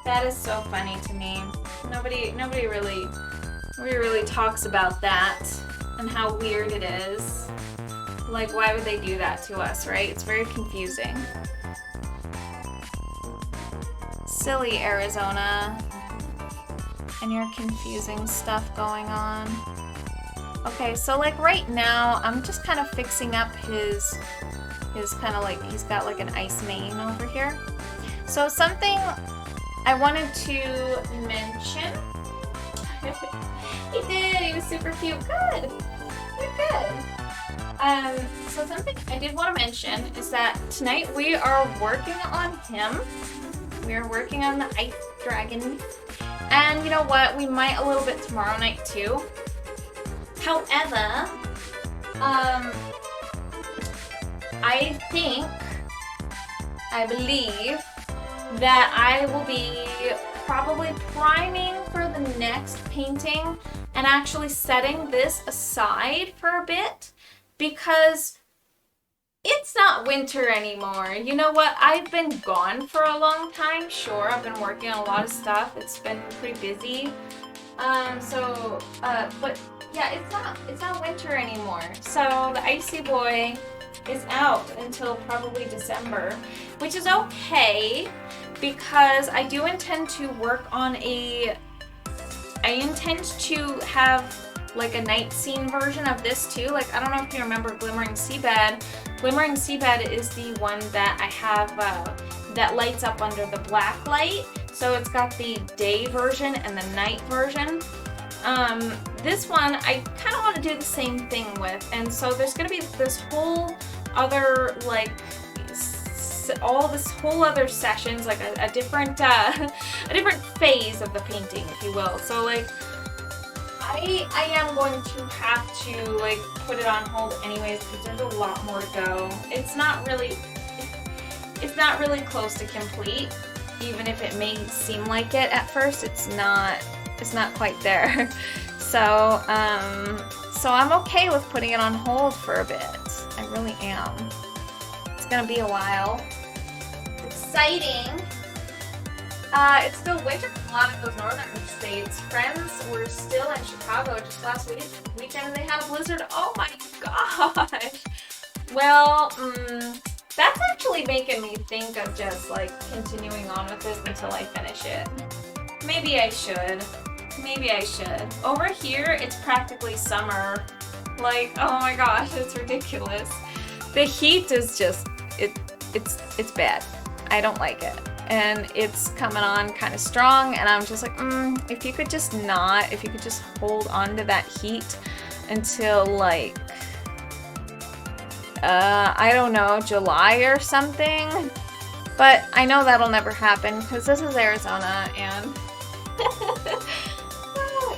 That is so funny to me. Nobody really talks about that and how weird it is. Like, why would they do that to us, right? It's very confusing. Silly Arizona. And your confusing stuff going on. Okay, so like right now, I'm just kind of fixing up his kind of like, he's got like an ice mane over here. So something I wanted to mention. He did, he was super cute. Good, good. So something I did want to mention is that tonight we are working on him. We are working on the ice dragon. And you know what? We might a little bit tomorrow night too. However, I believe that I will be probably priming for the next painting and actually setting this aside for a bit because it's not winter anymore. You know what? I've been gone for a long time. Sure, I've been working on a lot of stuff. It's been pretty busy. But yeah, it's not winter anymore. So the Icy Boy is out until probably December, which is okay because I do intend to work on I intend to have like a night scene version of this too. Like, I don't know if you remember Glimmering Seabed. Glimmering Seabed is the one that I have that lights up under the black light. So it's got the day version and the night version. This one I kind of want to do the same thing with, and so there's going to be this whole other like all this whole other sessions, like a different phase of the painting, if you will. So like I am going to have to like put it on hold anyways because there's a lot more to go. It's not really close to complete, even if it may seem like it at first. It's not quite there. So I'm okay with putting it on hold for a bit. I really am. It's gonna be a while. Exciting. It's still winter in a lot of those northern states. Friends were still in Chicago just last weekend and they had a blizzard. Oh my gosh. Well, that's actually making me think of just like continuing on with this until I finish it. Maybe I should. Over here, it's practically summer. Like, oh my gosh, it's ridiculous. The heat is just, it's bad. I don't like it. And it's coming on kind of strong, and I'm just like, if you could just hold on to that heat until like, I don't know, July or something. But I know that'll never happen because this is Arizona and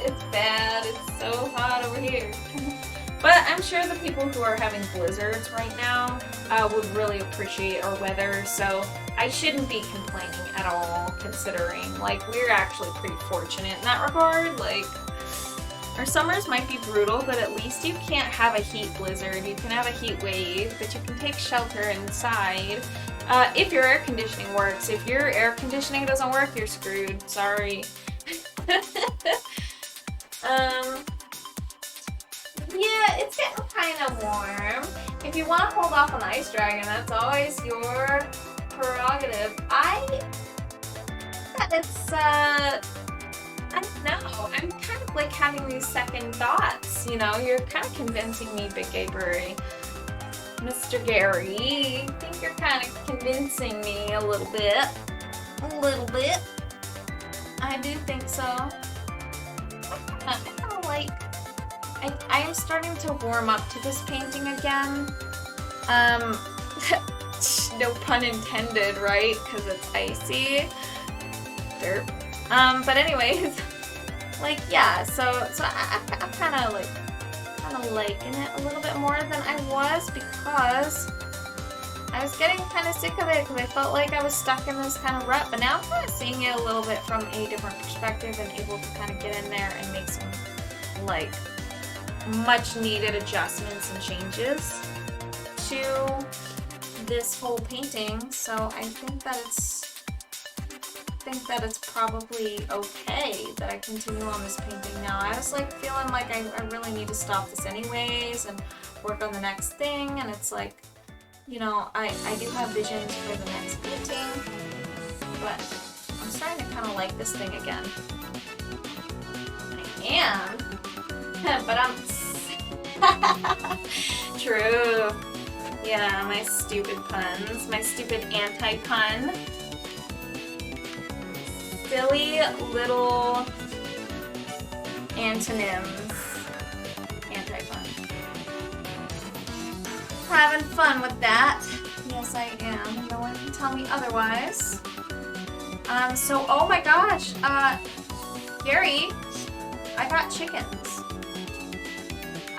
it's bad. It's so hot over here. But I'm sure the people who are having blizzards right now would really appreciate our weather, so I shouldn't be complaining at all, considering, like, we're actually pretty fortunate in that regard. Like, our summers might be brutal, but at least you can't have a heat blizzard. You can have a heat wave, but you can take shelter inside. If your air conditioning works. If your air conditioning doesn't work, you're screwed. Sorry. Yeah, it's getting kind of warm. If you want to hold off on the Ice Dragon, that's always your prerogative. I don't know. I'm kind of like having these second thoughts, you know? You're kind of convincing me, Big Gabriel. Mr. Gary, I think you're kind of convincing me a little bit. I do think so. I kind of like, I am starting to warm up to this painting again. No pun intended, right? Because it's icy. Derp. But anyways, like, yeah, so I'm kind of liking it a little bit more than I was because I was getting kind of sick of it because I felt like I was stuck in this kind of rut, but now I'm kind of seeing it a little bit from a different perspective and able to kind of get in there and make some, like, much needed adjustments and changes to this whole painting. So I think that it's probably okay that I continue on this painting now. I was like feeling like I really need to stop this anyways and work on the next thing, and it's like, you know, I do have visions for the next painting, but I'm starting to kind of like this thing again. I am, but I'm sick True. Yeah, my stupid puns. My stupid anti-pun. Silly little antonyms. Anti-pun. Having fun with that. Yes, I am. No one can tell me otherwise. So, oh my gosh. Gary, I got chickens.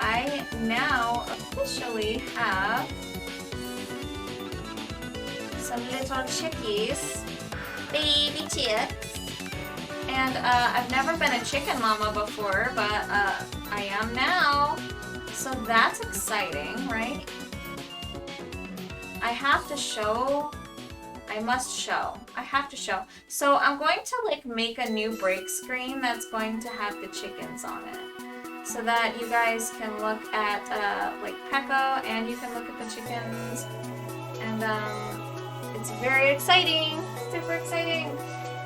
I now officially have some little chickies, baby chicks, and I've never been a chicken mama before, but I am now, so that's exciting, right? I have to show, I must show, I have to show. So I'm going to like make a new break screen that's going to have the chickens on it, so that you guys can look at like Pekka, and you can look at the chickens, and it's very exciting, super exciting.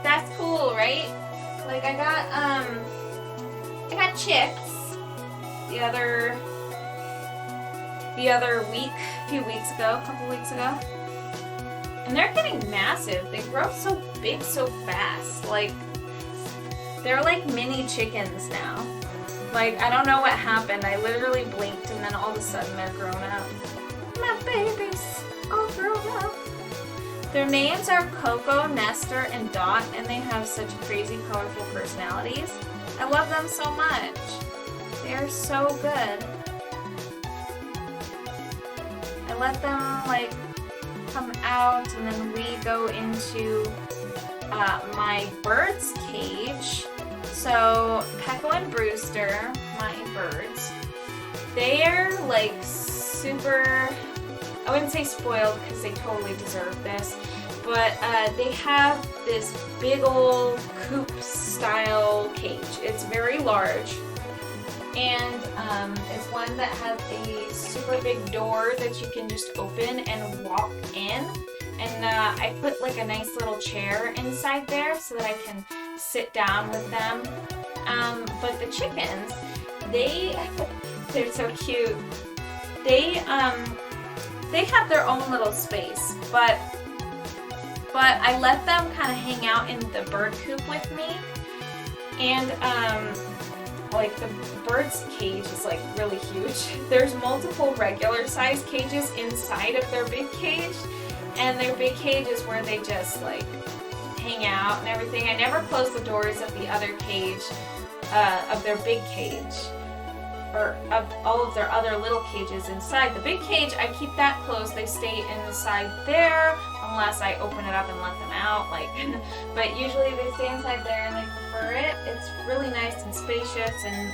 That's cool, right? Like I got chicks the other week, a few weeks ago, a couple weeks ago, and they're getting massive. They grow so big so fast. Like they're like mini chickens now. Like, I don't know what happened. I literally blinked and then all of a sudden they're grown up. My babies all grown up. Their names are Coco, Nestor, and Dot, and they have such crazy, colorful personalities. I love them so much. They are so good. I let them, like, come out, and then we go into my bird's cage. So, Pecco and Brewster, my birds, they're like super, I wouldn't say spoiled because they totally deserve this, but they have this big old coop style cage. It's very large, and it's one that has a super big door that you can just open and walk in. And I put like a nice little chair inside there so that I can sit down with them. But the chickens, they're so cute. They have their own little space, but I let them kind of hang out in the bird coop with me. And like the bird's cage is like really huge. There's multiple regular size cages inside of their big cage. And their big cage is where they just like hang out and everything. I never close the doors of the other cage, of their big cage, or of all of their other little cages inside. The big cage, I keep that closed. They stay inside there unless I open it up and let them out. Like, but usually they stay inside there and they prefer it. It's really nice and spacious, and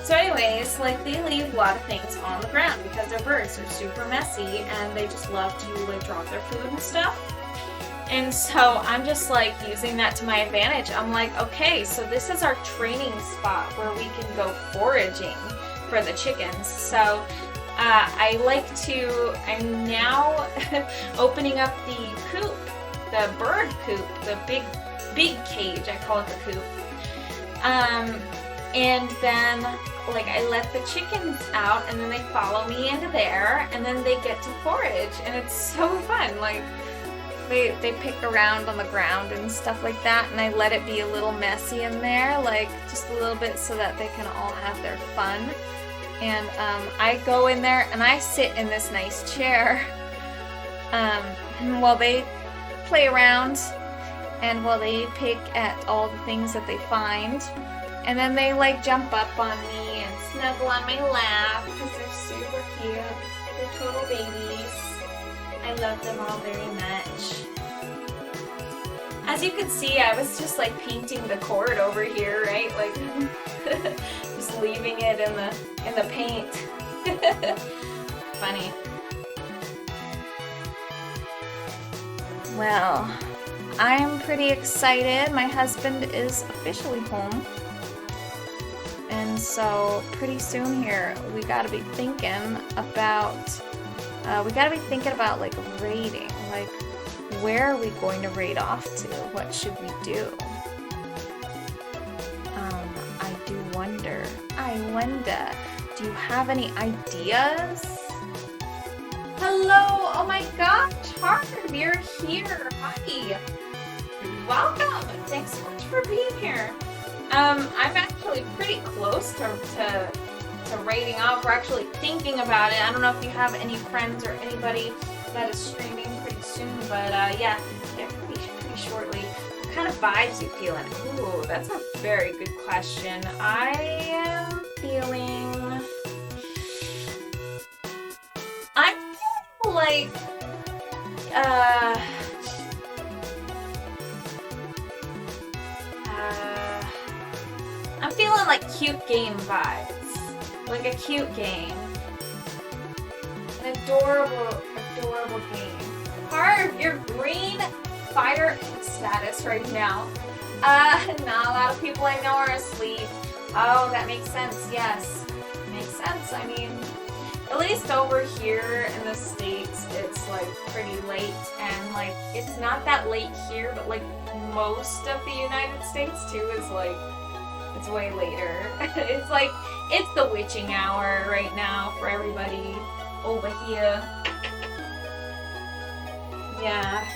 so anyways, like they leave a lot of things on the ground because they're birds. They're super messy and they just love to like drop their food and stuff. And so I'm just like using that to my advantage. I'm like, okay, so this is our training spot where we can go foraging for the chickens. So I'm now opening up the coop, the bird coop, the big cage, I call it the coop. And then like I let the chickens out and then they follow me into there and then they get to forage, and it's so fun. Like they pick around on the ground and stuff like that, and I let it be a little messy in there, like just a little bit so that they can all have their fun. And I go in there and I sit in this nice chair while they play around and while they pick at all the things that they find. And then they like jump up on me and snuggle on my lap because they're super cute. They're total babies. I love them all very much. As you can see, I was just like painting the cord over here, right? Like just leaving it in the paint. Funny. Well, I'm pretty excited. My husband is officially home. And so pretty soon here, we gotta be thinking about like raiding. Like, where are we going to raid off to? What should we do? I wonder. Do you have any ideas? Hello! Oh my gosh, Harv, you're here. Hi. Welcome. Thanks so much for being here. I'm actually pretty close to rating off. We're actually thinking about it. I don't know if you have any friends or anybody that is streaming pretty soon, but yeah, pretty shortly. What kind of vibes you feeling? Ooh, that's a very good question. I am feeling like I'm feeling like cute game vibes. Like a cute game. An adorable game. Harv, you're green fire status right now. Not a lot of people I know are asleep. Oh, that makes sense, yes. Makes sense. I mean, at least over here in the States, it's like pretty late, and like it's not that late here, but like most of the United States too is like it's way later. It's like it's the witching hour right now for everybody over here. Yeah.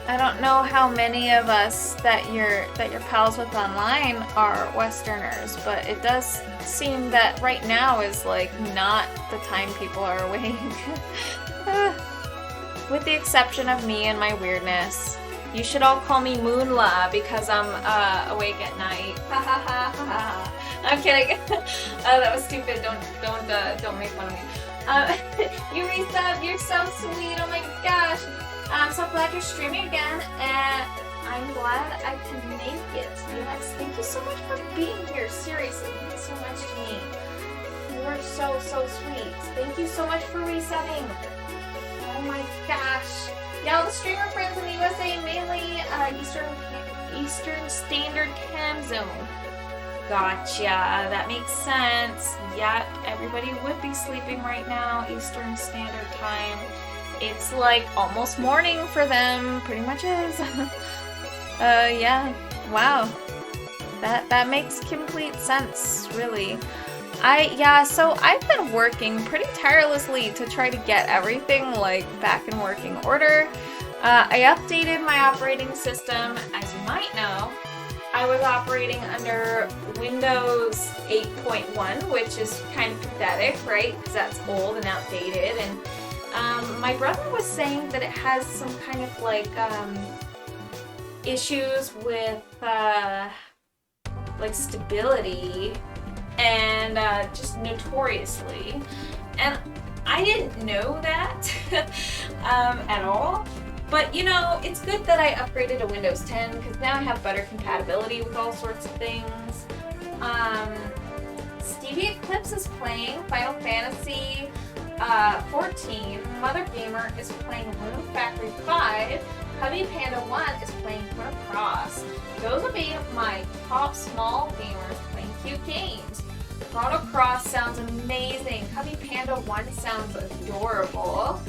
I don't know how many of us that you're pals with online are Westerners, but it does seem that right now is like not the time people are awake. With the exception of me and my weirdness. You should all call me Moonla because I'm awake at night. I'm kidding. That was stupid. Don't make fun of me. You resub. You're so sweet. Oh my gosh. I'm so glad you're streaming again, and I'm glad I can make it. Yes, thank you so much for being here. Seriously, thank you so much, Janine. You are so sweet. Thank you so much for resetting. Oh my gosh. Yeah, all the streamer friends in the USA, mainly Eastern Standard Time Zone. Gotcha. That makes sense. Yep, everybody would be sleeping right now, Eastern Standard Time. It's like almost morning for them, pretty much is. Yeah, wow. That makes complete sense, really. So I've been working pretty tirelessly to try to get everything like back in working order. I updated my operating system, as you might know. I was operating under Windows 8.1, which is kind of pathetic, right? Because that's old and outdated, and my brother was saying that it has some kind of like issues with like stability and just notoriously, and I didn't know that at all. But you know, it's good that I upgraded to Windows 10 because now I have better compatibility with all sorts of things. Stevie Eclipse is playing Final Fantasy 14, Mother Gamer is playing Rune Factory 5, Cubby Panda 1 is playing Chrono Cross. Those will be my top small gamers playing cute games. Chrono Cross sounds amazing. Cubby Panda 1 sounds adorable.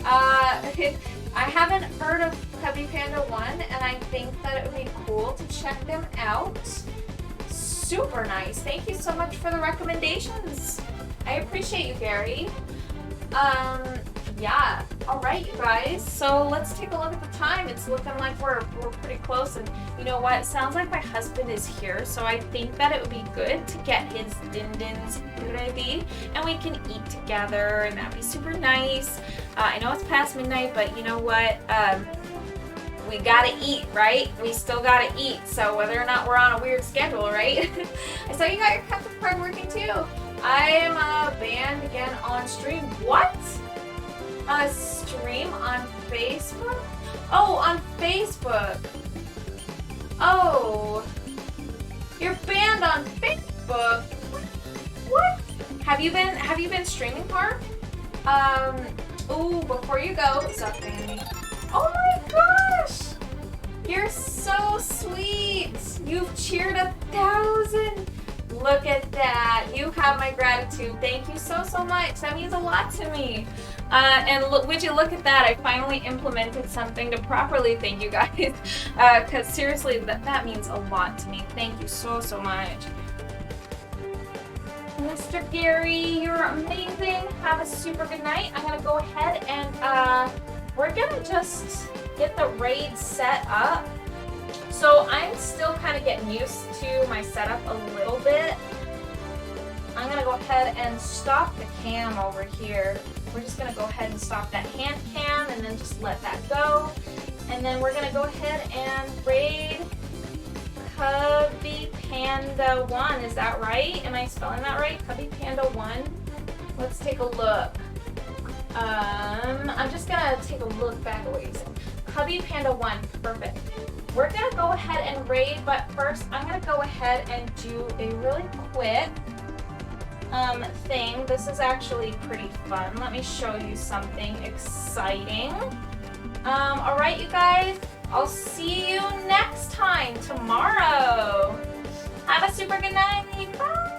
I haven't heard of Cubby Panda 1, and I think that it would be cool to check them out. Super nice. Thank you so much for the recommendations. I appreciate you, Gary. Yeah. All right, you guys. So let's take a look at the time. It's looking like we're pretty close, and you know what? It sounds like my husband is here, so I think that it would be good to get his din-dins ready, and we can eat together, and that'd be super nice. I know it's past midnight, but you know what? We gotta eat, right? We still gotta eat, so whether or not we're on a weird schedule, right? I saw you got your Captain Card working too. I am banned again on stream. What? A stream on Facebook? Oh, on Facebook. Oh. You're banned on Facebook. What? Have you been streaming, Mark? Ooh, before you go, stop banning me. Oh my gosh! You're so sweet! You've cheered 1,000 Look at that. You have my gratitude. Thank you so, so much. That means a lot to me. And look, would you look at that? I finally implemented something to properly thank you guys. Because seriously, that means a lot to me. Thank you so, so much. Mr. Gary, you're amazing. Have a super good night. I'm going to go ahead and we're going to just get the raid set up. So I'm still kind of getting used to my setup a little bit. I'm going to go ahead and stop the cam over here. We're just going to go ahead and stop that hand cam and then just let that go. And then we're going to go ahead and raid Cubby Panda 1. Is that right? Am I spelling that right? Cubby Panda 1. Let's take a look. I'm just going to take a look back at what you said. Cubby Panda 1. Perfect. We're going to go ahead and raid, but first I'm going to go ahead and do a really quick thing. This is actually pretty fun. Let me show you something exciting. Alright, you guys, I'll see you next time tomorrow. Have a super good night. Bye.